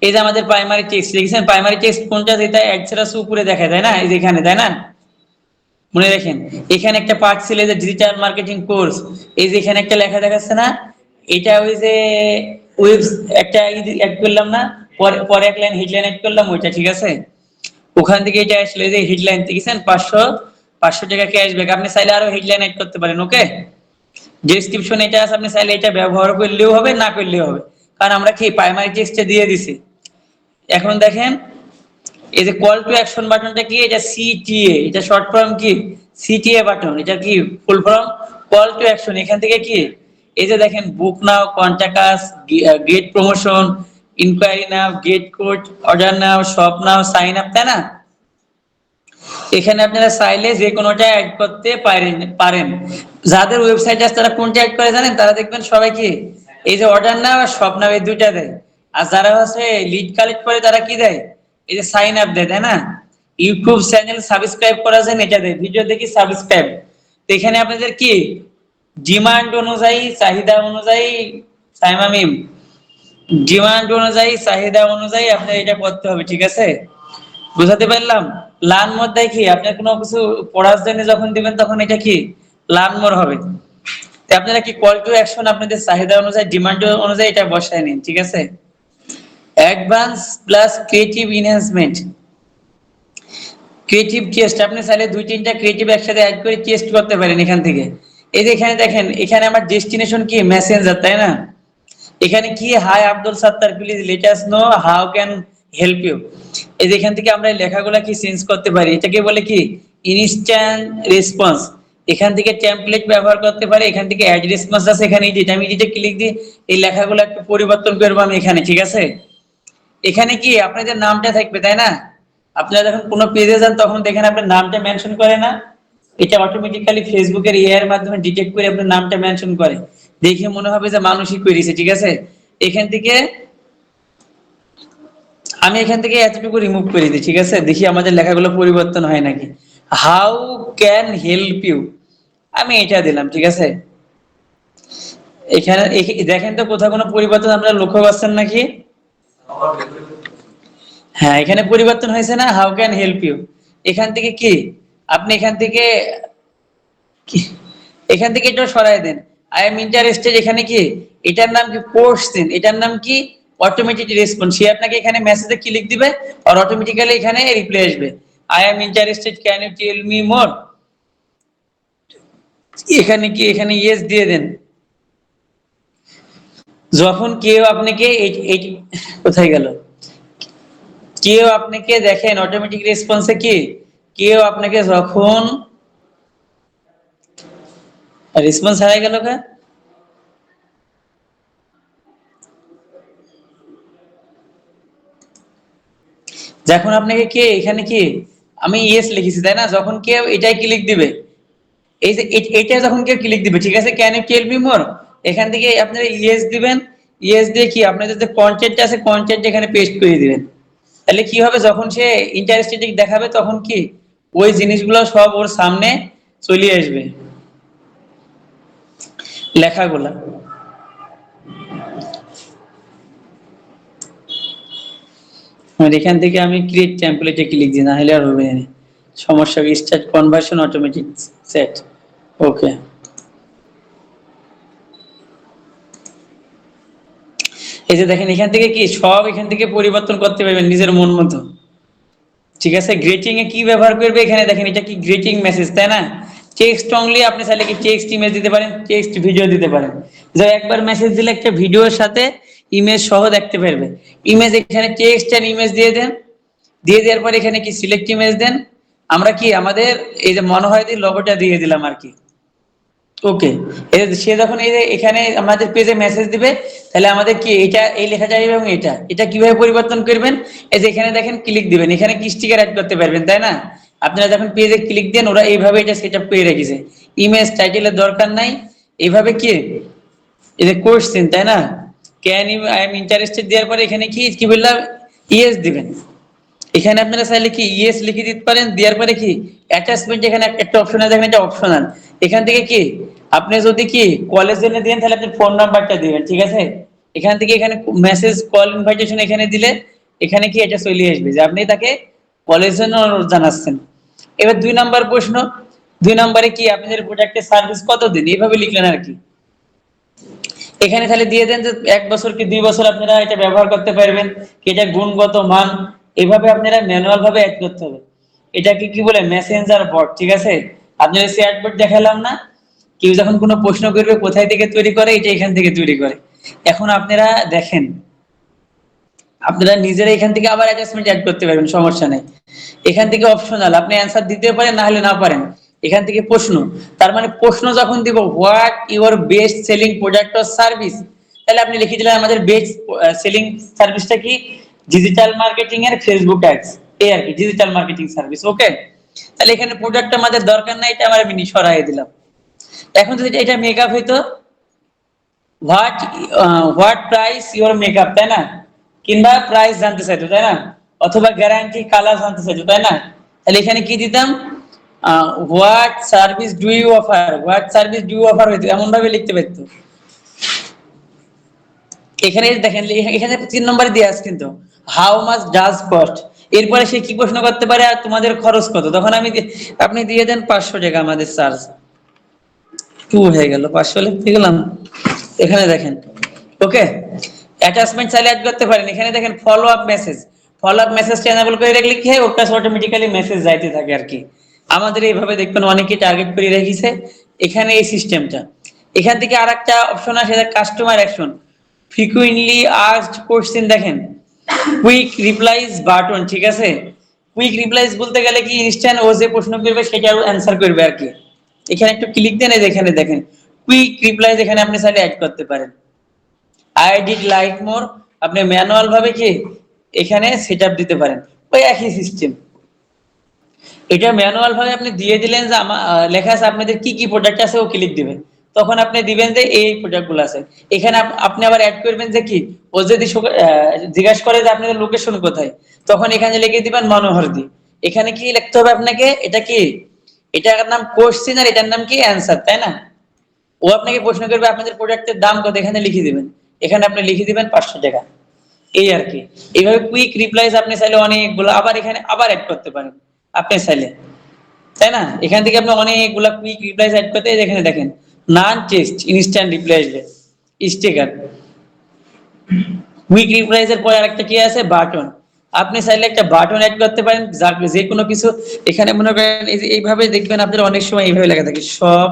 [SPEAKER 1] এই যে আমাদের প্রাইমারি টেক্সট দেখেছেন, প্রাইমারি টেক্সট কোনটা, যেটা এক ছাড়া উপরে দেখায়, তাই না? এই যে এখানে, তাই না? মনে রাখেন, এখানে একটা পার্ট ছিল যে ডিজিটাল মার্কেটিং কোর্স, এই যে এখানে একটা লেখা দেখাচ্ছে না, এটা ওই যে ওয়েব, একটা অ্যাড করলাম না, পরে পরে এক লাইন হেডলাইন অ্যাড করলাম, ওইটা ঠিক আছে। ওখান থেকে এটা আসলে যে হেডলাইন দেখেছেন, 500 টাকা ক্যাশব্যাক, আপনি চাইলে আরো হেডলাইন অ্যাড করতে পারেন। ওকে, ডেসক্রিপশন এটা আছে, আপনি চাইলে এটা ব্যবহার করলেও হবে, না করলেও হবে, কারণ আমরা কি প্রাইমারি টেক্সটে দিয়ে দিছি। এখন দেখেন, এই যে কল টু অ্যাকশন বাটনটা কি, এটা সিটিএ, এটা শর্ট ফর্ম কি, সিটিএ বাটন, এটা কি full form, call to action. এখান থেকে কি, এই যে দেখেন book now, contact us, get promotion, enquiry now, get code, order now, shop now, sign up, তাই না? এখানে আপনারা চাইলে যে কোনোটা অ্যাড করতে পারেন। যাদের ওয়েবসাইট আছে তারা কোনটা অ্যাড করে জানেন, তারা দেখবেন সবাই কি এই যে অর্ডার নাও আর শপ নাও, এই দুইটা দেয়। আর যারা হচ্ছে লিড কালেক্ট করে তারা কি দেয়, এই যে সাইন আপ দেয়, তাই না? ইউটিউব চ্যানেল সাবস্ক্রাইব করা যায় এটা দেয়, ভিডিও দেখি সাবস্ক্রাইব। তো এখানে আপনাদের কি ডিমান্ড অনুযায়ী, চাহিদা অনুযায়ী, সাইমামিম, ডিমান্ড অনুযায়ী, চাহিদা অনুযায়ী আপনার এটা করতে হবে, ঠিক আছে। বুঝাতে পারলাম? লার্ন মোর দেয় কি, আপনার কোনো কিছু পড়ার জন্য যখন দিবেন তখন এটা কি লার্ন মোর হবে। তো আপনারা কি কল টু অ্যাকশন আপনাদের চাহিদা অনুযায়ী, ডিমান্ড অনুযায়ী এটা বসায় নিন, ঠিক আছে। Advance plus creative enhancement, creative test, আপনি চাইলে 2-3টা ক্রিয়েটিভ একসাথে অ্যাড করে টেস্ট করতে পারেন এখান থেকে। এই যে এখানে দেখেন, এখানে আমার ডেস্টিনেশন কি মেসেঞ্জার, তাই না? এখানে কি, hi Abdul Sattar, please let us know how can help you. এই যে এখান থেকে আমরা এই লেখাগুলা কি চেঞ্জ করতে পারি, এটাকে বলে কি ইনস্ট্যান্ট রেসপন্স। এখান থেকে টেমপ্লেট ব্যবহার করতে পারি, এখান থেকে অ্যাড রেসপন্স আছে, এখানে যেটা আমি যেটা ক্লিক দিই এই লেখাগুলো একটু পরিবর্তন করবো আমি এখানে, ঠিক আছে। এখানে কি আপনাদের নামটা থাকবে, তাই না? আপনারা যখন কোনো পেজে যান তখন দেখেন আপনার নামটা মেনশন করে না, এটা অটোমেটিক্যালি ফেসবুকের এআই এর মাধ্যমে ডিটেক্ট করে আপনার নামটা মেনশন করে, দেখে মনে হবে যে মানুষই করেছে, ঠিক আছে। এখান থেকে আমি এখান থেকে এতটুকু রিমুভ করে দিই, ঠিক আছে, দেখি আমাদের লেখাগুলো পরিবর্তন হয় নাকি। হাউ ক্যান হেল্প ইউ, আমি এটা দিলাম, ঠিক আছে। এখানে দেখেন তো কোথাও কোনো পরিবর্তন আপনারা লক্ষ্য করছেন নাকি? হ্যাঁ, এখানে পরিবর্তন হয়েছে না, হাউ ক্যান হেল্প ইউ। এখান থেকে কি আপনি এখান থেকে এখান থেকে এটা সরাই দেন, আই এম ইন্টারেস্টেড, এখানে কি এটার নাম কি কোশ্চেন, এটার নাম কি অটোমেটিক রেসপন্স। সে আপনাকে এখানে মেসেজে ক্লিক দিবে আর অটোমেটিক্যালি এখানে রিপ্লাই আসবে, I am interested, can you tell me more. এখানে কি, এখানে ইয়েস দিয়ে দেন। যখন কেউ আপনাকে কোথায় গেল, কেউ আপনাকে দেখেন অটোমেটিক রেসপন্সে কি, কেউ আপনাকে যখন রেসপন্স হারাই গেল কা, যখন আপনাকে কে এখানে কি আমি ইয়েস লিখেছি তাই না, যখন কেউ এটাই ক্লিক দিবে, এই যে এটা যখন কেউ ক্লিক দিবে, ঠিক আছে, can you tell me more, এখান থেকে আপনারা ইয়েস দিবেন। ইয়েস দিয়ে কি আপনাদের যে কন্টেন্ট আছে কন্টেন্ট এখানে পেস্ট করে দিবেন। তাহলে কি হবে, যখন সে ইন্টারেস্টেড দেখাবে তখন কি ওই জিনিসগুলো সব ওর সামনে চলে আসবে, লেখাগুলা। আর এখান থেকে আমি ক্রিয়েট টেমপ্লেটে ক্লিক দিই, না হলে আর হবে না। সমস্যা, স্টার্ট কনভার্সন অটোমেটিক সেট। ওকে, এই যে দেখেন এখান থেকে কি সব এখান থেকে পরিবর্তন করতে পারবেন নিজের মন মতো। ঠিক আছে, গ্রেটিং এ কি ব্যবহার করবে, এখানে দেখেন এটা কি গ্রেটিং মেসেজ তাই না। টেক্সট অনলি, আপনি চাইলে কি টেক্সট ইমেজ দিতে পারেন, টেক্সট ভিডিও দিতে পারেন। যে একবার মেসেজ দিলে একটা ভিডিওর সাথে ইমেজ সহ দেখতে পারবে। ইমেজ এখানে টেক্সট আর ইমেজ দিয়ে দেন, দিয়ে দেওয়ার পর এখানে কি সিলেক্ট ইমেজ দেন। আমরা কি আমাদের এই যে মনোহরদীর লোগোটা দিয়ে দিলাম আর কি। ওকে, সে যখন এই যে এখানে আমাদের পেজে মেসেজ দিবে, তাহলে আমাদের কি এটা এই লেখা যাবে, এবং এটা এটা কিভাবে পরিবর্তন করবেন, এই যে এখানে দেখেন ক্লিক দিবেন, এখানে কি স্টিকার অ্যাড করতে পারবেন তাই না। আপনারা যখন পেজে ক্লিক দেন ওরা এইভাবে এটা সেটআপ করে রেখেছে। ইমেজ টাইটেলের দরকার নাই, এইভাবে কি এই যে কোশ্চেন তাই না, can you I am interested দেওয়ার পরে এখানে কি কি বললাম, ইয়েস দিবেন। এখানে আপনারা চাইলে কি ইয়েস লিখে দিতে পারেন, দেওয়ার পরে কি অ্যাটাচমেন্ট এখানে একটা অপশন আছে, দেখেন এটা অপশনাল। এখান থেকে কি আপনি যদি কি কলেজ জন্য দেন তাহলে আপনি ফোন নাম্বারটা দিবেন, ঠিক আছে। এখান থেকে এখানে মেসেজ কল ইনভাইটেশন এখানে দিলে এখানে কি এটা চলে আসবে যে আপনি তাকে কলেজ জন্য অনুরোধ জানাচ্ছেন। এবার 2 নম্বর প্রশ্ন, 2 নম্বরে কি আপনাদের প্রোডাক্টের সার্ভিস কতদিন, এইভাবে লিখলেন আর কি। এখানে তাহলে দিয়ে দেন যে 1 বছর কি 2 বছর আপনারা এটা ব্যবহার করতে পারবেন, এটা গুণগত মান, এভাবে আপনারা ম্যানুয়াল ভাবে অ্যাড করতে হবে। এটাকে কি বলে, মেসেঞ্জার বট, ঠিক আছে। আপনারা চ্যাটবট দেখালাম না, কেউ যখন কোনো প্রশ্ন করবে কোথায় থেকে তৈরি করে, এটা এখান থেকে তৈরি করে। এখন আপনারা দেখেন, আপনারা নিজেরা এখান থেকে আবার অ্যাটাচমেন্ট অ্যাড করতে পারবেন, সমস্যা নেই। এখান থেকে অপশনাল, আপনি অ্যানসার দিতে পারেন না হলে না পারেন। এখান থেকে প্রশ্ন, তার মানে প্রশ্ন যখন দিব what your best selling product or service, তাহলে আপনি লিখে দিলেন আমাদের বেস্ট সেলিং সার্ভিসটা কি, ডিজিটাল মার্কেটিং এর ফেসবুক অ্যাডস, এই আর কি ডিজিটাল মার্কেটিং সার্ভিস। ওকে, তাহলে এখানে প্রোডাক্ট আমাদের দরকার নাই, এটা আমরা আমি সরাই দিলাম। এখন যদি এটা মেকআপ হইতো, what what price your makeup, তাই না, কিংবা প্রাইস জানতে চাইতো তাই না, অথবা গ্যারান্টি কালার জানতে চাইতো তাই না। তাহলে এখানে কি দিতাম, what service do you offer, what service do you offer হইতো, এমন ভাবে লিখতে পারতো। এখানে দেখেন এখানে 3 নম্বরে দিয়ে আছে কিন্তু হাউ মাচ ডাজ কস্ট, এরপরে সে কি প্রশ্ন করতে পারে, আর তোমাদের খরচ কত, তখন আপনি দিয়ে দেন 500 টাকা আমাদের চার্জ। টু হয়ে গেল, 500 লিখতে গেলাম। এখানে দেখেন, ওকে, অ্যাটাচমেন্ট চাইলে অ্যাড করতে পারেন। এখানে দেখেন follow up message, follow up মেসেজটা এনেবল করে রাখলে কি হয়, ওর কাছে অটোমেটিক্যালি মেসেজ যাইতে থাকে আর কি। আমাদের এইভাবে দেখবেন অনেকে টার্গেট করে রেখেছে এখানে এই সিস্টেমটা। এখান থেকে আরেকটা অপশন আছে customer action, frequently asked question, দেখেন কুইক রিপ্লাইজ বাটন, ঠিক আছে। কুইক রিপ্লাইজ বলতে গেলে কি ইনস্ট্যান্ট ও যে প্রশ্ন করবে সেটার অ্যান্সার করবে আর কি। এখানে একটু ক্লিক দেন, এখানে দেখেন কুইক রিপ্লাইজ, এখানে আপনি চাইলে অ্যাড করতে পারেন। আই ডিড লাইক মোর, আপনি ম্যানুয়াল ভাবে কি এখানে সেটআপ দিতে পারেন, ওই একই সিস্টেম। এটা ম্যানুয়াল ভাবে আপনি দিয়ে দিলেন যে আমার লেখা আছে আপনাদের কি কি প্রোডাক্ট আছে, ও ক্লিক দিবেন, তখন আপনি দিবেন যে এই প্রোডাক্ট গুলো আছে। এখানে আপনি আবার অ্যাড করবেন যে কি ও যদি জিজ্ঞাসা করে যে আপনাদের লোকেশন কোথায়, তখন এখানে লিখে দিবেন মনোহরদী। এখানে কি লিখতে হবে আপনাকে, এটা কি এটার নাম কোশ্চেন আর এটার নাম কি অ্যান্সার, তাই না। ও আপনাকে প্রশ্ন করবে আপনাদের প্রোডাক্টের দাম কত, এখানে লিখে দিবেন, এখানে আপনি লিখে দিবেন 500 টাকা, এই আর কি। এইভাবে কুইক রিপ্লাইজ আপনি চাইলে অনেকগুলো আবার এখানে আবার অ্যাড করতে পারেন আপনি চাইলে, তাই না। এখান থেকে আপনি অনেকগুলা কুইক রিপ্লাইজ অ্যাড করতে, এখানে দেখেন নন টেক্সট ইনস্ট্যান্ট রিপ্লাই আসবে, স্টিকার। কুইক রিপ্লাইজ এর পরে আরেকটা কি আছে, বাটন, আপনি চাইলে একটা বাটন অ্যাড করতে পারেন যে কোনো কিছু। এখানে মনে করেন এই যে এইভাবে দেখবেন আপনার অনেক সময় এইভাবে লেখা থাকে সব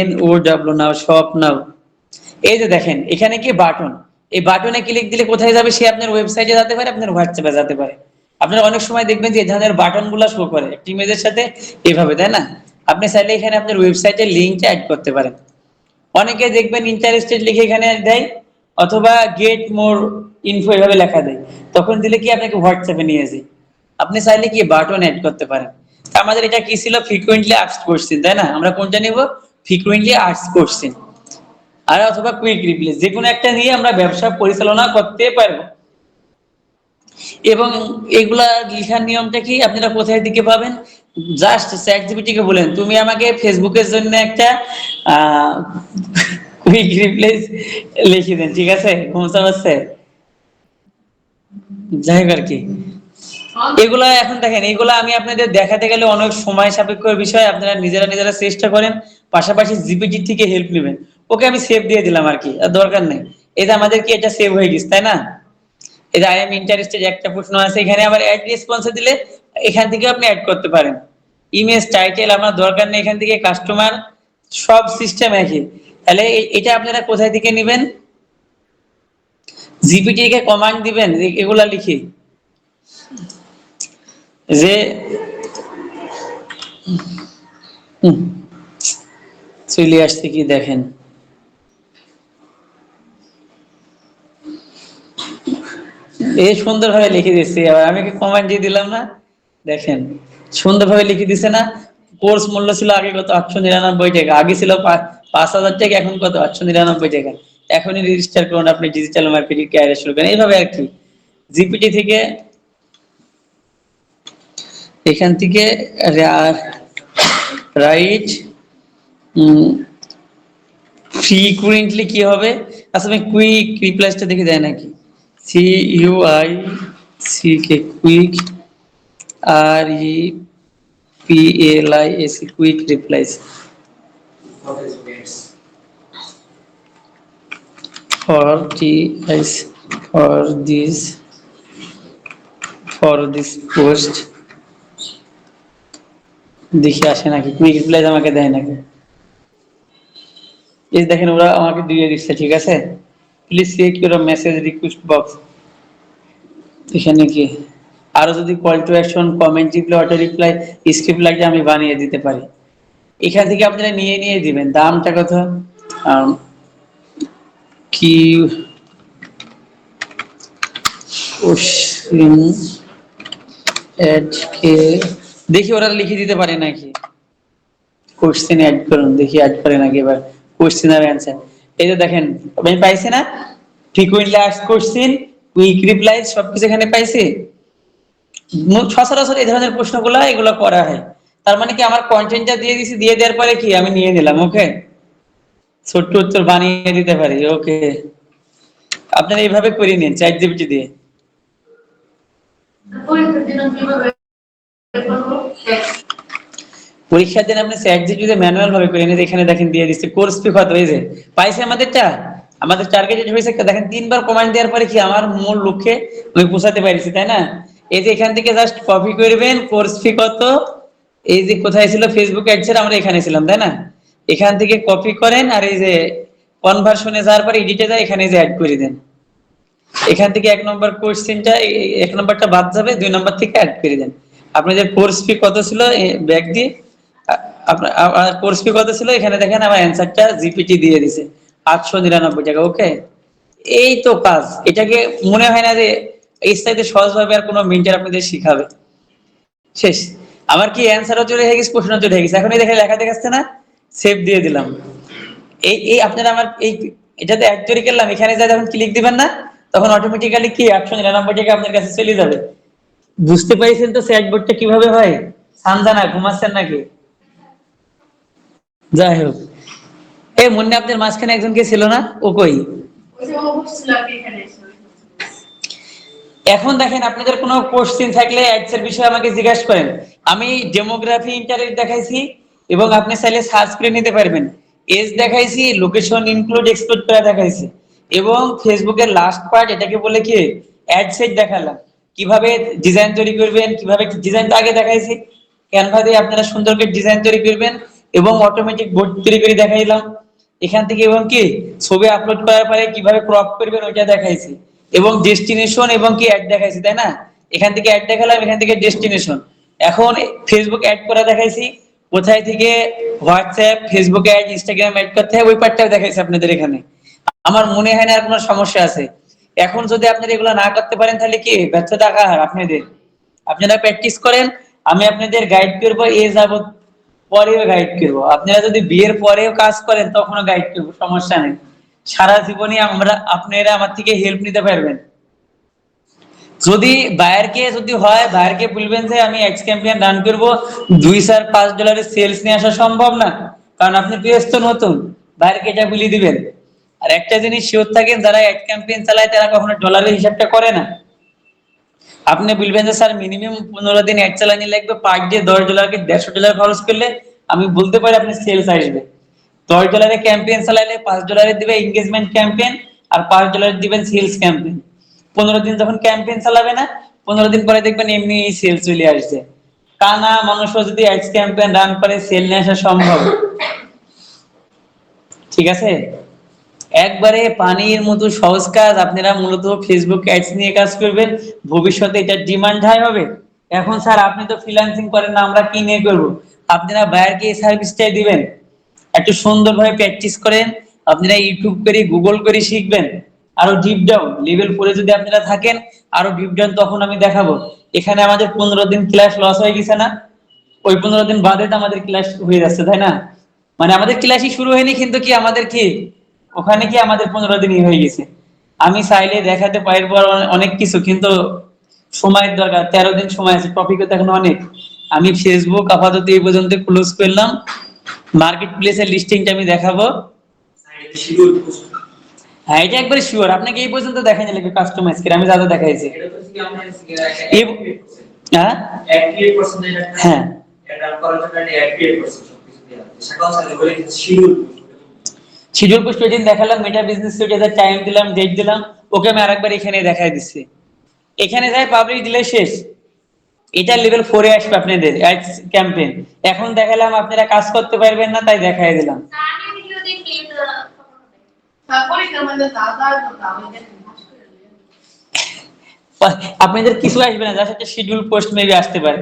[SPEAKER 1] NOW নাও, শপ নাও। এই যে দেখেন এখানে কি বাটন, এই বাটনে ক্লিক দিলে কোথায় যাবে, সে আপনার ওয়েবসাইটে যেতে পারে, আপনার হোয়াটসঅ্যাপে যেতে পারে। আপনারা অনেক সময় দেখবেন যে এই ধরনের বাটন গুলা শো করে একটি ইমেজের সাথে এইভাবে, তাই না। আপনি চাইলে এখানে আপনার ওয়েবসাইটের লিঙ্কটা অ্যাড করতে পারেন। অনেকে দেখবেন ইন্টারেস্টেড লিখে এখানে দেয়, অথবা গেট মোর ইনফো এভাবে লেখা দেয়, তখন দিলে কি আপনাকে হোয়াটসঅ্যাপে নিয়ে যায়। আপনি চাইলে কি বাটন অ্যাড করতে পারেন। তা আমাদের এটা কি ছিল, ফ্রিকোয়েন্টলি আস্কড কোশ্চেন, তাই না? আমরা কোনটা নিব, ফ্রিকোয়েন্টলি আস্কড কোশ্চেন আর অথবা কুইক রিপ্লেস, যে কোনো একটা নিয়ে আমরা ব্যবসা পরিচালনা করতে পারবো। এবং এগুলা লেখার নিয়মটা কি আপনারা কোথায় দিকে পাবেন, জাস্ট চ্যাট জিপিটি কে বলেন তুমি আমাকে ফেসবুকের জন্য একটা কুইক রিপ্লেস লিখে দেন, ঠিক আছে? বুঝতে পারছে? যাই হোক আর কি, এগুলা এখন দেখেন, এগুলা আমি আপনাদের দেখাতে গেলে অনেক সময় সাপেক্ষ বিষয়, আপনারা নিজেরা নিজেরা চেষ্টা করেন, পাশাপাশি জিপিটি থেকে হেল্প নেবেন। ওকে আমি সেভ দিয়ে দিলাম আর কি, আর দরকার নেই। এই যে আমাদের কি এটা সেভ হয়ে গেছে, তাই না? এই যে আই এম ইন্টারেস্টেড একটা প্রশ্ন আছে, এখানে আবার অ্যাড রেসপন্সে দিলে এখান থেকে আপনি অ্যাড করতে পারেন। ইমেজ টাইটেল আমার দরকার নেই, এখান থেকে কাস্টমার, সব সিস্টেম একই। তাহলে এটা আপনারা কোথায় থেকে নেবেন, জিপিটি কে কমান্ড দিবেন এগুলা লিখে, যে চলে আসছে কি দেখেন, এই সুন্দরভাবে লিখে দিচ্ছি, আবার আমি কি কমান্ড দিয়ে দিলাম না, দেখেন সুন্দরভাবে লিখে দিছে না। কোর্স মূল্য ছিল আগে কত, 899 টাকা, আগে ছিল 5,000 টাকা, এখন কত, 899 টাকা। এখনই রেজিস্টার করুন, আপনি ডিজিটাল মার্কেটিং ক্যারিয়ার শুরু করেন, এইভাবে আর কি। জিপিটি থেকে, এখান থেকে রাইট ফ্রিকুয়েন্টলি কি হবে, আচ্ছা আমি কুইক রিপ্লাইসটা দেখে দেয় নাকি, CUICK quick, REPLIS quick replies, for TIS for this post, দেখি আসে নাকি, কুইক রিপ্লাইস আমাকে দেয় নাকি। এই দেখেন ওরা আমাকে দিয়ে দিচ্ছে, ঠিক আছে? Please check your message request box, এখানে কি আরো যদি call to action, comment reply, auto reply, script লাগে আমি বানিয়ে দিতে পারি। এখান থেকে আপনারা নিয়ে নিয়ে দিবেন। দামটা কত, কি দেখি ওরা লিখে দিতে পারে নাকি, কোশ্চেন অ্যাড করুন, দেখি অ্যাড করে নাকি এবার, কোশ্চেন আর অ্যান্সার। এই যে দেখেন আমি পাইছি না, frequently asked question, quick reply, সবকিছু এখানে পাইছি। সচরাচর এই ধরনের প্রশ্নগুলো এগুলো করা হয়। তার মানে কি আমার কন্টেন্টটা দিয়ে দিছি, দিয়ে দেওয়ার পরে কি আমি নিয়ে নিলাম, ওকে, ছোট্ট উত্তর বানিয়ে দিতে পারি, ওকে। আপনারা এইভাবে করে নিন চ্যাট জিপিটি দিয়ে। পরীক্ষার দিন আপনি চ্যাট জিপিটি ম্যানুয়াল ভাবে করে নিন, এখানে দেখেন দিয়ে দিচ্ছে কোর্স ফি কত, এই যে পাইছে আমাদেরটা, আমাদের টার্গেট হয়েছে দেখেন 3 বার কমান্ড দেওয়ার পরে কি আমার মূল লক্ষ্যে আমি পৌঁছাতে পারছি, তাই না? এই যে এখান থেকে জাস্ট কপি করবেন, কোর্স ফি কত, এই যে কোথায় ছিল ফেসবুক অ্যাডসের, আমরা এখানে ছিলাম, তাই না? এখান থেকে কপি করেন, আর এই যে কনভার্সনে যাওয়ার পরে এডিটে যায়, এখানে যে অ্যাড করে দেন। এখান থেকে 1 নম্বর কোশ্চেনটা, 1 নম্বরটা বাদ যাবে, 2 নম্বর থেকে অ্যাড করে দেন। আপনাদের কোর্স ফি কত ছিল, ব্যাক দিয়ে আপনার কোর্স ফি কত ছিল, এখানে দেখেন আমার অ্যান্সারটা জিপিটি দিয়ে দিছে 899 টাকা, ওকে। এই তো কাজ, এটাকে মনে হয় না যে এই চাইতে সহজ ভাবে আর কোনো মিনিটের আপনাদের শিখাবে, শেষ। আমার কি অ্যান্সারও চলে হয়ে গেছে, প্রশ্ন চলে হয়ে গেছে, এখন এই দেখে লেখা দেখাচ্ছে না, সেভ দিয়ে দিলাম। এই এই আপনারা আমার এই এটাতে অ্যাড তৈরি করলাম, এখানে যা যখন ক্লিক দিবেন না, তখন অটোমেটিক্যালি কি 899 টাকা আপনার কাছে চলে যাবে। বুঝতে পারছেন তো চ্যাটবটটা কিভাবে হয়? সানজানা ঘুমাচ্ছেন নাকি? যাই হোক, এই মুন্নি আপনাদের মাঝখানে একজন কে ছিল না, ও কই? এখন দেখেন আপনাদের কোনো কোশ্চেন থাকলে অ্যাডস এর বিষয়ে আমাকে জিজ্ঞাসা করেন। আমি ডেমোগ্রাফি ইন্টারেস্ট দেখাইছি, এবং আপনি চাইলে সার্চ করে নিতে পারবেন। এজ দেখাইছি, লোকেশন ইনক্লুড এক্সক্লুড করে দেখাইছি, এবং ফেসবুকের লাস্ট পার্ট এটাকে বলে কি অ্যাড সেট দেখালাম। কিভাবে ডিজাইন তৈরি করবেন, কিভাবে ডিজাইন তো আগে দেখাইছি, ক্যানভা দিয়ে আপনারা সুন্দর করে ডিজাইন তৈরি করবেন, এবং অটোমেটিক বোর্ড তৈরি করে দেখাইলাম এখান থেকে, এবং কি ছবি আপলোড করার পরে কিভাবে ক্রপ করবেন ওইটা দেখাইছি, এবং ডেস্টিনেশন এবং কি অ্যাড দেখাইছি, তাই না? এখান থেকে অ্যাড দেখালাম, এখান থেকে ডেস্টিনেশন। এখন ফেসবুক অ্যাড করা দেখাইছি, কোথায় থেকে WhatsApp, Facebook ad, Instagram ad করতে হয়, ওই পার্টটাও দেখাইছি আপনাদের এখানে। আমার মনে হয় না আর কোনো সমস্যা আছে। এখন যদি আপনারা এগুলো না করতে পারেন তাহলে কি ব্যর্থতা কার? আপনাদের। আপনারা প্র্যাকটিস করেন, আমি আপনাদের গাইড করবো, এ যাবত পরেও গাইড করবো। আপনারা যদি বিয়ের পরেও কাজ করেন তখনও গাইড করবো, সমস্যা নেই। সারা জীবনে আপনারা আমার থেকে হেল্প নিতে পারবেন। যদি বায়ারকে যদি হয়, বায়ারকে বলবেন যে আমি এক্স ক্যাম্পেইন রান করবো, $2-5 সেলস নিয়ে আসা সম্ভব না, কারণ আপনি পেজ তো নতুন। বায়ারকে এটা বলে দিবেন। আর একটা জিনিস শিওর থাকেন, যারা এড ক্যাম্পেইন চালায় তারা কখনো ডলারের হিসাবটা করে না। আপনি বলবেন যে স্যার মিনিমাম 15 দিন অ্যাড চালানি লাগবে, পার ডে $10 কি $150 খরচ করলে আমি বলতে পারি আপনি সেলস আসবে। $10 ক্যাম্পেইন চালাইলে $5 দিবে এঙ্গেজমেন্ট ক্যাম্পেইন, আর $5 দিবেন সেলস ক্যাম্পেইন। 15 দিন যখন ক্যাম্পেইন চালাবে না, 15 দিন পরে দেখবেন এমনি সেল চলে আসছে। কানা মানুষও যদি অ্যাড ক্যাম্পেইন রান করে সেল নিয়ে আসা সম্ভব। ঠিক আছে, একবারে পানির মতো সহজ কাজ। আপনারা মূলত ফেসবুক অ্যাডস নিয়ে কাজ করবেন, ভবিষ্যতে এটা ডিমান্ড হাই হবে। এখন স্যার আপনি তো ফ্রিল্যান্সিং করেন না, আমরা কি নিয়ে করব? আপনারা বায়ারকে এই সার্ভিসটাই দিবেন। একটু সুন্দরভাবে প্র্যাকটিস করেন, আপনারা ইউটিউব করে গুগল করে শিখবেন। আরো ডিপ ডাউন লেভেল 4 যদি আপনারা থাকেন, আরো ডিপ ডাউন তখন আমি দেখাবো। এখানে আমাদের 15 দিন ক্লাস লস হয়ে গেছে না? ওই 15 দিন বাদে তো আমাদের ক্লাস হয়ে যাচ্ছে, তাই না? মানে আমাদের ক্লাসই শুরু হয়নি, কিন্তু কি আমাদের কি ওখানে কি আমাদের 15 দিনই হয়ে গেছে। আমি চাইলে দেখাতে পারবো অনেক কিছু, কিন্তু সময়ের দরকার। 13 দিন সময় আছে, টপিকও তো এখন অনেক। আমি ফেসবুক আপাতত এই পর্যন্ত ক্লোজ করলাম। মার্কেট প্লেসের লিস্টিংটা আমি দেখাবো। হ্যাঁ, এটা একবারে শিওর। আপনাকে এই পর্যন্ত দেখাই লাগবে কাস্টমাইজ করে, আমি যা যা দেখাইছি। হ্যাঁ হ্যাঁ, শিডিউল পোস্ট ওই দিন দেখালাম, মেটা বিজনেস সুইটে টাইম দিলাম, ডেট দিলাম। ওকে আমি আরেকবার এখানে দেখাই দিচ্ছি। এখানে যাই পাবলিক দিলে শেষ। এটা লেভেল 4 এ আসবে আপনাদের অ্যাডস ক্যাম্পেইন। এখন দেখালাম, আপনারা কাজ করতে পারবেন না তাই দেখাই দিলাম। আপনাদের কিছু আসবে না, যার সাথে শিডিউল পোস্ট মেবি আসতে পারে।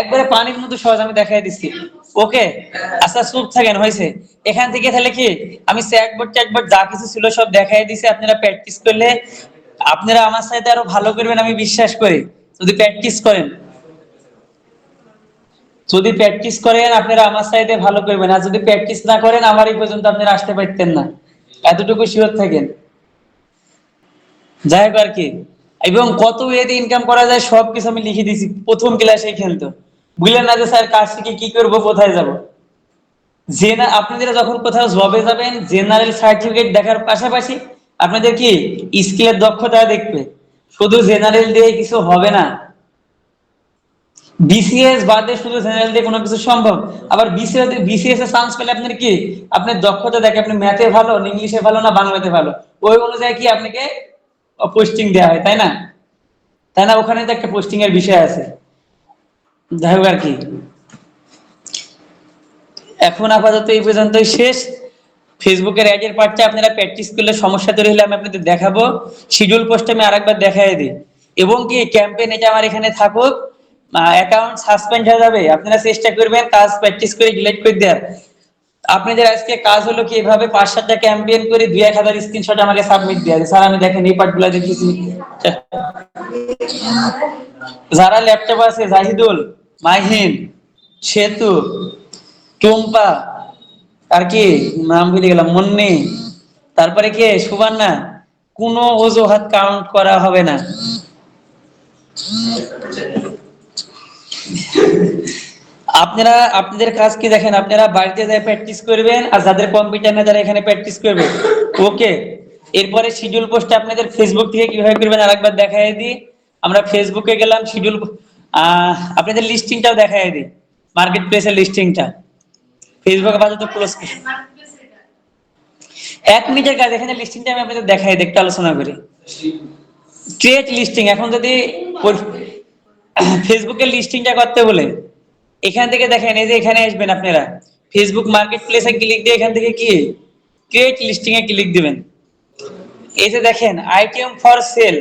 [SPEAKER 1] একবারে পানির মতো সহজ, আমি দেখাই দিচ্ছি। ওকে, আচ্ছা চুপ থাকেন, হয়েছে। এখান থেকে তাহলে কি আমি চ্যাটবট যা কিছু ছিল সব দেখাই দিছি। আপনারা প্র্যাকটিস করলে আপনারা আমার সাথে আরো ভালো করবেন, আমি বিশ্বাস করি। যদি প্র্যাকটিস করেন, যদি প্র্যাকটিস করেন আপনারা আমার সাথে ভালো করবেন। আর যদি প্র্যাকটিস না করেন, আমার এই পর্যন্ত আপনারা আসতে পারতেন না। এতটুকু শিওর থাকেন। যাই হোক আর কি, এবং কত ওয়েতে ইনকাম করা যায় সবকিছু আমি লিখে দিয়েছি প্রথম ক্লাসে। কিন্তু বুঝলেন না যে স্যার কাজ শিখে কি করবো, কোথায় যাব। আপনাদের যখন কোথাও জবে যাবেন, জেনারেল সার্টিফিকেট দেখার পাশাপাশি আপনাদের কি স্কিলের দক্ষতা দেখবে। শুধু জেনারেল দিয়ে কিছু হবে না। বিসিএস বাদে শুধু জেনারেল দিয়ে কোনো কিছু সম্ভব? আবার বিসিএস এর চান্স পেলে আপনার কি, আপনার দক্ষতা দেখে, আপনি ম্যাথে ভালো, ইংলিশে ভালো না বাংলাতে ভালো, ওই অনুযায়ী কি আপনাকে পোস্টিং দেওয়া হয়, তাই না? তাই না? ওখানে তো একটা পোস্টিং এর বিষয় আছে। যাই হোক আর কি, এখন আপাতত এই পর্যন্তই শেষ। ফেসবুকের অ্যাডের পার্টটা আপনারা প্র্যাকটিস করলে সমস্যা তৈরি হলে আমি আপনাদের দেখাবো। শিডিউল পোস্ট আমি আরেকবার দেখাই দিই। এবং কি ক্যাম্পেইন এটা আমার এখানে থাকুক, অ্যাকাউন্ট সাসপেন্ড হয়ে যাবে, আপনারা চেষ্টা করবেন কাজ প্র্যাকটিস করে ডিলিট করে দেওয়ার। আপনাদের আজকে কাজ হলো কি, এভাবে 5-7টা ক্যাম্পেইন করে 2-1000 স্ক্রিনশট আমাকে সাবমিট দেওয়া, স্যার আমি দেখেন এই পার্টগুলো দেখেছি। যারা ল্যাপটপ আছে, জাহিদুল, মাহিন, সেতু, টুম্পা, আর কি নাম ভুলে গেলাম, মুন্নি, তারপরে কে, সুবান্না, কোনো অজুহাত কাউন্ট করা হবে না। আপনারা আপনাদের কাজ কি দেখেন, আপনারা বাড়িতে যায় প্র্যাকটিস করবেন, আর যাদের কম্পিউটার না তারা এখানে প্র্যাকটিস করবে। ওকে, এরপরে শিডিউল পোস্ট আপনাদের ফেসবুক থেকে কিভাবে করবেন আরেকবার দেখাই দিই। আমরা ফেসবুকে গেলাম, শিডিউল আপনাদের লিস্টিংটাও দেখাই দিই, মার্কেট প্লেসের লিস্টিংটা। ফেসবুক আপাতত ক্লোজ। 1 মিনিটের কাজ, এখানে লিস্টিংটা আমি আপনাদের দেখাই দিই, একটু আলোচনা করি। ক্রিয়েট লিস্টিং, এখন যদি ফেসবুকের লিস্টিংটা করতে বলে এখান থেকে দেখেন, এই যে এখানে আসবেন আপনারা, ফেসবুক মার্কেট প্লেসে ক্লিক দিয়ে এখান থেকে কি ক্রিয়েট লিস্টিং এ ক্লিক দিবেন। এই যে দেখেন item for sell,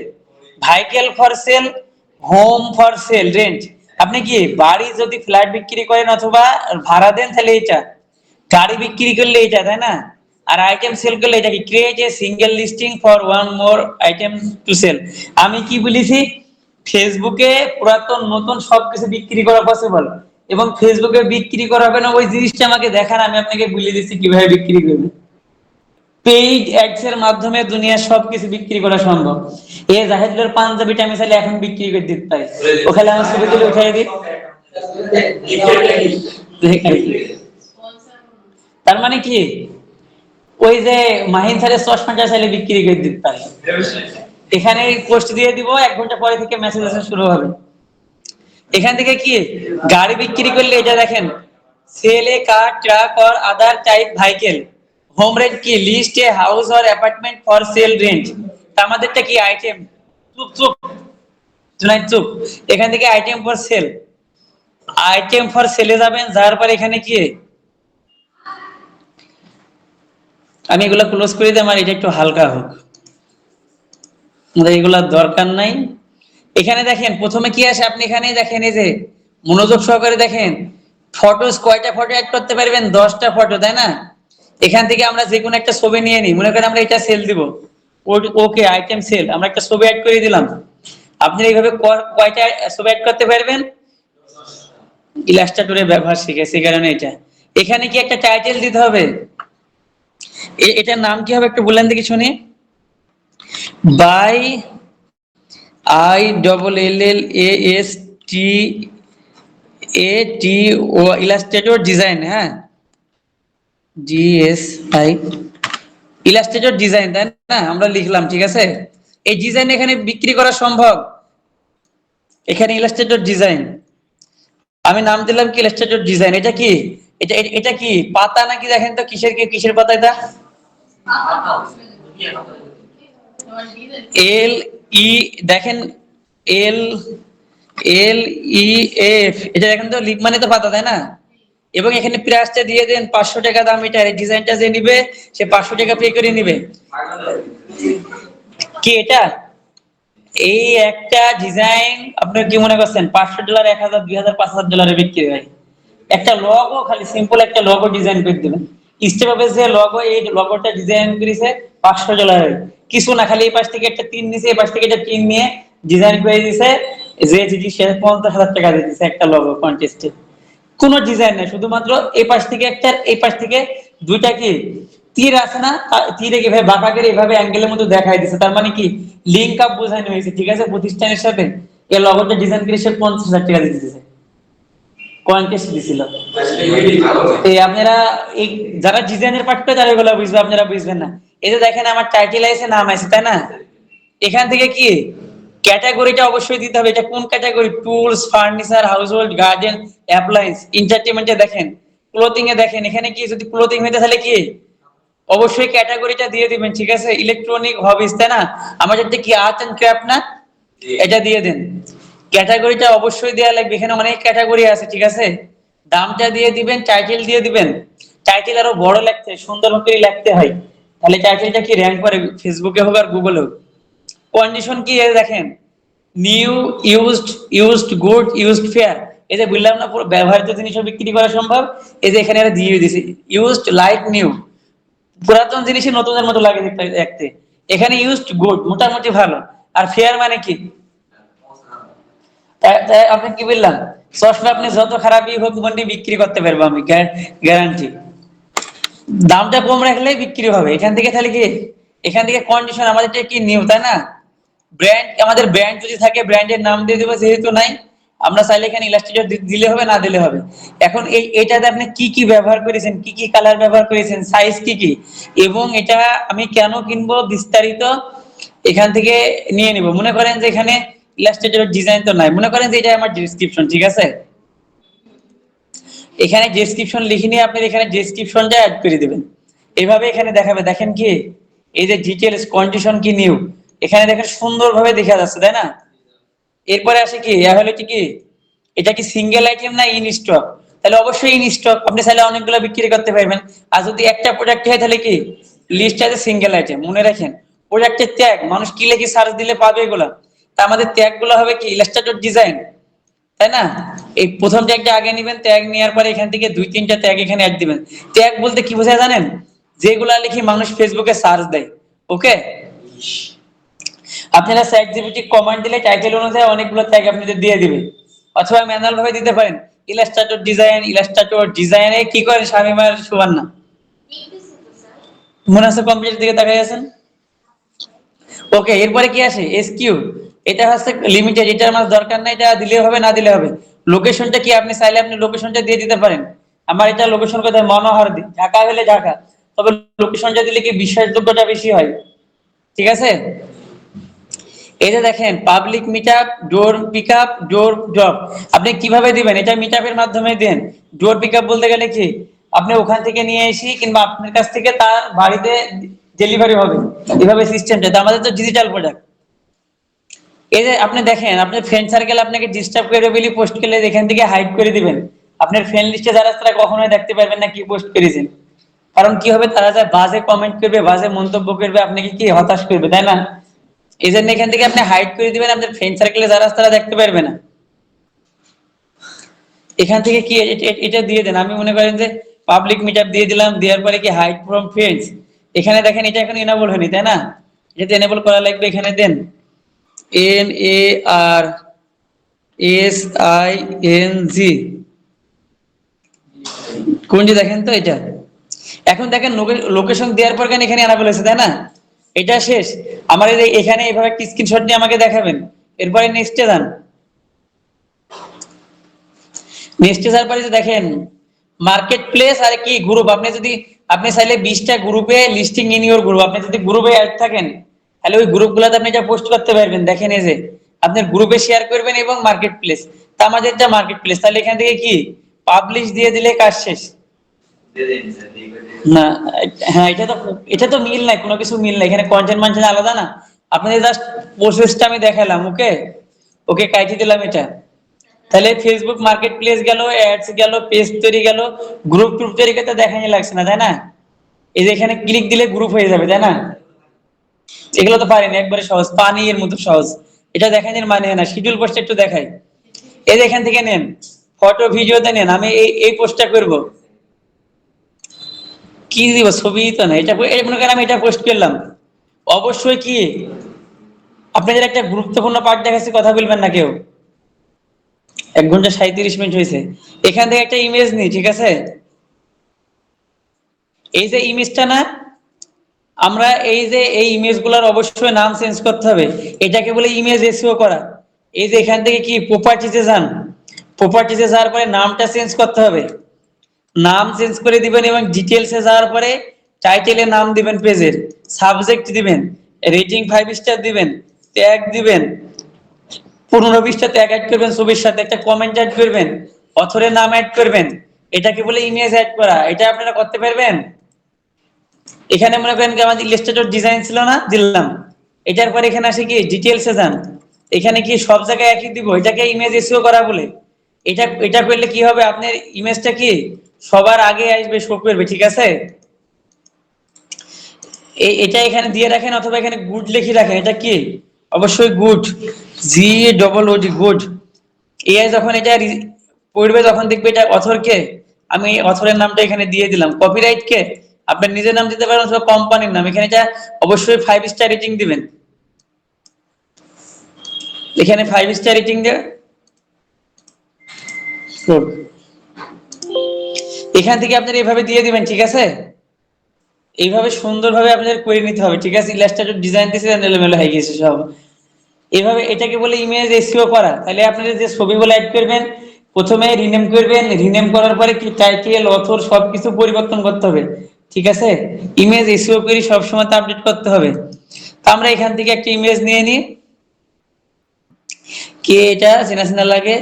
[SPEAKER 1] vehicle for sale, home for sale, rent. আপনি কি বাড়ি যদি ফ্ল্যাট বিক্রি করেন অথবা ভাড়া দেন তাহলে এটা, গাড়ি বিক্রি করলে এটা, তাই না? আর আইটেম সেল করলে এটা কি create a single listing for one more item to sell. আমি কি বলেছি, ফেসবুকে পুরাতন নতুন সবকিছু বিক্রি করা পসিবল, এবং ফেসবুকে বিক্রি করা হবে না ওই জিনিসটা আমাকে দেখান, আমি আপনাকে বলে দিচ্ছি কিভাবে বিক্রি করবে। পেইড অ্যাডস এর মাধ্যমে দুনিয়ার সবকিছু বিক্রি করা সম্ভব। এ জাহেদুলের পাঞ্জাবিটা আমি চাইলে এখন বিক্রি করে দিতে পারি, ওখানে আমার ছবি তুলে উঠাই দিই। তার মানে কি, ওই যে মাহিন স্যারের চশমাটা চাইলে বিক্রি করে দিতে পারি, এখানে পোস্ট দিয়ে দিব, 1 ঘন্টা পরে থেকে মেসেজ আসা শুরু হবে। এখান থেকে কি গাড়ি বিক্রি করলে এটা দেখেন, sell a car, truck or other type vehicle. Home rent কি list a house or apartment for sale rent. আমাদেরটা কি আইটেম, চুপ চুপ জুনাইদ চুপ, এখান থেকে item for sale, item for সেলে যাবেন, যার পর এখানে কি আমি এগুলা ক্লোজ করে দিই, আমার এটা একটু হালকা হোক, আমাদের এগুলা দরকার নাই। এখানে দেখেন প্রথমে কি আসে, আপনি এখানে দেখেন, এই যে মনোযোগ সহকারে দেখেন, ফটোস কয়টা ফটো অ্যাড করতে পারবেন, 10টা ফটো, তাই না? এখান থেকে আমরা যে কোনো একটা ছবি নিয়ে নিই, মনে করেন আমরা এটা সেল দিব, ওকে আইটেম সেল, আমরা একটা ছবি অ্যাড করে দিলাম। আপনি এইভাবে কয়টা ছবি অ্যাড করতে পারবেন, ইলাস্ট্রেটরের ব্যবহার শিখেছি কারণে এটা। এখানে কি একটা টাইটেল দিতে হবে, এটার নাম কি হবে একটু বললেন দেখি শুনি। বাই ILLASTATO ইলাস্ট্রেটর ডিজাইন, হ্যাঁ GSI ইলাস্ট্রেটর ডিজাইন, তাই না? আমরা লিখলাম, ঠিক আছে। এই ডিজাইন এখানে বিক্রি করা সম্ভব, এখানে ইলাস্ট্রেটর ডিজাইন, আমি নাম দিলাম কি ইলাস্ট্রেটর ডিজাইন। এটা কি, এটা কি পাতা নাকি, দেখেন তো কিসের কি কিসের পাতা এটা, এল ই, দেখেন এল এল ই এফ, এটা দেখেন তো লিপ মানে তো পাতা, তাই না? এবং এখানে প্রাইসটা দিয়ে দেন 500 টাকা দাম, এটা এই ডিজাইনটা যে নিবে সে 500 টাকা পে করে নিবে। কি এটা, এই একটা ডিজাইন আপনার কি মনে করছেন $500, 1000, 2000, $5000 বিক্রি হয়। একটা লোগো, খালি সিম্পল একটা লোগো ডিজাইন করে দিবেন, স্টেপ অফ যে লোগো, এই লোগোটা ডিজাইন করেছে $500, কিছু না, খালি এই পাশ থেকে একটা তিন নিচে, এই পাশ থেকে একটা তিন নিয়ে ডিজাইন করে দিয়েছে, যে জিনিস সে 50,000 টাকা দিয়ে দিচ্ছে একটা লোগো কন্টেস্টে। কোনো ডিজাইন নেই, শুধুমাত্র এই পাশ থেকে একটা, এই পাশ থেকে দুইটা কি তীর আছে না, তীরে কিভাবে বাঁকা করে এইভাবে অ্যাঙ্গেলের মতো দেখাই দিচ্ছে, তার মানে কি লিংক আপ বোঝানো হয়েছে, ঠিক আছে, প্রতিষ্ঠানের সাথে। এই লগোটা ডিজাইন করে সে 50,000 টাকা দিয়ে দিতেছে, কন্টেস্ট দিছিল। এই আপনারা এই যারা ডিজাইনের পার্ট করে তারা এগুলো বুঝবে, আপনারা বুঝবেন না। এই যে দেখেন আমার টাইটেল আছে, নাম আছে, তাই না? এখান থেকে কি ক্যাটাগরিটা অবশ্যই দিতে হবে, এটা কোন category, tools, furniture, household, garden, appliance, এন্টারটেইনমেন্টে দেখেন, ক্লোথিং এ দেখেন, এখানে কি যদি ক্লোথিং হইতে তাহলে কি অবশ্যই ক্যাটাগরিটা দিয়ে দিবেন, ঠিক আছে। ইলেকট্রনিক হবিস, তাই না? আমাদের কি আর্ট এন্ড ক্রাফট না, এটা দিয়ে দেন, ক্যাটাগরিটা অবশ্যই দেয়া লাগবে, এখানে অনেক ক্যাটাগরি আছে, ঠিক আছে। দামটা দিয়ে দিবেন, টাইটেল দিয়ে দিবেন, টাইটেল আরো বড় লিখতে সুন্দর করে লিখতে হয়, তাহলে টাইটেলটা কি র‍্যাঙ্ক করে ফেসবুকে হোক আর গুগলে হোক। কন্ডিশন কি দেখেন, new, used good, used fair, এই যে বললাম না পুরো ব্যবহৃত জিনিসও বিক্রি করা সম্ভব, এই যে এখানে এরা দিয়ে দিয়েছে ইউজড লাইক নিউ, পুরাতন জিনিসই নতুনের মতো লাগে দেখতে। এখানে ইউজড গুড মোটামুটি ভালো, আর ফেয়ার মানে কি, আপনি কি বললাম, চশমা আপনি যত খারাপই হোক মন্ডি বিক্রি করতে পারবো আমি, গ্যারান্টি। দামটা কম রাখলেই বিক্রি হবে। এখান থেকে তাহলে কি, এখান থেকে কন্ডিশন আমাদের কি নিউ, তাই না? ব্র্যান্ড, আমাদের ব্র্যান্ড যদি থাকে ব্র্যান্ডের নাম দিয়ে দেবো, যেহেতু নাই আমরা চাইলে এখানে ইলাস্ট্রেটর দিলে হবে, না দিলে হবে। এখন এইটাতে আপনি কি কি ব্যবহার করেছেন, কি কি কালার ব্যবহার করেছেন, সাইজ কি কি, এবং এটা আমি কেন কিনবো বিস্তারিত এখান থেকে নিয়ে নিব। মনে করেন যে এখানে ইলাস্ট্রেটর ডিজাইন তো নাই, মনে করেন যে এটা আমার ডেসক্রিপশন, ঠিক আছে। এখানে ডেসক্রিপশন লিখে নিয়ে আপনি এখানে ডেসক্রিপশনটা অ্যাড করে দিবেন, এইভাবে এখানে দেখাবে। দেখেন কি এই যে ডিটেইলস, কন্ডিশন কি নিউ, এখানে দেখেন সুন্দরভাবে দেখা যাচ্ছে, তাই না? এরপরে আসে কি অ্যাভেলেবিলিটি, কি এটা কি সিঙ্গেল আইটেম না ইন স্টক, তাহলে অবশ্যই ইন স্টক, আপনি চাইলে অনেকগুলো বিক্রি করতে পারবেন। আর যদি একটা প্রোডাক্ট হয় তাহলে কি লিস্ট আছে সিঙ্গেল আইটেম। মনে রাখেন প্রোডাক্টের ট্যাগ মানুষ কি লিখে সার্চ দিলে পাবে এগুলা, তা আমাদের ট্যাগ গুলো হবে কি ইলাস্ট্রেটর ডিজাইন, তাই না? এই প্রথম ট্যাগটা আগে নেবেন, ট্যাগ নেওয়ার পরে এখান থেকে 2-3টা ট্যাগ এখানে অ্যাড দিবেন। ট্যাগ বলতে কি বোঝায় জানেন, যেগুলা লিখি মানুষ ফেসবুকে সার্চ দেয়। ওকে, আপনারা চ্যাট জিপিটি কমান্ড দিলে টাইটেল অনুযায়ী অনেকগুলো ট্যাগ আপনাদের দিয়ে দিবে, অথবা ম্যানুয়াল ভাবে দিতে পারেন। ইলাস্ট্রেটর ডিজাইনে কি করেন শামীম আর সুবর্ণা? মনে আছে কম্পিউটার দিকে তাকাই আছেন? ওকে, এরপরে কি আসে? এসকিউ। এটা হচ্ছে লিমিটেড, এটা আমার দরকার নাই, এটা দিলে হবে না দিলে হবে। লোকেশনটা কি, আপনি চাইলে আপনি লোকেশনটা দিয়ে দিতে পারেন। আমার এটা লোকেশন কোথায়? মনোহরদী, ঢাকা হলে ঢাকা, তবে লোকেশনটা দিলে কি বিশ্বাসযোগ্যতা বেশি হয়। ঠিক আছে, এই যে দেখেন পাবলিক মিটআপ, ডোর পিকআপ, ডোর ড্রপ। আপনি কিভাবে দিবেন? এটা মিটআপের মাধ্যমে দেন। ডোর পিকআপ বলতে গেলে কি, আপনি ওখান থেকে নিয়ে এসে কিংবা আপনার কাছ থেকে তার বাড়িতে ডেলিভারি হবে, এভাবে সিস্টেমটা। আমাদের তো ডিজিটাল প্রোডাক্ট। এই যে আপনি দেখেন আপনার ফ্রেন্ড সার্কেল আপনাকে ডিস্টার্ব করে বলে পোস্ট করলে এখান থেকে হাইড করে দিবেন। আপনার ফ্রেন্ড লিস্টে যারা তারা কখনোই দেখতে পারবেন না কি পোস্ট করেছেন। কারণ কি হবে, তারা যা বাজে কমেন্ট করবে, বাজে মন্তব্য করবে, আপনাকে কি হতাশ করবে, তাই না? এই জন্য এখান থেকে আপনি হাইড করে দিবেন, আপনার ফ্রেন্ড সার্কেলে যারা আছে তারা দেখতে পারবে না। এখান থেকে কি এটা দিয়ে দেন। আমি মনে করেন যে পাবলিক মিটআপ দিয়ে দিলাম, দেওয়ার পরে কি হাইড ফ্রম ফ্রেন্ডস, এখানে দেখেন এটা এখন এনেবল হয়নি, তাই না? এটা এনেবল করা লাগবে। এখানে দেন NARSING, কোনটি দেখেন তো এটা। এখন দেখেন লোকেশন দেওয়ার পর কেন এখানে এনেবল হয়েছে, তাই না? এটা শেষ। আমার এখানে এভাবে একটা স্ক্রিনশট নিয়ে আমাকে দেখাবেন। এরপরে নেক্সটে যান। নেক্সটে যাওয়ার পরে যে দেখেন মার্কেট প্লেস আর কি গ্রুপ। আপনি যদি আপনি চাইলে 20টা গ্রুপে লিস্টিং ইন ইউর গ্রুপ, আপনি যদি গ্রুপে অ্যাড থাকেন তাহলে ওই গ্রুপগুলোতে আপনি এটা পোস্ট করতে পারবেন। দেখেন এই যে আপনার গ্রুপে শেয়ার করবেন এবং মার্কেট প্লেস। তা আমাদের যা মার্কেট প্লেস, তাহলে এখান থেকে কি পাবলিশ দিয়ে দিলে কাজ শেষ। না, হ্যাঁ, এটা তো মিল নাই, কোনো কিছু মিল নাই এখানে, কন্টেন্ট মানছেন আলাদা না। আপনাদের জাস্ট প্রসেসটা আমি দেখালাম। ওকে, ওকে কাইটি দিলাম এটা। তাহলে ফেসবুক মার্কেট প্লেস গেল, অ্যাডস গেল, পেজ তৈরি গেল, গ্রুপ টুপ তৈরি করতে দেখানি লাগছে না, তাই না? এই যে এখানে ক্লিক দিলে গ্রুপ হয়ে যাবে, তাই না? এগুলো তো পারেন, একবারে সহজ, পানি এর মতো সহজ। এটা দেখানোর মানে না, শিডিউল পোস্ট একটু দেখাই। এই যে এখান থেকে নেন, ফটো ভিডিওতে নেন। আমি এই পোস্টটা করব, কি দিব? ছবি তো না, এটা এই মনে করেন আমি এটা পোস্ট করলাম। অবশ্যই কি আপনাদের একটা গুরুত্বপূর্ণ পার্ট দেখাচ্ছি, কথা বলবেন না কেউ। 1 ঘন্টা 37 মিনিট হয়েছে। এখান থেকে একটা ইমেজ নিই, ঠিক আছে? এই যে ইমেজটা না, আমরা এই যে এই ইমেজগুলোর অবশ্যই নাম চেঞ্জ করতে হবে। এটাকে বলে ইমেজ এসইও করা। এই যে এখান থেকে কি প্রপার্টিজে যান, প্রপার্টিজে যাওয়ার পরে নামটা চেঞ্জ করতে হবে। নাম চেঞ্জ করে দিবেন এবং ডিটেলসে যাওয়ার পরে টাইটেলের নাম দিবেন, পেজের সাবজেক্ট দিবেন, রেটিং 5 স্টার দিবেন, ট্যাগ দিবেন, 15-20টা ট্যাগ অ্যাড করবেন, ছবির সাথে একটা কমেন্ট অ্যাড করবেন, অথরের নাম অ্যাড করবেন। এটাকে বলে ইমেজ অ্যাড করা। এটা আপনারা করতে পারবেন। এখানে মনে করেন কি আমাদের ইলাস্ট্রেটর ডিজাইন ছিল না, দিলাম। এটার পরে এখানে আসে কি ডিটেলসে যান, এখানে কি সব জায়গায় একই দিব, এটাকে ইমেজ এসইও করা বলে। এটা এটা করলে কি হবে, আপনার ইমেজটা কি সবার আগে আসবে, শো করবে, ঠিক আছে? এটা এখানে দিয়ে রাখেন, অথবা এখানে গুড লিখে রাখেন। এটা কি অবশ্যই গুড, GOOD, গুড। এআই যখন এটা পড়বে তখন দেখবে এটা অথর কে, আমি অথরের নামটা এখানে দিয়ে দিলাম। কপিরাইট কে, আপনার নিজের নাম দিতে পারেন অথবা কোম্পানির নাম। এখানে এটা অবশ্যই 5 স্টার রেটিং দিবেন। এখানে 5 স্টার রেটিং দিয়ে এখান থেকে আপনারা এইভাবে দিয়ে দিবেন, ঠিক আছে? এইভাবে সুন্দরভাবে আপনাদের করে নিতে হবে, ঠিক আছে? ইলাস্ট্রেটর ডিজাইন দিয়েছে, এলোমেলো হয়ে গেছে সব। এভাবে এটাকে বলে ইমেজ এসইও করা। তাহলে আপনাদের যে ছবিগুলো অ্যাড করবেন, প্রথমে রিনেম করবেন, রিনেম করার পরে কি টাইটেল, অথর সবকিছু পরিবর্তন করতে হবে, ঠিক আছে? ইমেজ এসইও করে সবসময় তা আপডেট করতে হবে। তো আমরা এখান থেকে একটা ইমেজ নিয়ে নিই। কে এটা চেনা চেনা লাগে,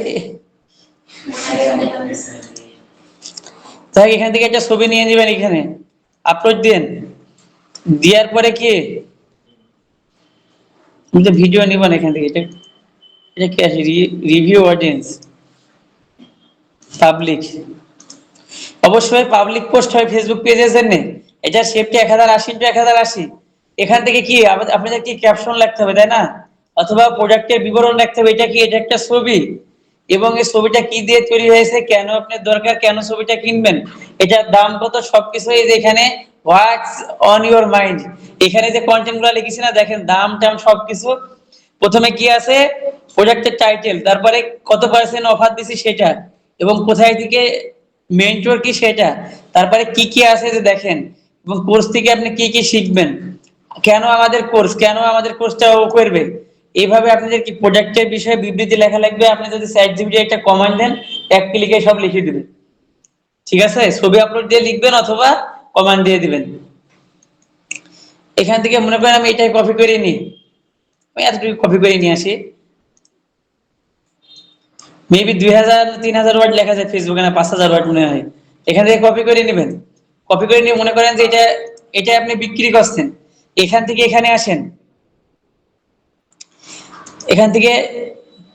[SPEAKER 1] তাই এখান থেকে একটা ছবি নিয়ে নেবেন, এখানে আপলোড দেন। দেওয়ার পরে কি ভিডিও নিবেন এখান থেকে। এটা এটা কি আছে, রিভিউ অডিয়েন্স, পাবলিক। অবশ্যই পাবলিক পোস্ট হয় ফেসবুক পেজের জন্য। এটা সেফটি 1080x1080। এখান থেকে কি আপনাদের কি ক্যাপশন লিখতে হবে, তাই না? অথবা প্রোডাক্টের বিবরণ লিখতে হবে। এটা কি, এটা একটা ছবি, এবং এই ছবিটা কি দিয়ে তৈরি হয়েছে, কেন আপনার দরকার, কেন ছবিটা কিনবেন, এটার দাম কত, সবকিছু এই যে এখানে হোয়াটস অন ইউর মাইন্ড, এখানে যে কন্টেন্ট গুলো লিখেছি না দেখেন, দাম টাম সবকিছু। প্রথমে কি আছে, প্রোডাক্টের টাইটেল, তারপরে কত পার্সেন্ট অফার দিছি সেটা, এবং কোথায় থেকে মেন্টর কি সেটা, তারপরে কি কি আছে যে দেখেন, এবং কোর্স থেকে আপনি কি কি শিখবেন, কেন আমাদের কোর্স, কেন আমাদের কোর্সটা ও করবে। এইভাবে আপনাদের কি প্রোডাক্টের বিষয়ে বিবৃতি লেখা লাগবে। আপনি যদি চ্যাট জিপিটি একটা কমান্ড দেন, এক ক্লিকে সব লিখে দিবে। ঠিক আছে, ছবি আপলোড দিয়ে লিখবেন অথবা কমান্ড দিয়ে দিবেন। এখান থেকে মনে করেন আমি এটাই কপি করে নিই, আমি এতটুকু কপি করে নিয়ে আসি, মেবি 2000-3000 ওয়ার্ড লেখা যায় ফেসবুকে, না 5000 ওয়ার্ড মনে হয়। এখান থেকে কপি করে নেবেন, কপি করে নিয়ে মনে করেন যে এটা এটা আপনি বিক্রি করছেন। এখান থেকে এখানে আসেন, এখান থেকে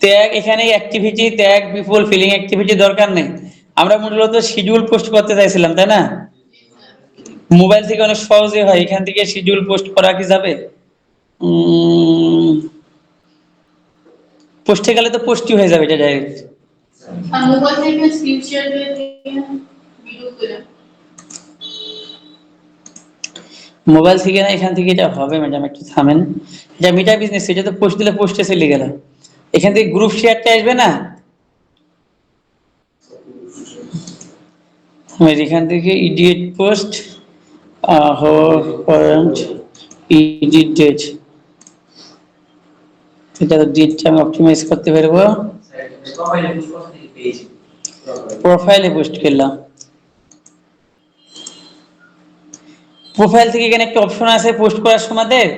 [SPEAKER 1] ট্যাগ, এখানে অ্যাক্টিভিটি ট্যাগ বিপুল ফিলিং অ্যাক্টিভিটি দরকার নেই। আমরা মূলত শিডিউল পোস্ট করতে চাইছিলাম, তাই না? মোবাইল থেকে অনেক সহজে হয়, এখান থেকে শিডিউল পোস্ট করা কি যাবে? পোস্টে গেলে তো পোস্টই হয়ে যাবে এটা ডাইরেক্ট।
[SPEAKER 2] আর মোবাইল থেকে স্ক্রিনশট দিয়ে ভিডিও করে
[SPEAKER 1] মোবাইল থেকে না, এখান থেকে এটা হবে ম্যাডাম, একটু থামেন। এটা মিটা বিজনেস, এটা তো পোস্ট দিলে পোস্টে চলে গেল। এখান থেকে গ্রুপ শেয়ারটা আসবে না, এখান থেকে edit post current edit date, এটা ডেটটা আমি অপটিমাইজ করতে পারবো। প্রোফাইলে পোস্ট করলাম, প্রোফাইল থেকে এখানে একটা অপশন আছে পোস্ট করার সময়,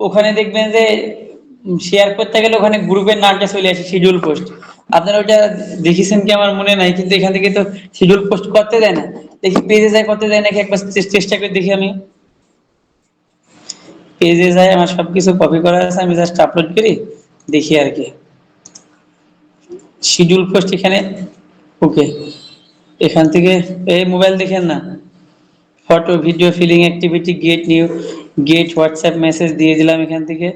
[SPEAKER 1] ওখানে দেখবেন যে শেয়ার করতে গেলে ওখানে গ্রুপের নামটা চলে আসে শিডিউল পোস্ট। আপনারা ওটা দেখেছেন কি আমার মনে নাই, কিন্তু এখান থেকে তো শিডিউল পোস্ট করতে দেয় না। দেখি পেজে যায়, করতে দেয় নাকি, একবার চেষ্টা করে দেখি। আমি পেজে যাই, আমার সবকিছু কপি করা আছে, আমি জাস্ট আপলোড করি, দেখি আর কি। শিডিউল পোস্ট এখানে, ওকে। এখান থেকে এই মোবাইল দেখেন না, photo video feeling activity get new, get WhatsApp message দিয়ে দিলাম এখান থেকে,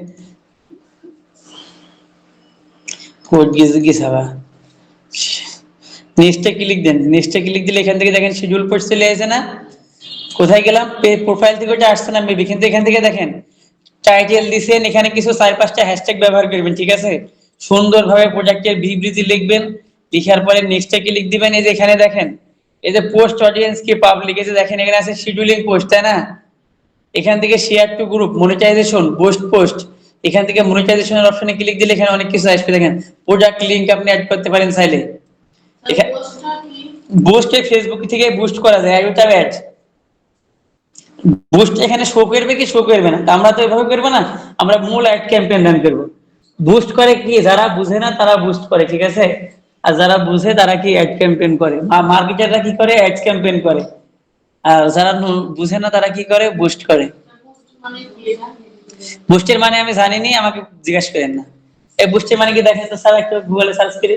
[SPEAKER 1] কোড গিয়েছে। নেক্সটে ক্লিক দেন, নেক্সটে ক্লিক দিলে এখান থেকে দেখেন শিডিউল পোস্ট চলে আসে না। কোথায় গেলাম, প্রোফাইল থেকে ওটা আসছে না মেবি, কিন্তু এখান থেকে দেখেন টাইটেল দিছেন, এখানে কিছু 4-5টা হ্যাশট্যাগ ব্যবহার করবেন। ঠিক আছে, সুন্দরভাবে প্রোডাক্টের বিবৃতি লিখবেন, লিখার পরে নেক্সটে ক্লিক দিবেন। এই যে এখানে দেখেন, এই যে পোস্ট অডিয়েন্স কি পাবলিক, এই যে দেখেন এখানে আছে শিডিউলিং পোস্ট, তাই না? এখান থেকে share to group, monetisation, boost post, এখান থেকে মনিটাইজেশনের অপশনে ক্লিক দিলে এখানে অনেক কিছু আসবে। দেখেন প্রোডাক্ট লিংক আপনি অ্যাড করতে পারেন চাইলে। এখানে
[SPEAKER 2] পোস্টটা কি
[SPEAKER 1] বুস্টে ফেসবুক থেকে বুস্ট করা যায়, ওটা অ্যাড বুস্ট এখানে শো করবে কি শো করবে না, আমরা তো এভাবে করবো না, আমরা মূল অ্যাড ক্যাম্পেইন রান করবো। বুস্ট করে কি, যারা বুঝে না তারা বুস্ট করে, ঠিক আছে, আর যারা বুঝে তারা কি অ্যাড ক্যাম্পেইন করে, মার্কেটাররা কি করে, অ্যাড ক্যাম্পেইন করে, আর যারা বুঝে না তারা কি করে, বুস্ট করে।
[SPEAKER 2] পোস্ট মানে কি এটা
[SPEAKER 1] বুস্টের মানে আমি জানিনি, আমাকে জিজ্ঞাসা করেন না। এই বুস্টের মানে কি দেখেন তো স্যার, একটু গুগলে সার্চ করি।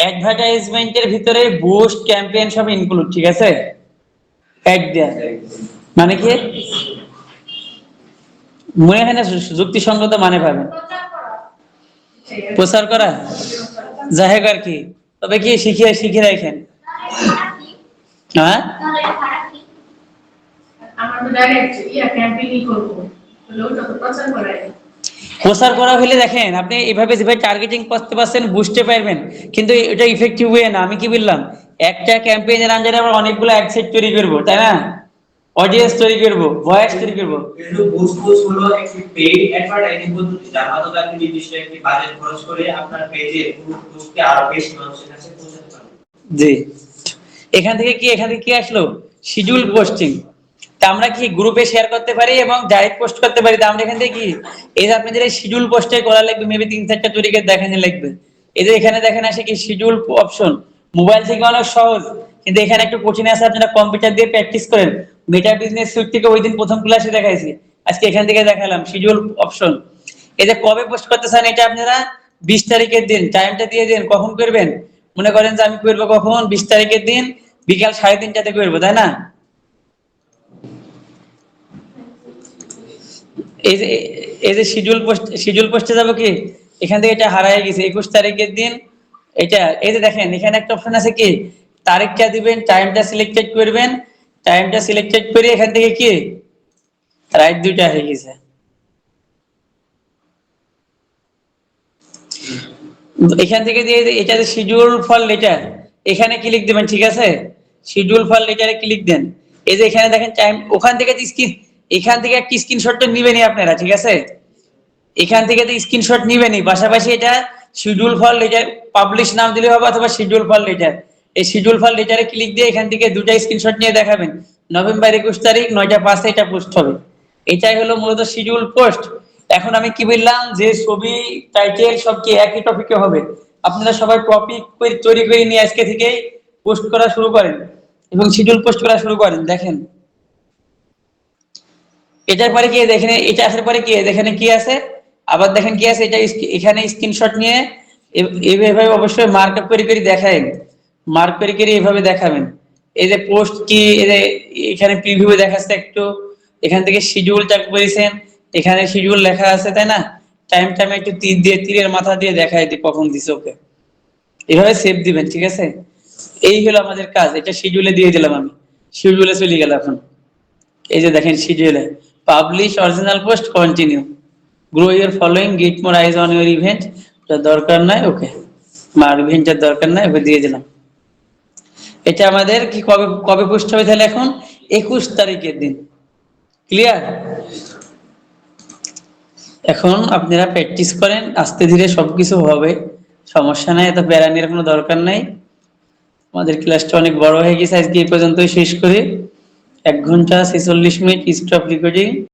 [SPEAKER 1] অ্যাডভার্টাইজমেন্টের ভিতরে বুস্ট ক্যাম্পেইন সব ইনক্লুড, ঠিক আছে। অ্যাড দেয়া মানে কি, মনে হয় না যুক্তিসঙ্গত মানে পাবেন, প্রচার করা, যাই হোক আর কি। তবে কি শিখে শিখে রাখেন, হ্যাঁ।
[SPEAKER 2] আমরা তো ডাইরেক্ট ক্যাম্পেইনই করব, হলো ওটা তো প্রচার করাই।
[SPEAKER 1] প্রচার করা হলে দেখেন আপনি এভাবে যেভাবে টার্গেটিং করতে পারছেন বুঝতে পারবেন, কিন্তু এটা ইফেক্টিভ ওয়ে না। আমি কি বললাম, একটা ক্যাম্পেইনের আন্ডারে আমরা অনেকগুলো অ্যাড সেট তৈরি করবো, তাই না? অডিয়েন্স তৈরি করবো, ভয়েস তৈরি করবো।
[SPEAKER 3] কিন্তু বুস্ট পোস্ট হলো একটি পেইড অ্যাডভার্টাইজিং পদ্ধতি, যার মাধ্যমে আপনি নির্দিষ্ট একটি বাজেট খরচ করে আপনার পেজে পুরো পোস্টকে আরো বেশি মানুষের কাছে পৌঁছাতে পারবেন।
[SPEAKER 1] জি, এখান থেকে কি আসলো, শিডিউল পোস্টিং। তা আমরা কি গ্রুপে শেয়ার করতে পারি এবং ডাইরেক্ট পোস্ট করতে পারি। তা আমরা এখান থেকে কি, এই যে আপনাদের এই শিডিউল পোস্টে করা লাগবে, মেবি 3-4টা তরিকে দেখানো লাগবে। এই যে এখানে দেখেন আসে কি শিডিউল অপশন, মোবাইল থেকে অনেক সহজ, কিন্তু এখানে একটু কঠিন আছে, আপনারা কম্পিউটার দিয়ে প্র্যাকটিস করেন। মেটা বিজনেস সুইট থেকে ওই দিন প্রথম ক্লাসে দেখাইছি, আজকে এখান থেকে দেখালাম শিডিউল অপশন। এই যে কবে পোস্ট করতে চান, এটা আপনারা 20 তারিখের দিন টাইমটা দিয়ে দিন, কখন করবেন। মনে করেন যে আমি করবো কখন, 20 তারিখের দিন বিকাল 3:30টাতে করবো, তাই না? এই যে শিডিউল পোস্টে যাবো কি, এখান থেকে এটা হারাই গেছে, 21 তারিখের দিন। এটা এই যে দেখেন এখানে একটা অপশন আছে কি, তারিখটা দিবেন, টাইমটা সিলেক্টেড করবেন, টাইমটা সিলেক্টেড করে এখান থেকে কি রাইট দুইটা হয়ে গেছে। এখান থেকে দিয়ে এটা যে শিডিউল ফর লেটার, এখানে ক্লিক দিবেন, ঠিক আছে? শিডিউল ফর লেটারে ক্লিক দেন। এই যে এখানে দেখেন টাইম, ওখান থেকে এখান থেকে একটা স্ক্রিনশট তো নিবেনই আপনারা, ঠিক আছে? এখান থেকে তো স্ক্রিনশট নিবেনই, পাশাপাশি এটা শিডিউল ফর লেটার পাবলিশ নাম দিলে হবে অথবা শিডিউল ফর লেটার। এই শিডিউল ফর লেটারে ক্লিক দিয়ে এখান থেকে দুটা স্ক্রিনশট নিয়ে দেখাবেন। নভেম্বর 21 তারিখ 9টা 5 এটা পোস্ট হবে। এটাই হলো মূলত শিডিউল পোস্ট। এখন আমি কি বললাম যে ছবি টাইটেল সব কি একই টপিকে হবে। আপনারা সবাই টপিক তৈরি করে নিয়ে আজকে থেকে পোস্ট করা শুরু করেন এবং শিডিউল পোস্ট করা শুরু করেন। দেখেন এটার পরে কি দেখেন, এটা আসার পরে কি দেখেন কি আছে, আবার দেখেন কি আছে, এটা এখানে স্ক্রিনশট নিয়ে এইভাবে অবশ্যই মার্কআপ করে করে দেখায়, মার্ক করে করে এইভাবে দেখাবেন। এই যে পোস্ট কি, এই যে এখানে প্রিভিউ দেখাচ্ছে একটু, এখান থেকে শিডিউল চাক করেছেন, এখানে শিডিউল লেখা আছে তাই না, টাইম টাইমে একটু তীর দিয়ে তীরের মাথা দিয়ে দেখায় দিই কখন দিছে ওকে, এভাবে সেভ দিবেন, ঠিক আছে? এই হলো আমাদের কাজ। এটা শিডিউলে দিয়ে দিলাম, আমি শিডিউলে চলে গেল। এখন এই যে দেখেন শিডিউলে publish original post continue grow your following get more eyes on your event, এটা দরকার নাই, ওকে মার ইভেন্টের দরকার নাই, ওকে দিয়ে দিলাম। এটা আমাদের কি কবে কবে পোস্ট হবে তাহলে? এখন 21 তারিখের দিন। ক্লিয়ার? এখন আপনারা প্র্যাকটিস করেন, আস্তে ধীরে সবকিছু হবে, সমস্যা নাই, এত প্যারা নেওয়ার কোনো দরকার নাই। আমাদের ক্লাসটা অনেক বড় হয়ে গেছে, আজকে এই পর্যন্তই শেষ করি। 1 ঘন্টা 46 মিনিট স্টপ রেকর্ডিং।